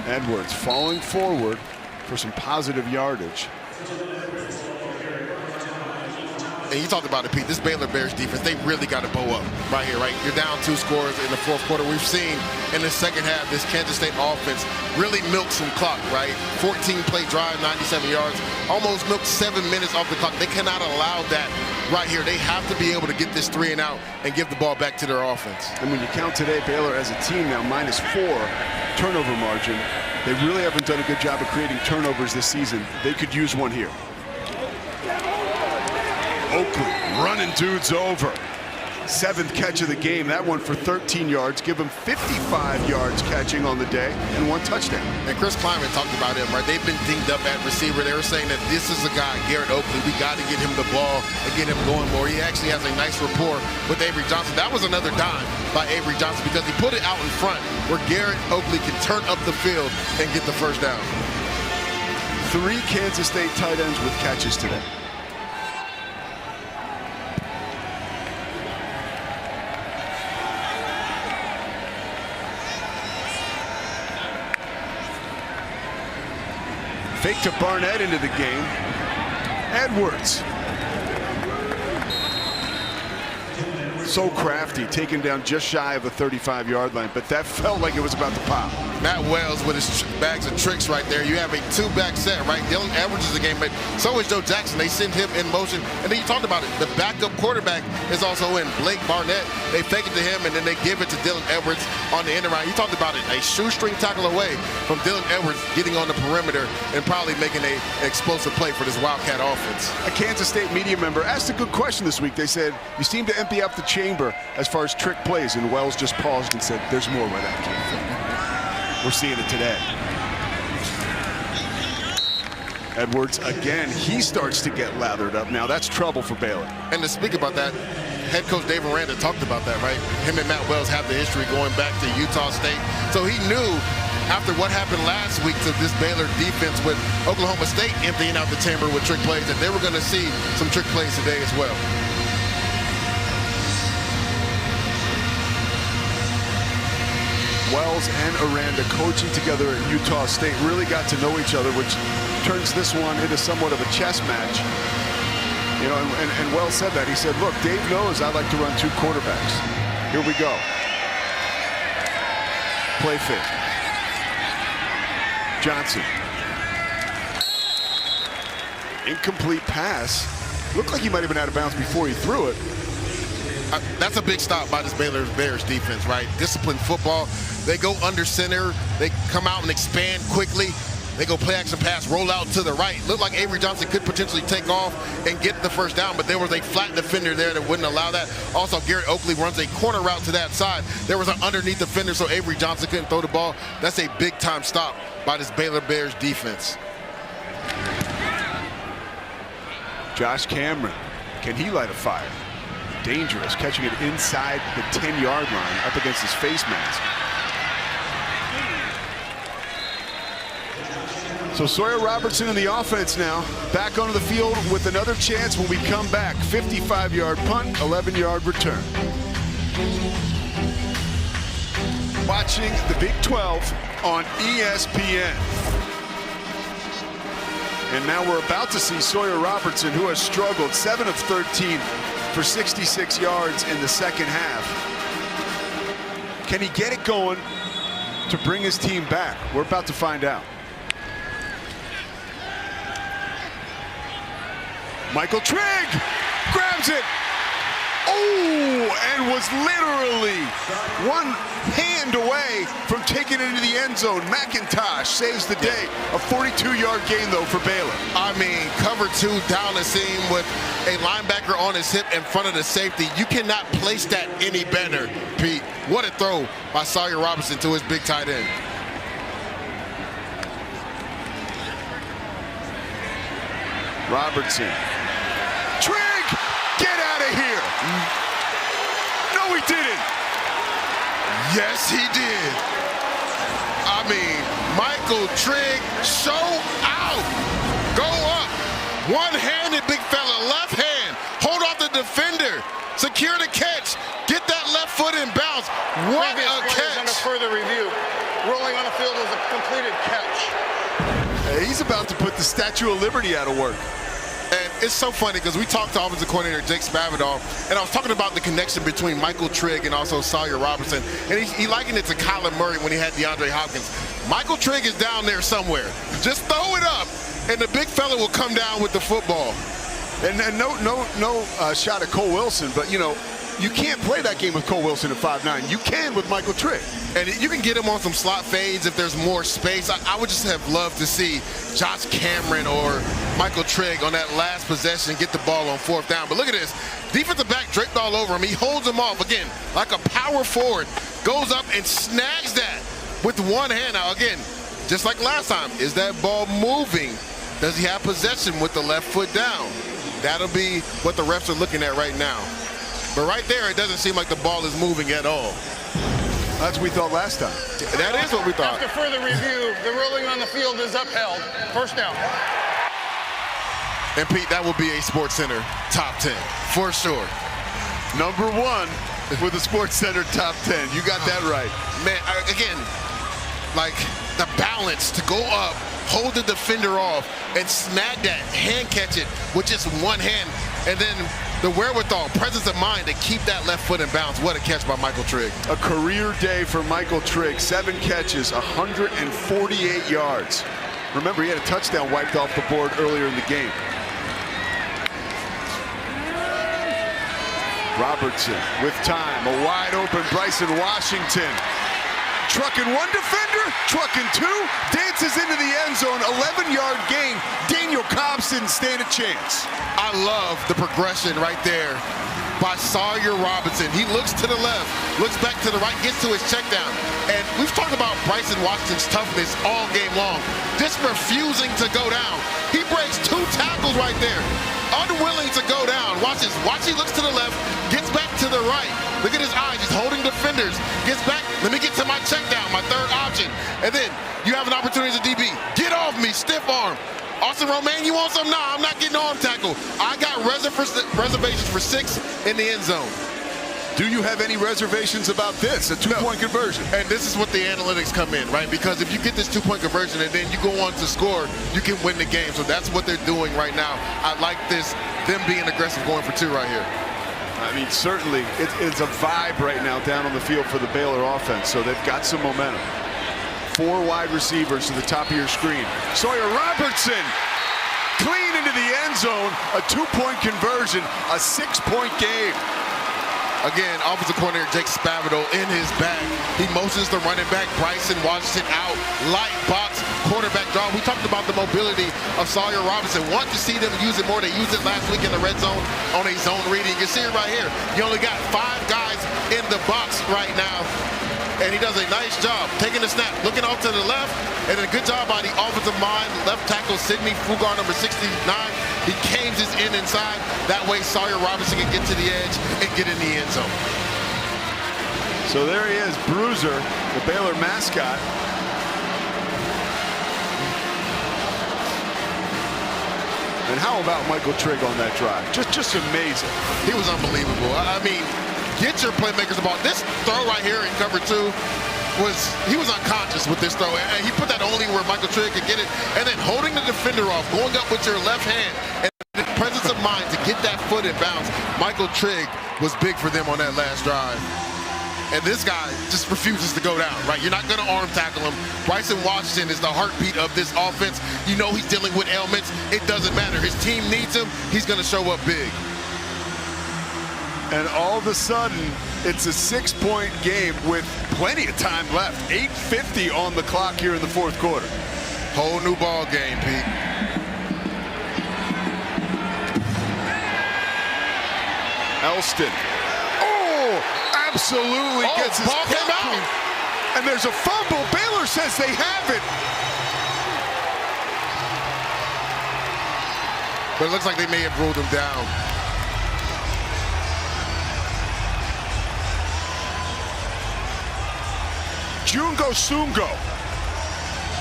Edwards falling forward for some positive yardage. And you talked about it, Pete. This Baylor Bears defense, they really got to bow up right here, right? You're down 2 scores in the 4th quarter. We've seen in the second half this Kansas State offense really milk some clock, right? 14-play drive, 97 yards, almost milked 7 minutes off the clock. They cannot allow that right here. They have to be able to get this 3 and out and give the ball back to their offense. And when you count today, Baylor as a team now -4 turnover margin. They really haven't done a good job of creating turnovers this season. They could use one here. Oakley running dudes over. 7th catch of the game. That one for 13 yards. Give him 55 yards catching on the day and 1 touchdown. And Chris Kleiman talked about him, right? They've been dinged up at receiver. They were saying that this is a guy, Garrett Oakley. We got to get him the ball and get him going more. He actually has a nice rapport with Avery Johnson. That was another dime by Avery Johnson because he put it out in front where Garrett Oakley can turn up the field and get the first down. 3 Kansas State tight ends with catches today. Fake to Barnett into the game. Edwards. So crafty, taken down just shy of the 35-yard line, but that felt like it was about to pop. Matt Wells with his bags of tricks right there. You have a 2-back set, right? Dylan Edwards is the game, but so is Joe Jackson. They send him in motion, and then you talked about it. The backup quarterback is also in. Blake Barnett, they fake it to him, and then they give it to Dylan Edwards on the end around. You talked about it, a shoestring tackle away from Dylan Edwards getting on the perimeter and probably making an explosive play for this Wildcat offense. A Kansas State media member asked a good question this week. They said, you seem to empty out the chamber as far as trick plays, and Wells just paused and said, there's more where that came from. We're seeing it today. Edwards again, he starts to get lathered up. Now that's trouble for Baylor. And to speak about that, head coach Dave Aranda talked about that, right? Him and Matt Wells have the history going back to Utah State. So he knew after what happened last week to this Baylor defense with Oklahoma State emptying out the chamber with trick plays, that they were going to see some trick plays today as well. Wells and Aranda coaching together at Utah State really got to know each other, which turns this one into somewhat of a chess match. You know, and Wells said that. He said, look, Dave knows I like to run 2 quarterbacks. Here we go. Play fake. Johnson. Incomplete pass. Looked like he might have been out of bounds before he threw it. That's a big stop by this Baylor Bears defense, right? Disciplined football. They go under center. They come out and expand quickly. They go play action pass, roll out to the right. Looked like Avery Johnson could potentially take off and get the first down, but there was a flat defender there that wouldn't allow that. Also, Garrett Oakley runs a corner route to that side. There was an underneath defender, so Avery Johnson couldn't throw the ball. That's a big-time stop by this Baylor Bears defense. Josh Cameron, can he light a fire? Dangerous, catching it inside the 10-yard line up against his face mask. So Sawyer Robertson in the offense now, back onto the field with another chance when we come back. 55-yard punt, 11-yard return. Watching the Big 12 on ESPN. And now we're about to see Sawyer Robertson, who has struggled, 7 of 13 for 66 yards in the second half. Can he get it going to bring his team back? We're about to find out. Michael Trigg grabs it. Oh, and was literally one hand away from taking it into the end zone. McIntosh saves the day. A 42-yard gain, though, for Baylor. I mean, cover 2 down the seam with a linebacker on his hip in front of the safety. You cannot place that any better, Pete. What a throw by Sawyer Robertson to his big tight end. Robertson. Trigg, get out of here. No, he didn't. Yes, he did. I mean, Michael Trigg, show out. Go up. One-handed big fella, left hand. Hold off the defender. Secure the catch. Get that left foot in bounds. What a catch. Under further review. Rolling on the field was a completed catch. He's about to put the Statue of Liberty out of work. And it's so funny because we talked to offensive coordinator Jake Spavital, and I was talking about the connection between Michael Trigg and also Sawyer Robertson, and he likened it to Kyler Murray when he had DeAndre Hopkins. Michael Trigg is down there somewhere. Just throw it up, and the big fella will come down with the football. And no shot at Cole Wilson, but, you know, You can't play that game with Cole Wilson at 5'9". You can with Michael Trigg. And you can get him on some slot fades if there's more space. I would just have loved to see Josh Cameron or Michael Trigg on that last possession get the ball on 4th down. But look at this. Defensive back draped all over him. He holds him off, again, like a power forward. Goes up and snags that with one hand. Now, again, just like last time, is that ball moving? Does he have possession with the left foot down? That'll be what the refs are looking at right now. But right there, it doesn't seem like the ball is moving at all. That's what we thought last time. That is what we thought. After further review, the ruling on the field is upheld. 1st down. And Pete, that will be a SportsCenter top 10 for sure. Number 1 with the SportsCenter top 10. You got that right. Man, again, like the balance to go up, hold the defender off, and snag that, hand catch it with just one hand, and then the wherewithal, presence of mind to keep that left foot in bounds. What a catch by Michael Trigg. A career day for Michael Trigg. 7 catches, 148 yards. Remember, he had a touchdown wiped off the board earlier in the game. Robertson with time, a wide open Bryson Washington. Trucking one defender, trucking 2, dances into the end zone, 11-yard gain. Daniel Cobbs didn't stand a chance. I love the progression right there by Sawyer Robinson. He looks to the left, looks back to the right, gets to his check down. And we've talked about Bryson Washington's toughness all game long, just refusing to go down. He breaks 2 tackles right there, unwilling to go down. Watch this. Watch, he looks to the left, gets back to the right. Look at his eyes, he's holding defenders, gets back, let me get to my check down, my 3rd option. And then you have an opportunity as a DB. Get off me, stiff arm. Austin Romaine, you want some? Nah, I'm not getting arm tackle. I got reservations for 6 in the end zone. Do you have any reservations about this, a 2-point conversion? And this is what the analytics come in, right? Because if you get this 2-point conversion and then you go on to score, you can win the game. So that's what they're doing right now. I like this, them being aggressive going for 2 right here. I mean, certainly it's a vibe right now down on the field for the Baylor offense, so they've got some momentum. 4 wide receivers to the top of your screen. Sawyer Robertson, clean into the end zone, a 2-point conversion, a 6-point game. Again, offensive coordinator Jake Spavital in his back. He motions the running back, Bryson Washington out, light box, quarterback draw. We talked about the mobility of Sawyer Robinson. Want to see them use it more. They used it last week in the red zone on a zone reading. You see it right here. You only got 5 guys in the box right now. And he does a nice job taking the snap, looking off to the left, and a good job by the offensive mind, left tackle Sidney Fugar, number 69. He cames his in inside. That way Sawyer Robinson can get to the edge and get in the end zone. So there he is, Bruiser, the Baylor mascot. And how about Michael Trigg on that drive? Just amazing. He was unbelievable. I mean, get your playmakers the ball. This throw right here in cover 2 he was unconscious with this throw, and he put that only where Michael Trigg could get it, and then holding the defender off, going up with your left hand, and the presence of mind to get that foot in bounds. Michael Trigg was big for them on that last drive. And this guy just refuses to go down, right? You're not going to arm tackle him. Bryson Washington is the heartbeat of this offense. You know he's dealing with ailments. It doesn't matter. His team needs him. He's going to show up big. And all of a sudden, it's a 6-point game with plenty of time left. 8:50 on the clock here in the 4th quarter. Whole new ball game, Pete. Elston. Oh, absolutely gets his ball came out. And there's a fumble. Baylor says they have it. But it looks like they may have ruled him down. Jungo Sungo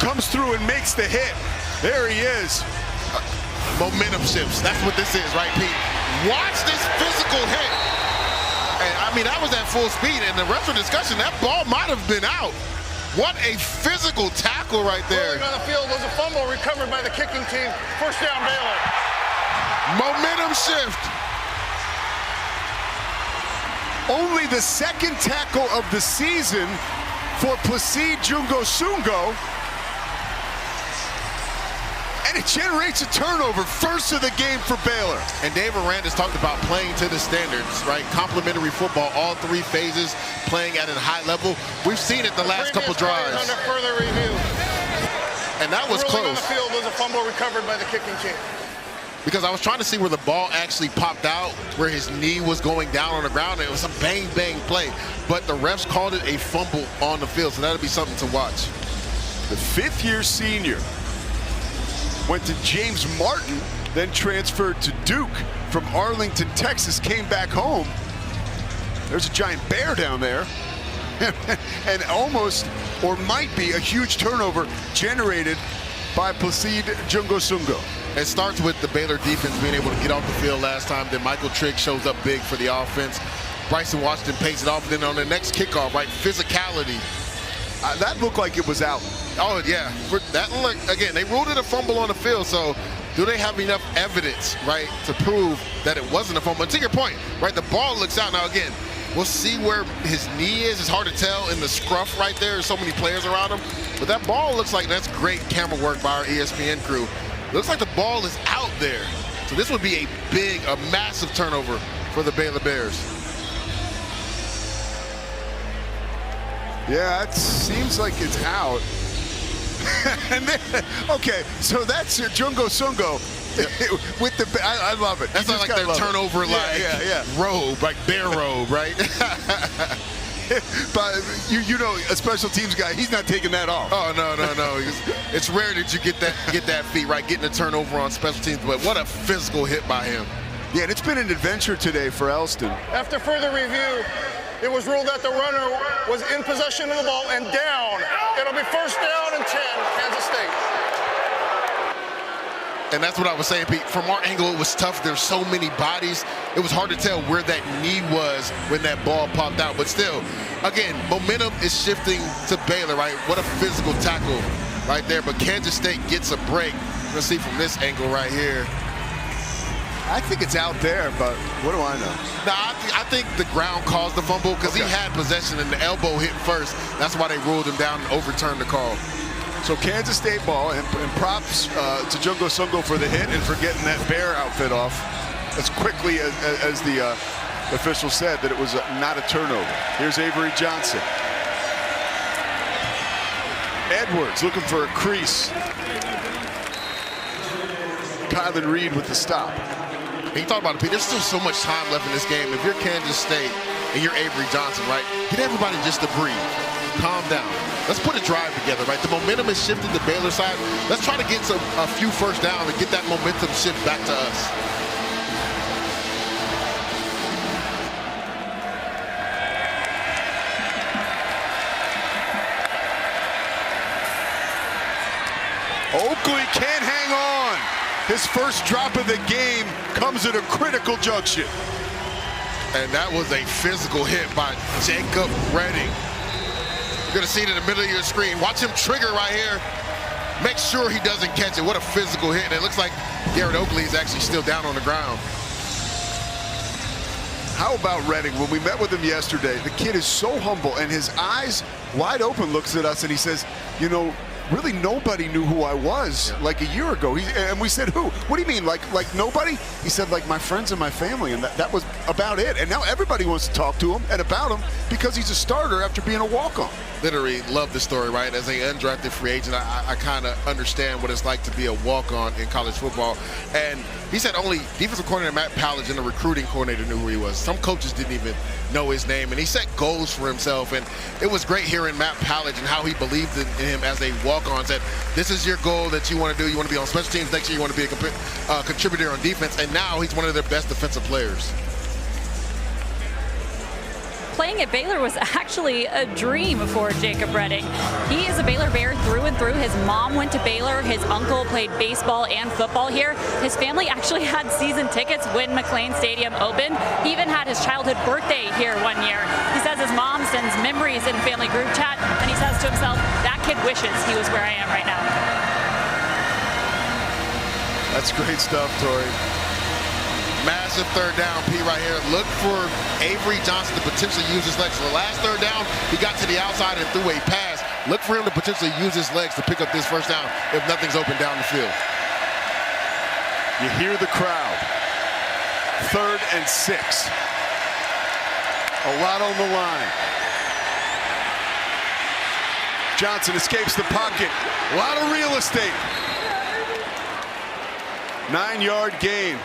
comes through and makes the hit. There he is. Momentum shifts. That's what this is, right, Pete? Watch this physical hit. And I mean, that was at full speed. And the rest of the discussion, that ball might have been out. What a physical tackle right there. Rolling on the field was a fumble recovered by the kicking team. 1st down, Baylor. Momentum shift. Only the 2nd tackle of the season for Placide Jungo Sungo. And it generates a turnover, first of the game for Baylor. And Dave Aranda's talked about playing to the standards, right? Complimentary football, all three phases, playing at a high level. We've seen it the last couple drives. Under further review. And that was Ruling close. on the field was a fumble recovered by the kicking team. Because I was trying to see where the ball actually popped out, where his knee was going down on the ground, and it was a bang-bang play. But the refs called it a fumble on the field, so that'll be something to watch. The fifth-year senior went to James Martin, then transferred to Duke from Arlington, Texas, came back home. There's a giant bear down there. And almost, or might be, a huge turnover generated by Placide Jungosungo. It starts with the Baylor defense being able to get off the field last time. Then Michael Trigg shows up big for the offense. Bryson Washington pays it off. Then on the next kickoff, right, physicality. That looked like it was out. Oh, yeah. Again, they ruled it a fumble on the field, so do they have enough evidence, right, to prove that it wasn't a fumble? And to your point, right, the ball looks out. Now, again, we'll see where his knee is. It's hard to tell in the scruff right there. There's so many players around him. But that ball looks like that's great camera work by our ESPN crew. Looks like the ball is out there. So this would be a massive turnover for the Baylor Bears. Yeah, it seems like it's out. And then, okay, so that's your Jungosungo with the. I love it. That's not like their turnover, robe, like bear robe, right? But you know, a special teams guy, he's not taking that off. Oh no. It's rare that you get that feat, right? Getting a turnover on special teams, but what a physical hit by him. Yeah, and it's been an adventure today for Elston. After further review, it was ruled that the runner was in possession of the ball and down. It'll be first down and 10, Kansas State. And that's what I was saying, Pete. From our angle, it was tough. There's so many bodies. It was hard to tell where that knee was when that ball popped out. But still, again, momentum is shifting to Baylor, right? What a physical tackle right there. But Kansas State gets a break. Let's see from this angle right here. I think it's out there, but what do I know? No, I think the ground caused the fumble because he had possession and the elbow hit first. That's why they ruled him down and overturned the call. So Kansas State ball, and props to Jungosungo for the hit and for getting that bear outfit off as quickly as the official said that it was not a turnover. Here's Avery Johnson. Edwards looking for a crease. Kylan Reed with the stop. And you talk about it, Pete, there's still so much time left in this game. If you're Kansas State and you're Avery Johnson, right, get everybody just to breathe. Calm down. Let's put a drive together, right? The momentum is shifted to Baylor side. Let's try to get a few first down and get that momentum shift back to us. Oakley can't hang on. His first drop of the game comes at a critical junction. And that was a physical hit by Jacob Redding. You're going to see it in the middle of your screen. Watch him trigger right here. Make sure he doesn't catch it. What a physical hit. And it looks like Garrett Oakley is actually still down on the ground. How about Redding? When we met with him yesterday, the kid is so humble, and his eyes wide open looks at us, and he says, you know, really nobody knew who I was like a year ago. And we said, who? What do you mean, like nobody? He said, like my friends and my family, and that was about it. And now everybody wants to talk to him and about him because he's a starter after being a walk-on. Literally love the story, right? As an undrafted free agent, I kind of understand what it's like to be a walk-on in college football. And he said only defensive coordinator Matt Pallage and the recruiting coordinator knew who he was. Some coaches didn't even know his name, and he set goals for himself. And it was great hearing Matt Pallage and how he believed in him as a walk-on. Said, this is your goal that you want to do. You want to be on special teams. Next year you want to be a contributor on defense. And now he's one of their best defensive players. Playing at Baylor was actually a dream for Jacob Redding. He is a Baylor Bear through and through. His mom went to Baylor. His uncle played baseball and football here. His family actually had season tickets when McLean Stadium opened. He even had his childhood birthday here one year. He says his mom sends memories in family group chat, and he says to himself, that kid wishes he was where I am right now. That's great stuff, Tori. Massive third down, P right here. Look for Avery Johnson to potentially use his legs. So the last third down, he got to the outside and threw a pass. Look for him to potentially use his legs to pick up this first down if nothing's open down the field. You hear the crowd. 3rd and 6. A lot on the line. Johnson escapes the pocket. A lot of real estate. 9-yard gain.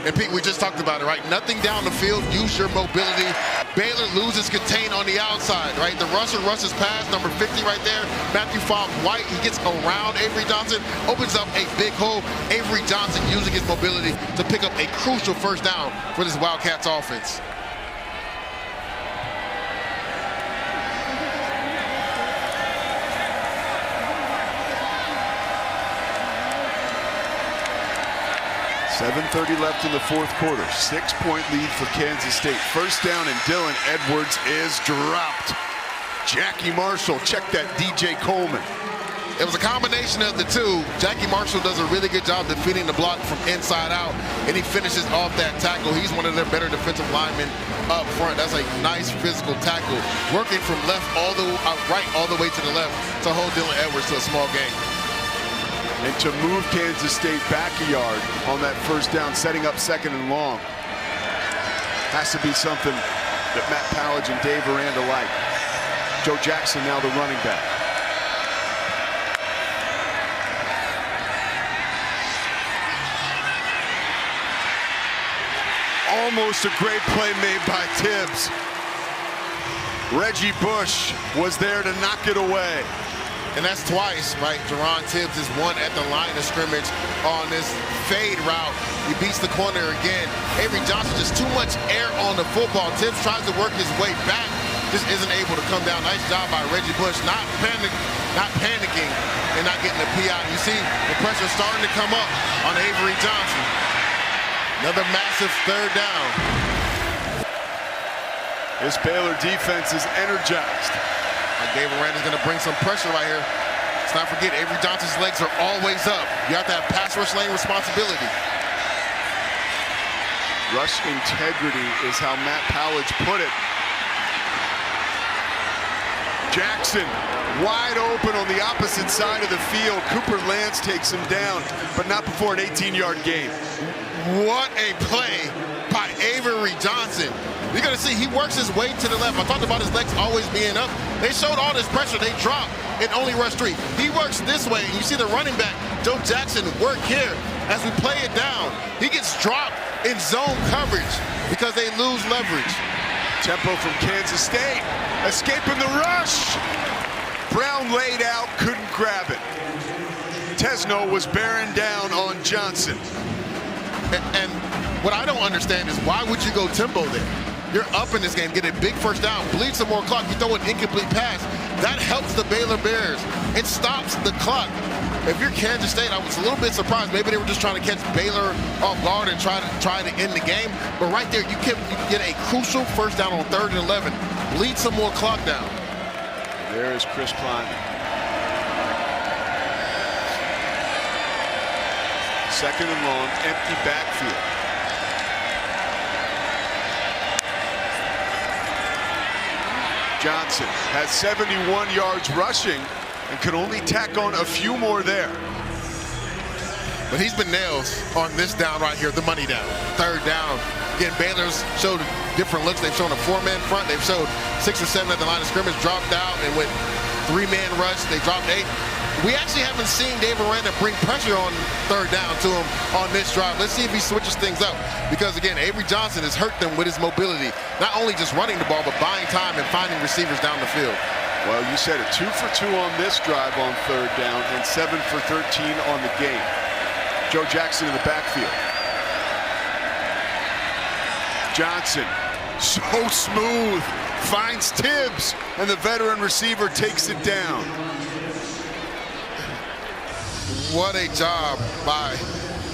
And Pete, we just talked about it, right? Nothing down the field, use your mobility. Baylor loses contain on the outside, right? The rusher rushes past, number 50 right there. Matthew Fogg White, he gets around Avery Johnson, opens up a big hole. Avery Johnson using his mobility to pick up a crucial first down for this Wildcats offense. .30 left in the 4th quarter. 6-point lead for Kansas State. First down, and Dylan Edwards is dropped. Jackie Marshall, check that DJ Coleman. It was a combination of the two. Jackie Marshall does a really good job defeating the block from inside out, and he finishes off that tackle. He's one of their better defensive linemen up front. That's a nice physical tackle. Working from right all the way to the left to hold Dylan Edwards to a small gain. And to move Kansas State back a yard on that first down, setting up 2nd and long. Has to be something that Matt Powledge and Dave Aranda like. Joe Jackson now the running back. Almost a great play made by Tibbs. Reggie Bush was there to knock it away. And that's twice, right? Jerron Tibbs is one at the line of scrimmage on this fade route. He beats the corner again. Avery Johnson, just too much air on the football. Tibbs tries to work his way back, just isn't able to come down. Nice job by Reggie Bush, not panicking and not getting the PI. You see the pressure starting to come up on Avery Johnson. Another massive 3rd down. This Baylor defense is energized. Dave Aranda's going to bring some pressure right here. Let's not forget, Avery Johnson's legs are always up. You have to have pass rush lane responsibility. Rush integrity is how Matt Powledge put it. Jackson wide open on the opposite side of the field. Cooper Lance takes him down, but not before an 18-yard gain. What a play by Avery Johnson. You're going to see he works his way to the left. I talked about his legs always being up. They showed all this pressure. They dropped and only rushed 3. He works this way. And you see the running back, Joe Jackson, work here as we play it down. He gets dropped in zone coverage because they lose leverage. Tempo from Kansas State. Escaping the rush. Brown laid out, couldn't grab it. Tesno was bearing down on Johnson. And what I don't understand is why would you go tempo there? You're up in this game, get a big first down, bleed some more clock, you throw an incomplete pass. That helps the Baylor Bears. It stops the clock. If you're Kansas State, I was a little bit surprised. Maybe they were just trying to catch Baylor off guard and try to end the game. But right there, you get a crucial first down on 3rd and 11. Bleed some more clock down. There is Chris Klein. 2nd and long, empty backfield. Johnson has 71 yards rushing and could only tack on a few more there. But he's been nails on this down right here, the money down. 3rd down. Again, Baylor's showed different looks. They've shown a 4-man front. They've showed 6 or 7 at the line of scrimmage, dropped out, and with 3-man rush, they dropped 8. We actually haven't seen Dave Aranda bring pressure on 3rd down to him on this drive. Let's see if he switches things up. Because, again, Avery Johnson has hurt them with his mobility. Not only just running the ball, but buying time and finding receivers down the field. Well, you said it. 2 for 2 on this drive on 3rd down and 7 for 13 on the game. Joe Jackson in the backfield. Johnson, so smooth, finds Tibbs, and the veteran receiver takes it down. What a job by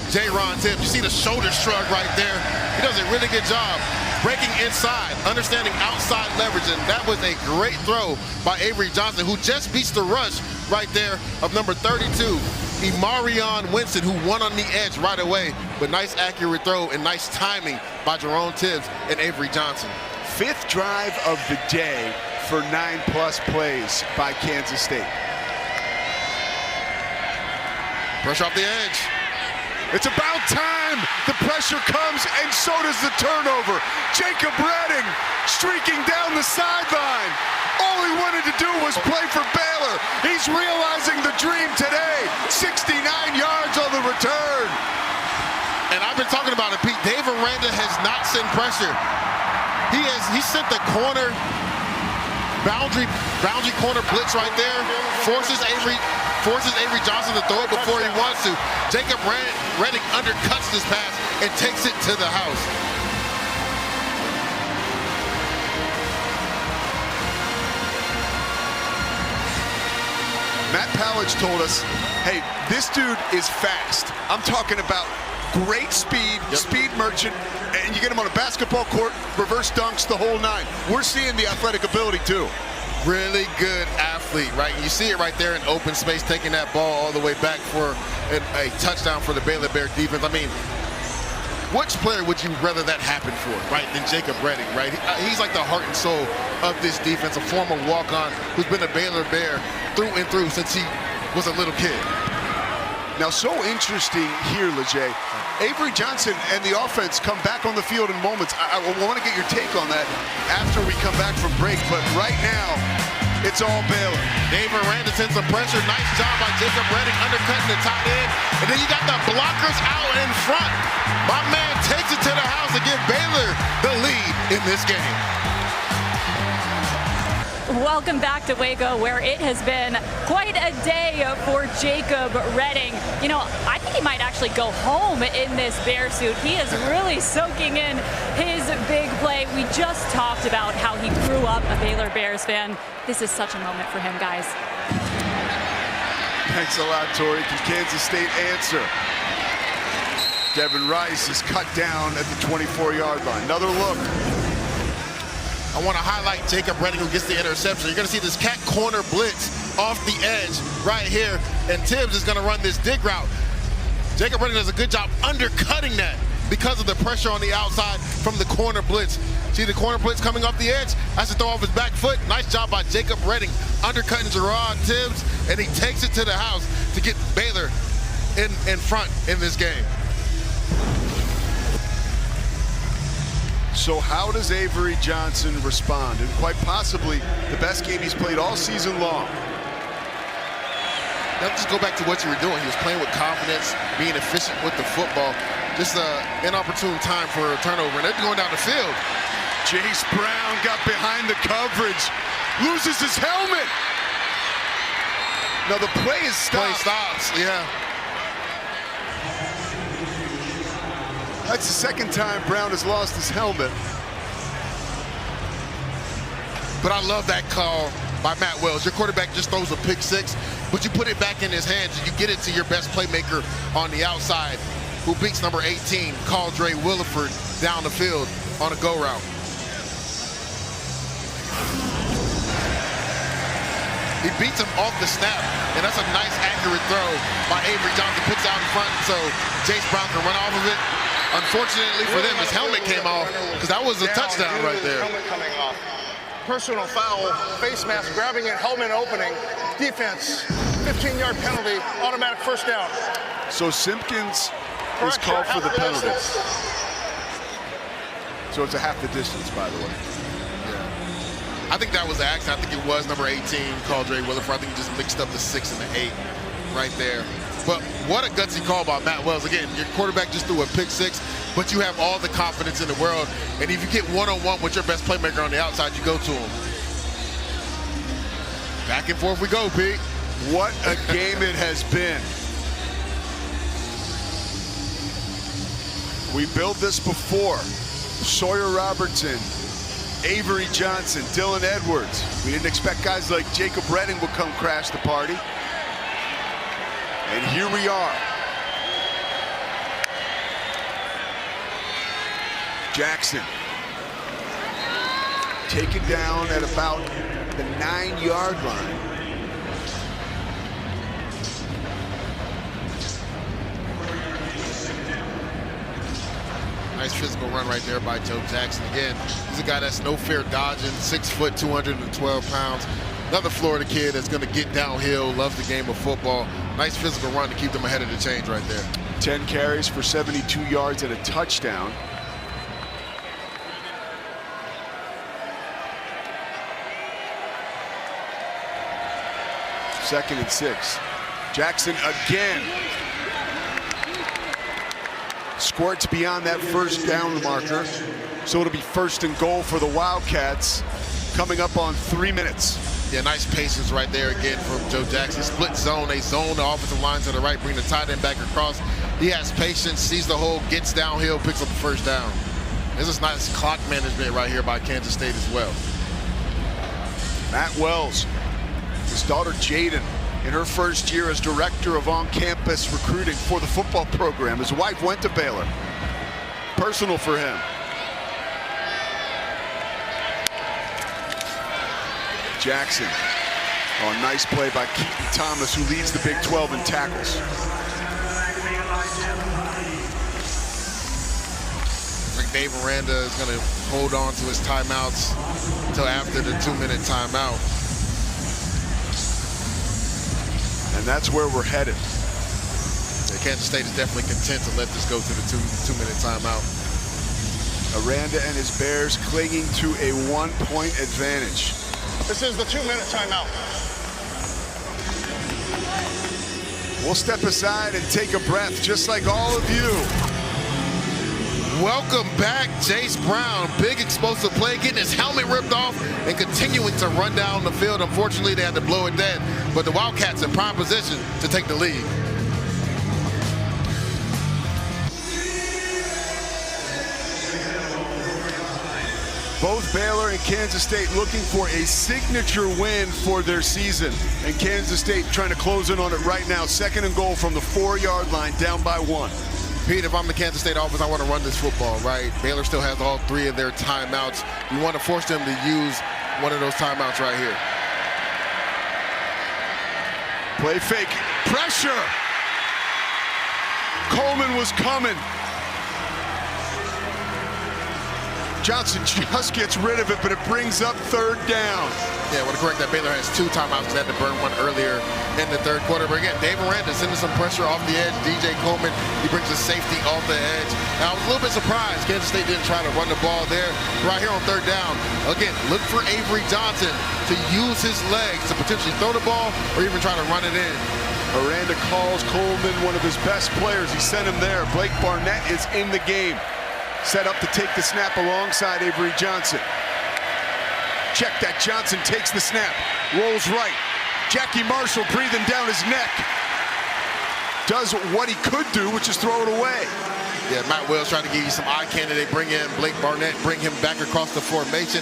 Jerron Tibbs. You see the shoulder shrug right there. He does a really good job breaking inside, understanding outside leverage, and that was a great throw by Avery Johnson, who just beats the rush right there of number 32, Imarion Winston, who won on the edge right away. But nice accurate throw and nice timing by Jerron Tibbs and Avery Johnson. 5th drive of the day for 9+ plays by Kansas State. Pressure off the edge. It's about time. The pressure comes, and so does the turnover. Jacob Redding streaking down the sideline. All he wanted to do was play for Baylor. He's realizing the dream today. 69 yards on the return. And I've been talking about it, Pete. Dave Aranda has not sent pressure. He sent the corner boundary corner blitz right there. Forces Avery Johnson to throw it before he wants to. Jacob Redding undercuts this pass and takes it to the house. Matt Pallage told us, hey, this dude is fast. I'm talking about great speed, speed merchant, and you get him on a basketball court, reverse dunks, the whole nine. We're seeing the athletic ability too. Really good athlete, right? You see it right there in open space, taking that ball all the way back for a touchdown for the Baylor Bear defense. I mean, which player would you rather that happen for, right, than Jacob Redding, right? He's like the heart and soul of this defense, a former walk-on who's been a Baylor Bear through and through since he was a little kid. Now, so interesting here, Leger. Avery Johnson and the offense come back on the field in moments. I want to get your take on that after we come back from break, but right now, it's all Baylor. Dave Aranda sends some pressure. Nice job by Jacob Redding undercutting the tight end. And then you got the blockers out in front. My man takes it to the house to give Baylor the lead in this game. Welcome back to Waco, where it has been quite a day for Jacob Redding. You know, I think he might actually go home in this Bear suit. He is really soaking in his big play. We just talked about how he grew up a Baylor Bears fan. This is such a moment for him, guys. Thanks a lot, Tori. Can Kansas State answer? Devin Rice is cut down at the 24-yard line. Another look. I want to highlight Jacob Redding, who gets the interception. You're going to see this cat corner blitz off the edge right here, and Tibbs is going to run this dig route. Jacob Redding does a good job undercutting that because of the pressure on the outside from the corner blitz. See the corner blitz coming off the edge? Has to throw off his back foot. Nice job by Jacob Redding undercutting Gerard Tibbs, and he takes it to the house to get Baylor in front in this game. So how does Avery Johnson respond? And quite possibly the best game he's played all season long. Let's just go back to what you were doing. He was playing with confidence, being efficient with the football. Just an inopportune time for a turnover, and they're going down the field. Jace Brown got behind the coverage, loses his helmet. Now the play is stopped. Play stops, yeah. That's the second time Brown has lost his helmet. But I love that call by Matt Wells. Your quarterback just throws a pick six, but you put it back in his hands and you get it to your best playmaker on the outside, who beats number 18, Caldre Williford, down the field on a go route. He beats him off the snap, and that's a nice, accurate throw by Avery Johnson. Puts out in front so Jace Brown can run off of it. Unfortunately for them, his helmet came off, because that was a touchdown right there. Helmet coming off. Personal foul, face mask grabbing it, helmet opening. Defense, 15-yard penalty, automatic first down. So Simpkins is called for the penalty. So it's a half the distance, by the way. I think that was the accident. I think it was number 18, Caldre Williford. I think he just mixed up the 6 and the 8 right there. But what a gutsy call by Matt Wells. Again, your quarterback just threw a pick six, but you have all the confidence in the world. And if you get one-on-one with your best playmaker on the outside, you go to him. Back and forth we go, Pete. What a game it has been. We built this before. Sawyer Robertson, Avery Johnson, Dylan Edwards. We didn't expect guys like Jacob Redding would come crash the party. And here we are. Jackson taken down at about the 9-yard line. Nice physical run right there by Joe Jackson. Again, he's a guy that's no fear dodging, 6 foot, 212 pounds. Another Florida kid that's going to get downhill, loves the game of football. Nice physical run to keep them ahead of the change right there. 10 carries for 72 yards and a touchdown. Second and 6. Jackson again. Squirts beyond that first down marker. So it'll be first and goal for the Wildcats coming up on 3 minutes. Yeah, nice patience right there again from Joe Jackson. Split zone, they zone the offensive line to the right, bring the tight end back across. He has patience, sees the hole, gets downhill, picks up the first down. This is nice clock management right here by Kansas State as well. Matt Wells, his daughter Jaden, in her first year as director of on-campus recruiting for the football program. His wife went to Baylor. Personal for him. Jackson. Oh, nice play by Keaton Thomas, who leads the Big 12 in tackles. I think Dave Aranda is going to hold on to his timeouts until after the 2-minute timeout. And that's where we're headed. Yeah, Kansas State is definitely content to let this go to the two-minute timeout. Aranda and his Bears clinging to a 1-point advantage. This is the 2-minute timeout. We'll step aside and take a breath, just like all of you. Welcome back, Jace Brown. Big explosive play, getting his helmet ripped off and continuing to run down the field. Unfortunately, they had to blow it dead, but the Wildcats in prime position to take the lead. Both Baylor and Kansas State looking for a signature win for their season. And Kansas State trying to close in on it right now. Second and goal from the 4-yard line, down by 1. Pete, if I'm the Kansas State offense, I want to run this football, right? Baylor still has all 3 of their timeouts. You want to force them to use one of those timeouts right here. Play fake, pressure. Coleman was coming. Johnson just gets rid of it, but it brings up 3rd down. Yeah, I want to correct that. Baylor has 2 timeouts. They had to burn one earlier in the 3rd quarter. But again, Dave Aranda sending some pressure off the edge. DJ Coleman, he brings the safety off the edge. Now, I was a little bit surprised Kansas State didn't try to run the ball there. Right here on 3rd down, again, look for Avery Johnson to use his legs to potentially throw the ball or even try to run it in. Aranda calls Coleman one of his best players. He sent him there. Blake Barnett is in the game. Set up to take the snap alongside Avery Johnson. Check that. Johnson takes the snap. Rolls right. Jackie Marshall breathing down his neck. Does what he could do, which is throw it away. Yeah, Matt Wells trying to give you some eye candy. They bring in Blake Barnett, bring him back across the formation.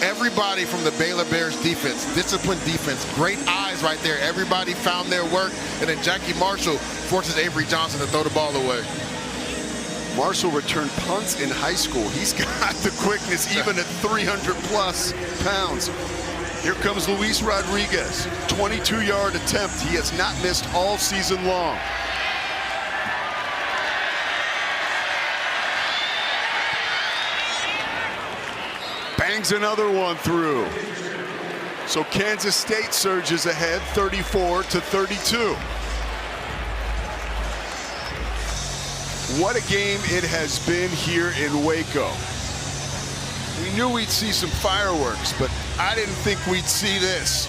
Everybody from the Baylor Bears defense, disciplined defense, great eyes right there. Everybody found their work. And then Jackie Marshall forces Avery Johnson to throw the ball away. Marshall returned punts in high school. He's got the quickness even at 300+ pounds. Here comes Luis Rodriguez. 22-yard attempt. He has not missed all season long. Bangs another one through. So Kansas State surges ahead 34-32. What a game it has been here in Waco. We knew we'd see some fireworks, but I didn't think we'd see this.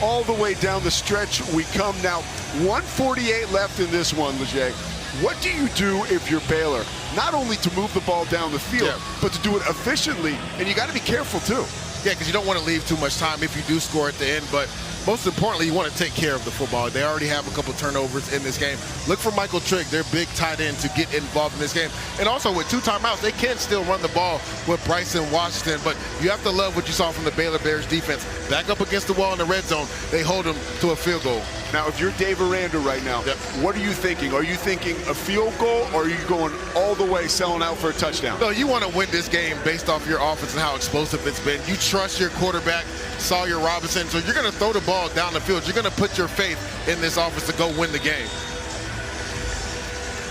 All the way down the stretch we come now. 1:48 left in this one, Leger. What do you do if you're Baylor? Not only to move the ball down the field, but to do it efficiently, and you got to be careful too. Yeah, because you don't want to leave too much time if you do score at the end, but most importantly, you want to take care of the football. They already have a couple turnovers in this game. Look for Michael Trigg, their big tight end, to get involved in this game. And also with 2 timeouts, they can still run the ball with Bryson Washington, but you have to love what you saw from the Baylor Bears defense. Back up against the wall in the red zone, they hold them to a field goal. Now, if you're Dave Aranda right now, what are you thinking? Are you thinking a field goal, or are you going all the way selling out for a touchdown? No, you want to win this game based off your offense and how explosive it's been. You trust your quarterback, Sawyer Robinson, so you're going to throw the ball down the field. You're going to put your faith in this offense to go win the game.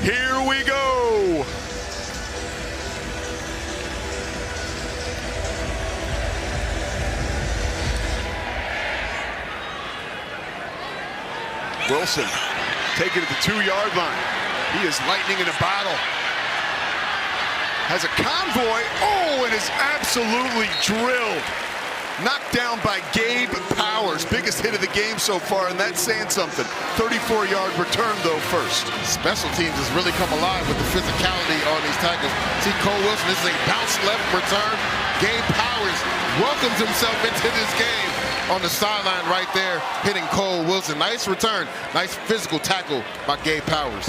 Here we go. Wilson taking it to the 2-yard line. He is lightning in a bottle. Has a convoy. Oh, and is absolutely drilled. Knocked down by Gabe Powers. Biggest hit of the game so far, and that's saying something. 34-yard return, though, first. Special teams has really come alive with the physicality on these tackles. See Cole Wilson, this is a bounce left return. Gabe Powers welcomes himself into this game on the sideline right there, hitting Cole Wilson. Nice return, nice physical tackle by Gabe Powers.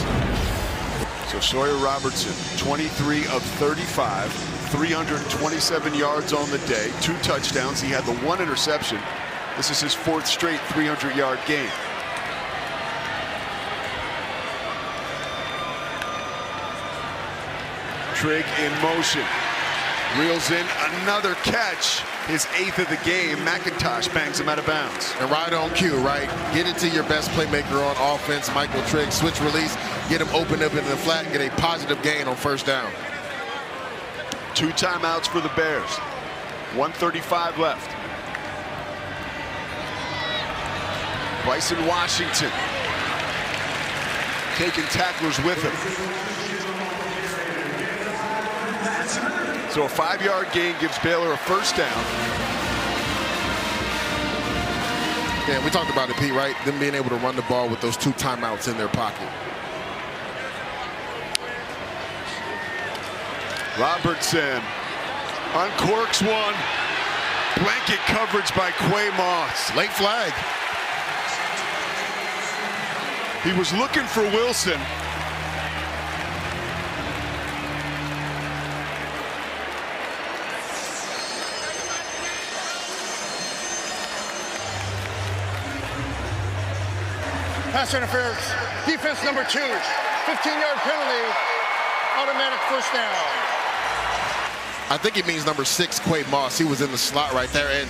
So Sawyer Robertson, 23 of 35, 327 yards on the day, 2 touchdowns. He had the 1 interception. This is his 4th straight 300-yard game. Trigg in motion. Reels in another catch. His 8th of the game. McIntosh bangs him out of bounds. And right on cue, right? Get it to your best playmaker on offense, Michael Trigg. Switch release, get him opened up into the flat, and get a positive gain on first down. 2 timeouts for the Bears. 1:35 left. Bryson Washington taking tacklers with him. So a 5-yard gain gives Baylor a first down. Yeah, we talked about it, Pete, right? Them being able to run the ball with those 2 timeouts in their pocket. Robertson uncorks one. Blanket coverage by Quay Moss. Late flag. He was looking for Wilson. Pass interference. Defense number 2. 15-yard penalty. Automatic first down. I think it means number 6, Quay Moss. He was in the slot right there. And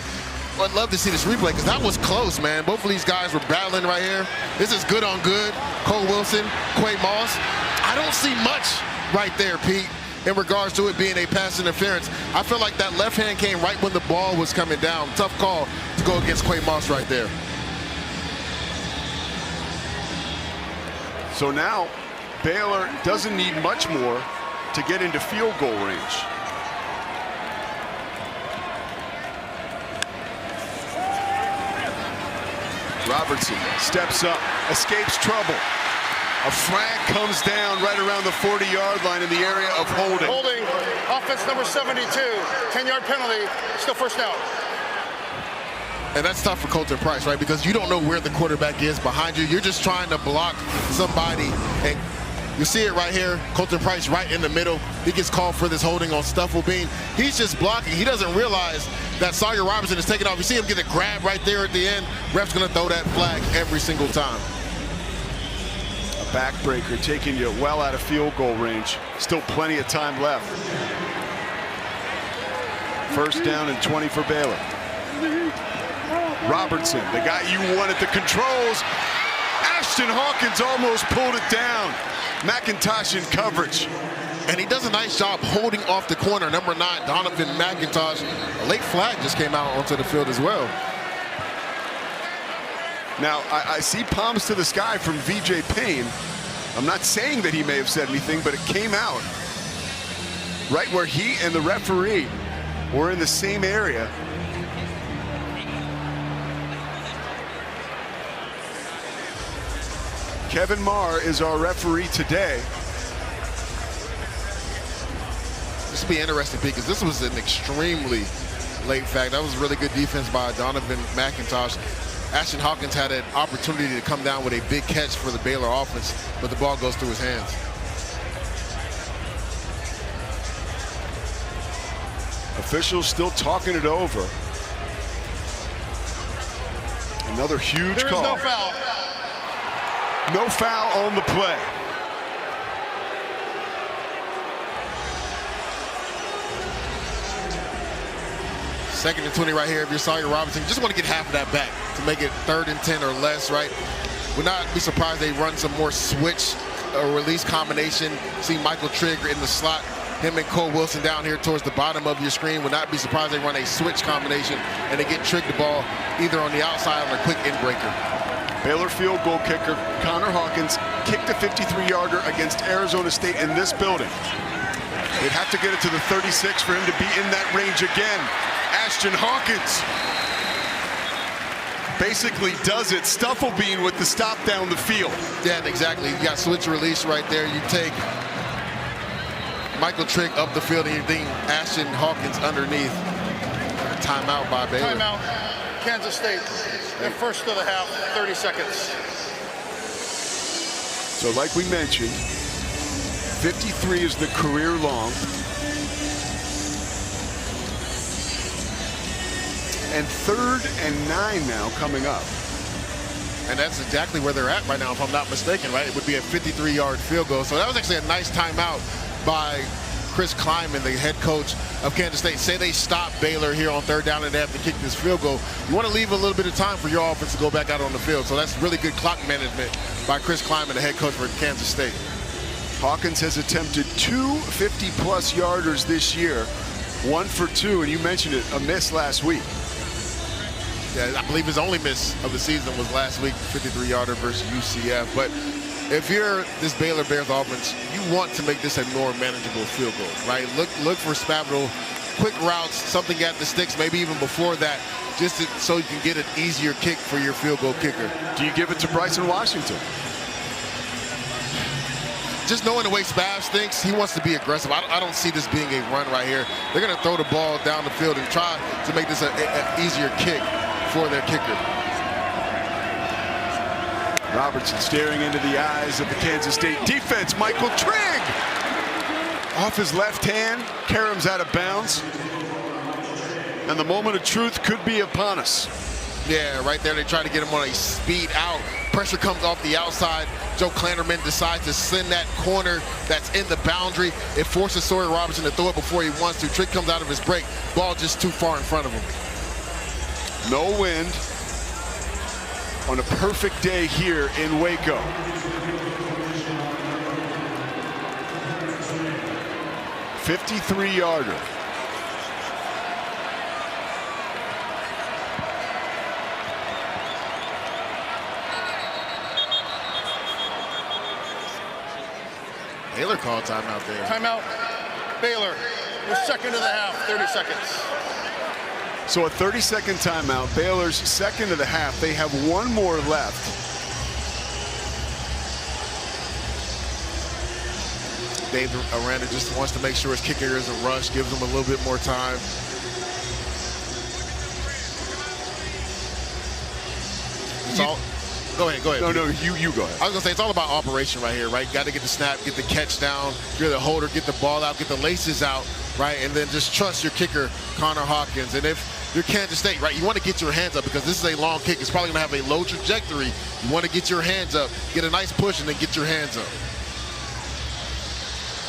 I'd love to see this replay because that was close, man. Both of these guys were battling right here. This is good on good. Cole Wilson, Quay Moss. I don't see much right there, Pete, in regards to it being a pass interference. I feel like that left hand came right when the ball was coming down. Tough call to go against Quay Moss right there. So now Baylor doesn't need much more to get into field goal range. Robertson steps up, escapes trouble. A flag comes down right around the 40-yard line in the area of holding. Holding, offense number 72, 10-yard penalty, still first down. And that's tough for Colton Price, right? Because you don't know where the quarterback is behind you. You're just trying to block somebody. And you see it right here. Colton Price right in the middle. He gets called for this holding on Stufflebean. He's just blocking. He doesn't realize that Sawyer Robertson is taking off. You see him get a grab right there at the end. Ref's going to throw that flag every single time. A backbreaker taking you well out of field goal range. Still plenty of time left. First down and 20 for Baylor. Robertson, the guy you want at the controls. Ashton Hawkins almost pulled it down. McIntosh in coverage. And he does a nice job holding off the corner. Number 9, Donovan McIntosh. A late flag just came out onto the field as well. Now, I see palms to the sky from VJ Payne. I'm not saying that he may have said anything, but it came out right where he and the referee were in the same area. Kevin Marr is our referee today. This will be interesting because this was an extremely late flag. That was really good defense by Donovan McIntosh. Ashton Hawkins had an opportunity to come down with a big catch for the Baylor offense, but the ball goes through his hands. Officials still talking it over. Another huge call. There is no foul. No foul on the play. Second and 20 right here. If you're Sawyer Robertson, you just want to get half of that back to make it 3rd and 10 or less, right? Would not be surprised they run some more switch or release combination. See Michael Trigg in the slot. Him and Cole Wilson down here towards the bottom of your screen. Would not be surprised they run a switch combination and they get Trigg the ball either on the outside or a quick in breaker. Baylor field goal kicker Connor Hawkins kicked a 53-yarder against Arizona State in this building. They'd have to get it to the 36 for him to be in that range again. Ashton Hawkins basically does it. Stufflebean with the stop down the field. Yeah, exactly. You got switch release right there. You take Michael Trigg up the field and you think Ashton Hawkins underneath. Timeout by Baylor. Timeout, Kansas State. Their first of the half, 30 seconds. So like we mentioned, 53 is the career long. And 3rd and 9 now coming up. And that's exactly where they're at right now, if I'm not mistaken, right? It would be a 53-yard field goal. So that was actually a nice timeout by Chris Kleiman, the head coach of Kansas State. Say they stop Baylor here on 3rd down and they have to kick this field goal. You want to leave a little bit of time for your offense to go back out on the field. So that's really good clock management by Chris Kleiman, the head coach for Kansas State. Hawkins has attempted 2 50-plus yarders this year, 1 for 2, and you mentioned it, a miss last week. Yeah, I believe his only miss of the season was last week, 53-yarder versus UCF. But if you're this Baylor Bears offense, you want to make this a more manageable field goal, right? Look for Spavital, quick routes, something at the sticks, maybe even before that, just so you can get an easier kick for your field goal kicker. Do you give it to Bryson Washington? Just knowing the way Spavs thinks, he wants to be aggressive. I don't see this being a run right here. They're going to throw the ball down the field and try to make this an easier kick for their kicker. Robertson staring into the eyes of the Kansas State defense. Michael Trigg off his left hand. Karem's out of bounds. And the moment of truth could be upon us. Yeah, right there they try to get him on a speed out. Pressure comes off the outside. Joe Klanderman decides to send that corner that's in the boundary. It forces Sawyer Robertson to throw it before he wants to. Trigg comes out of his break. Ball just too far in front of him. No wind on a perfect day here in Waco. $53-yarder. Baylor called timeout there. Timeout, Baylor. Your second of the half, 30 seconds. So a 30-second timeout. Baylor's second of the half. They have 1 more left. Dave Aranda just wants to make sure his kicker isn't rushed, gives him a little bit more time. Go ahead. No, you go ahead. I was gonna say it's all about operation right here, right? Got to get the snap, get the catch down, you're the holder, get the ball out, get the laces out, right? And then just trust your kicker, Connor Hawkins. And if you're Kansas State, right, you want to get your hands up because this is a long kick. It's probably gonna have a low trajectory. You want to get your hands up, get a nice push, and then get your hands up.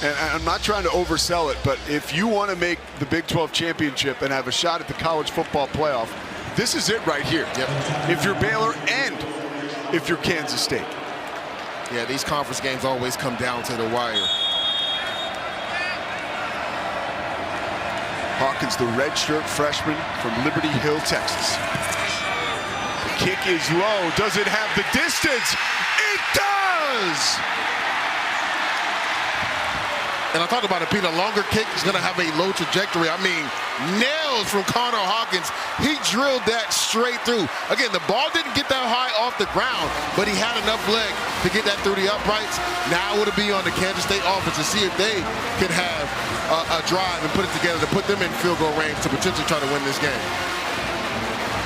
And I'm not trying to oversell it, but if you want to make the Big 12 championship and have a shot at the college football playoff, this is it right here. Yep. If you're Baylor and if you're Kansas State. Yeah, these conference games always come down to the wire. Hawkins, the redshirt freshman from Liberty Hill, Texas. The kick is low. Does it have the distance? It does! And I talked about it, Pete, a longer kick is going to have a low trajectory. I mean, nails from Connor Hawkins. He drilled that straight through. Again, the ball didn't get that high off the ground, but he had enough leg to get that through the uprights. Now it'll be on the Kansas State offense to see if they can have a drive and put it together to put them in field goal range to potentially try to win this game.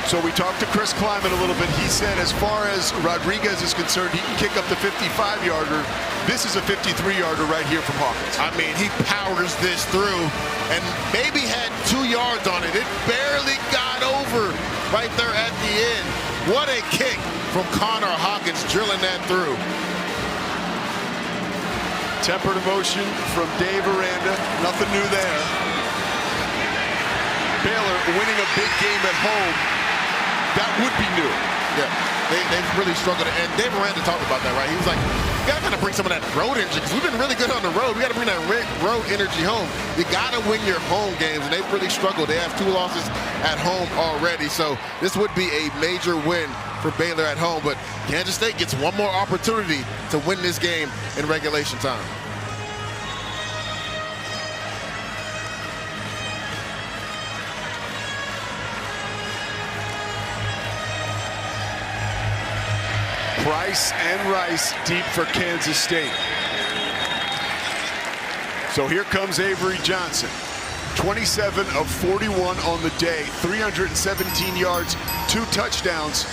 So we talked to Chris Kleiman a little bit. He said as far as Rodriguez is concerned, he can kick up the 55-yarder. This is a 53-yarder right here from Hawkins. I mean, he powers this through and maybe had 2 yards on it. It barely got over right there at the end. What a kick from Connor Hawkins drilling that through. Tempered emotion from Dave Aranda. Nothing new there. Baylor winning a big game at home. That would be new. Yeah, they've really struggled. And Dave Aranda talked about that, right? He was like, you got to kind of bring some of that road energy because we've been really good on the road. We got to bring that road energy home. You got to win your home games, and they've really struggled. They have 2 losses at home already, so this would be a major win for Baylor at home, but Kansas State gets one more opportunity to win this game in regulation time. Price and Rice deep for Kansas State. So here comes Avery Johnson. 27 of 41 on the day, 317 yards, 2 touchdowns.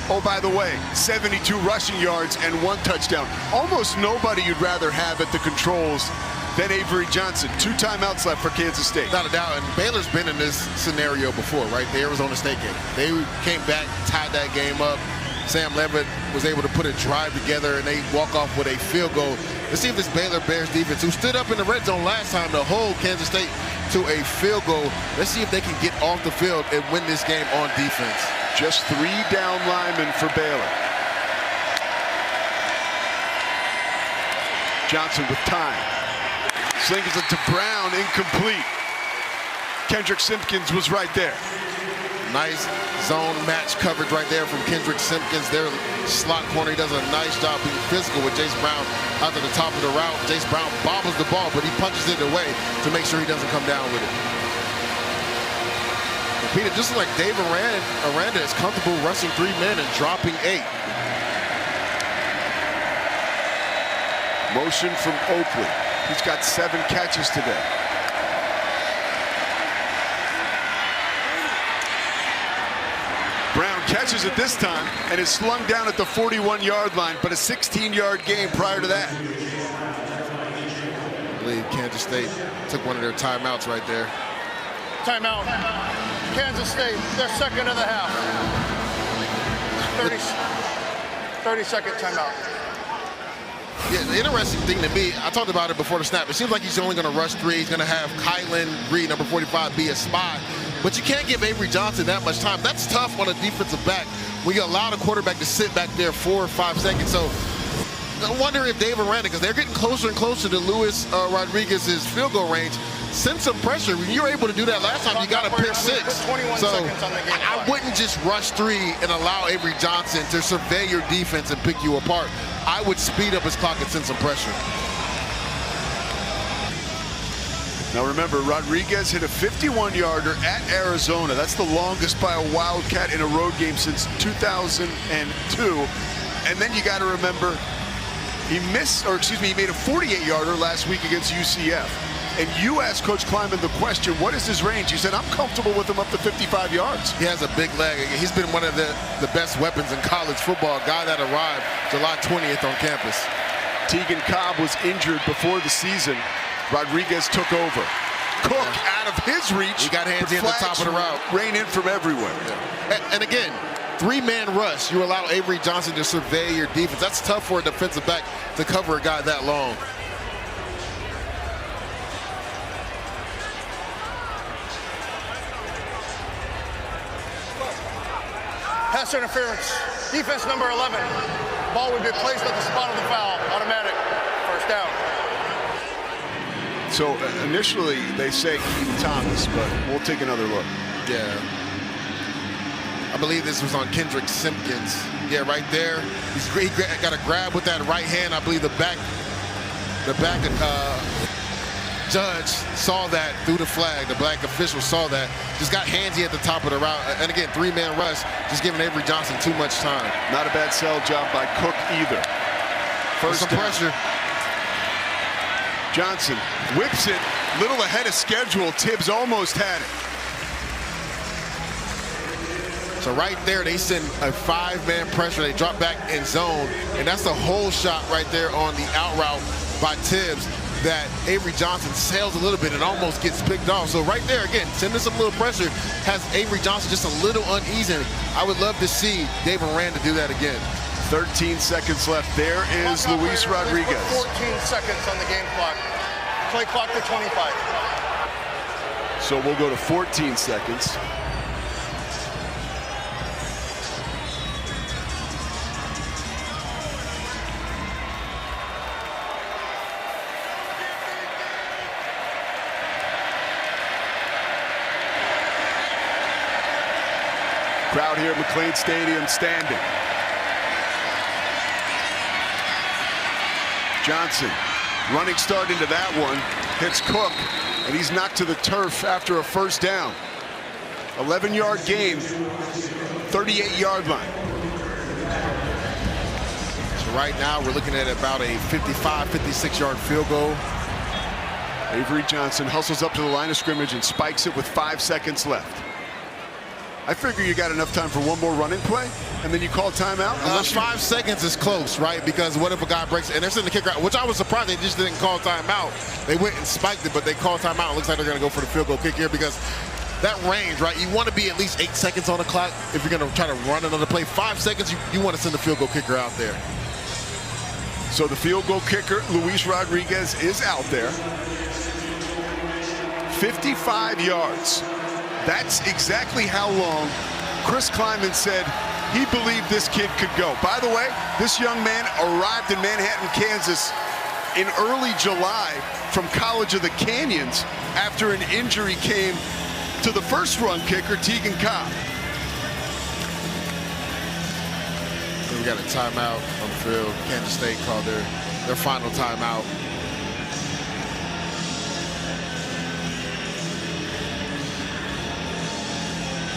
Oh, by the way, 72 rushing yards and 1 touchdown. Almost nobody you'd rather have at the controls than Avery Johnson. 2 timeouts left for Kansas State. Not a doubt, and Baylor's been in this scenario before, right? The Arizona State game. They came back, tied that game up. Sam Levitt was able to put a drive together, and they walk off with a field goal. Let's see if this Baylor Bears defense, who stood up in the red zone last time to hold Kansas State to a field goal, let's see if they can get off the field and win this game on defense. Just 3 down linemen for Baylor. Johnson with time. Slings it to Brown, incomplete. Kendrick Simpkins was right there. Nice zone match coverage right there from Kendrick Simpkins. Their slot corner, he does a nice job being physical with Jace Brown out to the top of the route. Jace Brown bobbles the ball, but he punches it away to make sure he doesn't come down with it. And Peter, just like Dave Aranda is comfortable rushing 3 men and dropping 8. Motion from Oakley. He's got 7 catches today. Brown catches it this time and is slung down at the 41-yard line, but a 16-yard gain prior to that. I believe Kansas State took one of their timeouts right there. Timeout. Kansas State, their second of the half. 30-second timeout. Yeah, the interesting thing to me, I talked about it before the snap. It seems like he's only going to rush 3. He's going to have Kylan Reed, number 45, be a spy. But you can't give Avery Johnson that much time. That's tough on a defensive back when you allow the quarterback to sit back there 4 or 5 seconds. So I wonder if Dave Aranda, because they're getting closer and closer to Luis Rodriguez's field goal range, send some pressure. When you were able to do that last time, you got a pick 6. So I wouldn't just rush 3 and allow Avery Johnson to survey your defense and pick you apart. I would speed up his clock and send some pressure. Now remember, Rodriguez hit a 51-yarder at Arizona. That's the longest by a Wildcat in a road game since 2002. And then you got to remember, he made a 48-yarder last week against UCF. And you asked Coach Kleiman the question, what is his range? He said, I'm comfortable with him up to 55 yards. He has a big leg. He's been one of the best weapons in college football, a guy that arrived July 20th on campus. Tegan Cobb was injured before the season. Rodriguez took over. Cook out of his reach. He got handsy at the top of the route. Rain in from everywhere. Yeah. And again, 3-man rush. You allow Avery Johnson to survey your defense. That's tough for a defensive back to cover a guy that long. Pass interference. Defense number 11. Ball would be placed at the spot of the foul. Automatic. First down. So initially they say Keith Thomas, but we'll take another look. Yeah. I believe this was on Kendrick Simpkins. Yeah, right there. He got a grab with that right hand. I believe the back judge saw that through the flag. The black official saw that. Just got handsy at the top of the route. And again, 3-man rush, just giving Avery Johnson too much time. Not a bad sell job by Cook either. First some pressure. Johnson whips it, little ahead of schedule. Tibbs almost had it. So right there, they send a 5-man pressure. They drop back in zone, and that's the whole shot right there on the out route by Tibbs that Avery Johnson sails a little bit and almost gets picked off. So right there, again, sending some little pressure has Avery Johnson just a little uneasy. I would love to see Dave Aranda do that again. 13 seconds left. There is Luis Rodriguez. 14 seconds on the game clock. Play clock to 25. So we'll go to 14 seconds. Crowd here at McLean Stadium standing. Johnson, running start into that one, hits Cook, and he's knocked to the turf after a first down. 11-yard gain, 38-yard line. So right now we're looking at about a 55, 56-yard field goal. Avery Johnson hustles up to the line of scrimmage and spikes it with 5 seconds left. I figure you got enough time for one more running play, and then you call timeout? 5 seconds is close, right? Because what if a guy breaks, and they're sending the kicker out, which I was surprised they just didn't call timeout. They went and spiked it, but they called timeout. It looks like they're going to go for the field goal kick here because that range, right? You want to be at least 8 seconds on the clock if you're going to try to run another play. 5 seconds, you want to send the field goal kicker out there. So the field goal kicker, Luis Rodriguez, is out there. 55 yards. That's exactly how long Chris Kleiman said he believed this kid could go. By the way, this young man arrived in Manhattan, Kansas in early July from College of the Canyons after an injury came to the first run kicker, Tegan Cobb. We got a timeout on the field. Kansas State called their final timeout.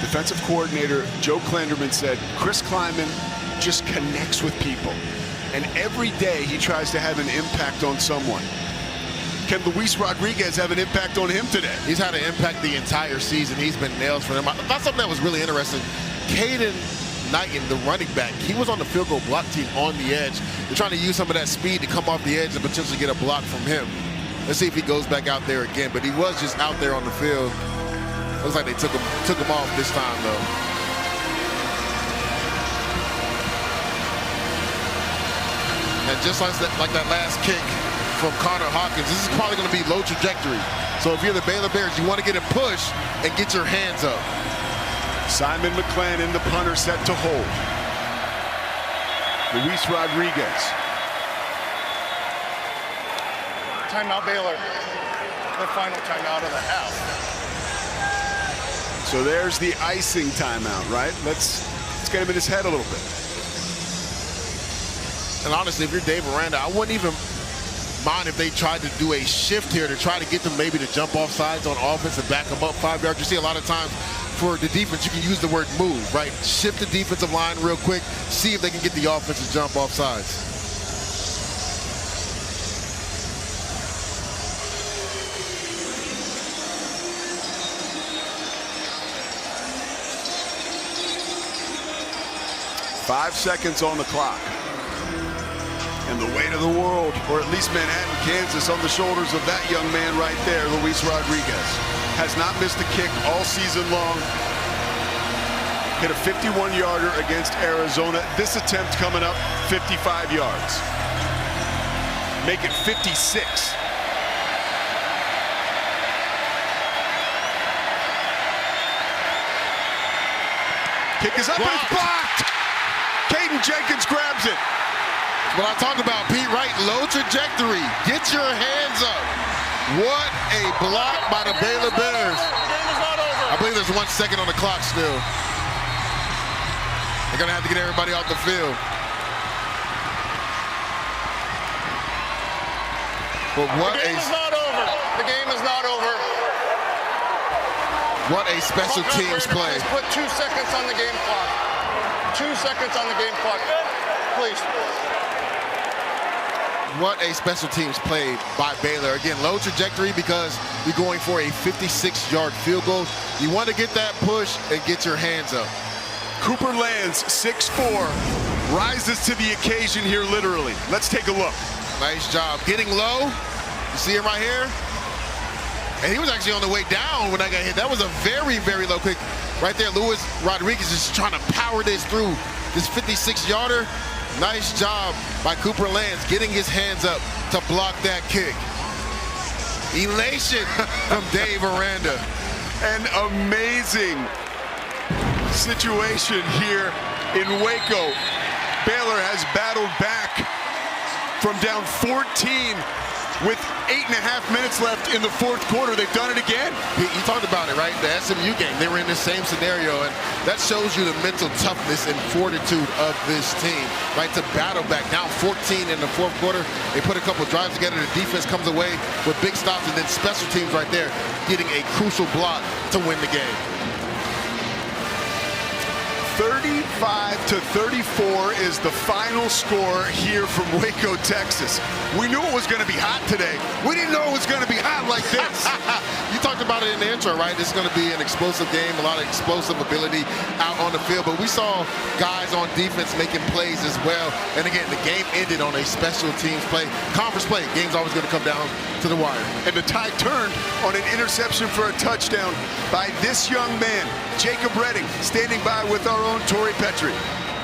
Defensive coordinator Joe Klanderman said Chris Kleiman just connects with people, and every day he tries to have an impact on someone. Can Luis Rodriguez have an impact on him today? He's had an impact the entire season. He's been nails for them. I thought something that was really interesting. Caden Knighton, the running back, he was on the field goal block team on the edge. They're trying to use some of that speed to come off the edge and potentially get a block from him. Let's see if he goes back out there again, but he was just out there on the field. Looks like they took him off this time, though. And just like that last kick from Connor Hawkins, this is probably going to be low trajectory. So if you're the Baylor Bears, you want to get a push and get your hands up. Simon McClann, the punter, set to hold. Luis Rodriguez. Timeout Baylor. The final timeout of the half. So there's the icing timeout, right? Let's get him in his head a little bit. And honestly, if you're Dave Aranda, I wouldn't even mind if they tried to do a shift here to try to get them maybe to jump off sides on offense and back them up 5 yards. You see a lot of times for the defense, you can use the word move, right? Shift the defensive line real quick, see if they can get the offense to jump off sides. Five seconds on the clock. And the weight of the world, or at least Manhattan, Kansas, on the shoulders of that young man right there, Luis Rodriguez. Has not missed a kick all season long. Hit a 51-yarder against Arizona. This attempt coming up, 55 yards. Make it 56. Kick is up and it's blocked. Caden Jenkins grabs it. What I talked about, Pete, right? Low trajectory. Get your hands up. What a block by the Baylor Bears. I believe there's 1 second on the clock still. They're going to have to get everybody off the field. But what the game is not over. The game is not over. What a special teams play. Put 2 seconds on the game clock. 2 seconds on the game clock, please. What a special teams play by Baylor. Again, low trajectory because you're going for a 56-yard field goal. You want to get that push and get your hands up. Cooper Lands, 6'4", rises to the occasion here literally. Let's take a look. Nice job. Getting low. You see him right here? And he was actually on the way down when I got hit. That was a very, very low kick. Right there, Luis Rodriguez is trying to power this through this 56-yarder. Nice job by Cooper Lands getting his hands up to block that kick. Elation from Dave Aranda. An amazing situation here in Waco. Baylor has battled back from down 14 with 8.5 minutes left in the fourth quarter. They've done it again. You talked about it, right? The SMU game, they were in the same scenario, and that shows you the mental toughness and fortitude of this team, right? To battle back. Now 14 in the fourth quarter. They put a couple drives together. The defense comes away with big stops, and then special teams right there getting a crucial block to win the game. 35-34 is the final score here from Waco, Texas. We knew it was going to be hot today. We didn't know it was going to be hot like this. You talked about it in the intro, right? This is going to be an explosive game, a lot of explosive ability out on the field. But we saw guys on defense making plays as well. And again, the game ended on a special teams play. Conference play, game's always going to come down to the wire. And the tide turned on an interception for a touchdown by this young man, Jacob Redding, standing by with our own Torrey Petrie.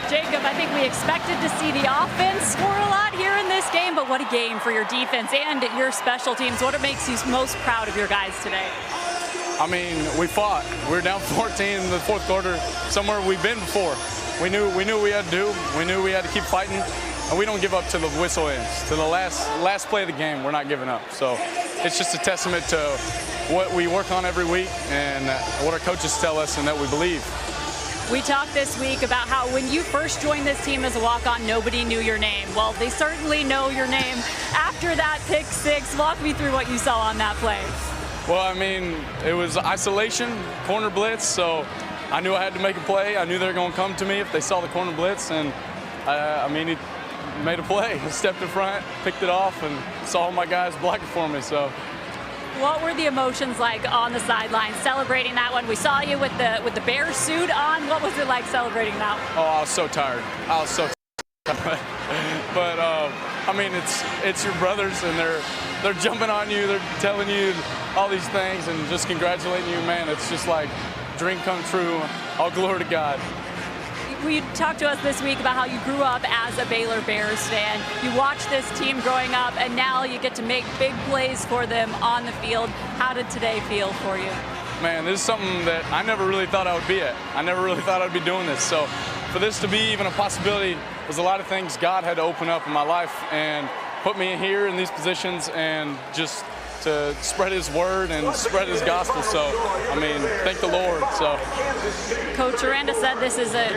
Jacob, I think we expected to see the offense score a lot here in this game, but what a game for your defense and your special teams. What makes you most proud of your guys today? I mean, we fought. We were down 14 in the fourth quarter, somewhere we've been before. We knew what we had to do. We knew we had to keep fighting, and we don't give up till the whistle ends. To the last play of the game, we're not giving up. So it's just a testament to what we work on every week and what our coaches tell us and that we believe. We talked this week about how when you first joined this team as a walk-on, nobody knew your name. Well, they certainly know your name after that pick six. Walk me through what you saw on that play. Well, I mean, it was isolation, corner blitz, so I knew I had to make a play. I knew they were going to come to me if they saw the corner blitz, and I mean, he made a play. He stepped in front, picked it off, and saw my guys blocking for me. So. What were the emotions like on the sideline celebrating that one? We saw you with the Bears suit on. What was it like celebrating that one? Oh, I was so tired. I was so tired. But I mean, it's your brothers, and they're jumping on you. They're telling you all these things and just congratulating you, man. It's just like dream come true. All glory to God. You talked to us this week about how you grew up as a Baylor Bears fan. You watched this team growing up, and now you get to make big plays for them on the field. How did today feel for you? Man, this is something that I never really thought I would be at. I never really thought I'd be doing this. So for this to be even a possibility, there's a lot of things God had to open up in my life and put me here in these positions and just to spread his word and spread his gospel. So, I mean, thank the Lord. So, Coach Aranda said this is a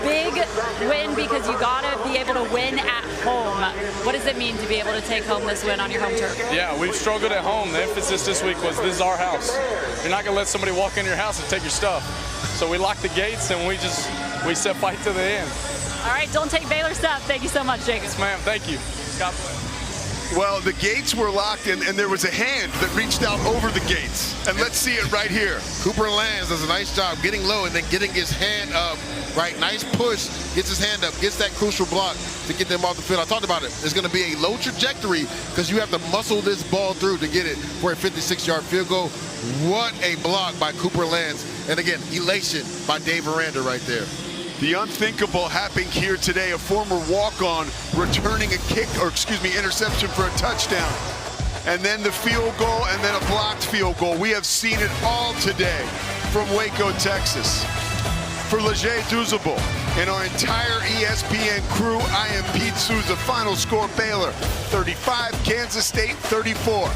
big win because you got to be able to win at home. What does it mean to be able to take home this win on your home turf? Yeah, we've struggled at home. The emphasis this week was this is our house. You're not going to let somebody walk into your house and take your stuff. So we locked the gates and we set fight to the end. All right, don't take Baylor stuff. Thank you so much, Jacob. Yes, ma'am. Thank you. God bless. Well, the gates were locked, and there was a hand that reached out over the gates. And let's see it right here. Cooper Lands does a nice job getting low and then getting his hand up, right? Nice push, gets his hand up, gets that crucial block to get them off the field. I talked about it. It's going to be a low trajectory because you have to muscle this ball through to get it for a 56-yard field goal. What a block by Cooper Lands. And again, elation by Dave Aranda right there. The unthinkable happening here today. A former walk-on returning a interception for a touchdown. And then the field goal, and then a blocked field goal. We have seen it all today from Waco, Texas. For Leger Duzable and our entire ESPN crew, I am Pete Souza. Final score, Baylor 35, Kansas State 34.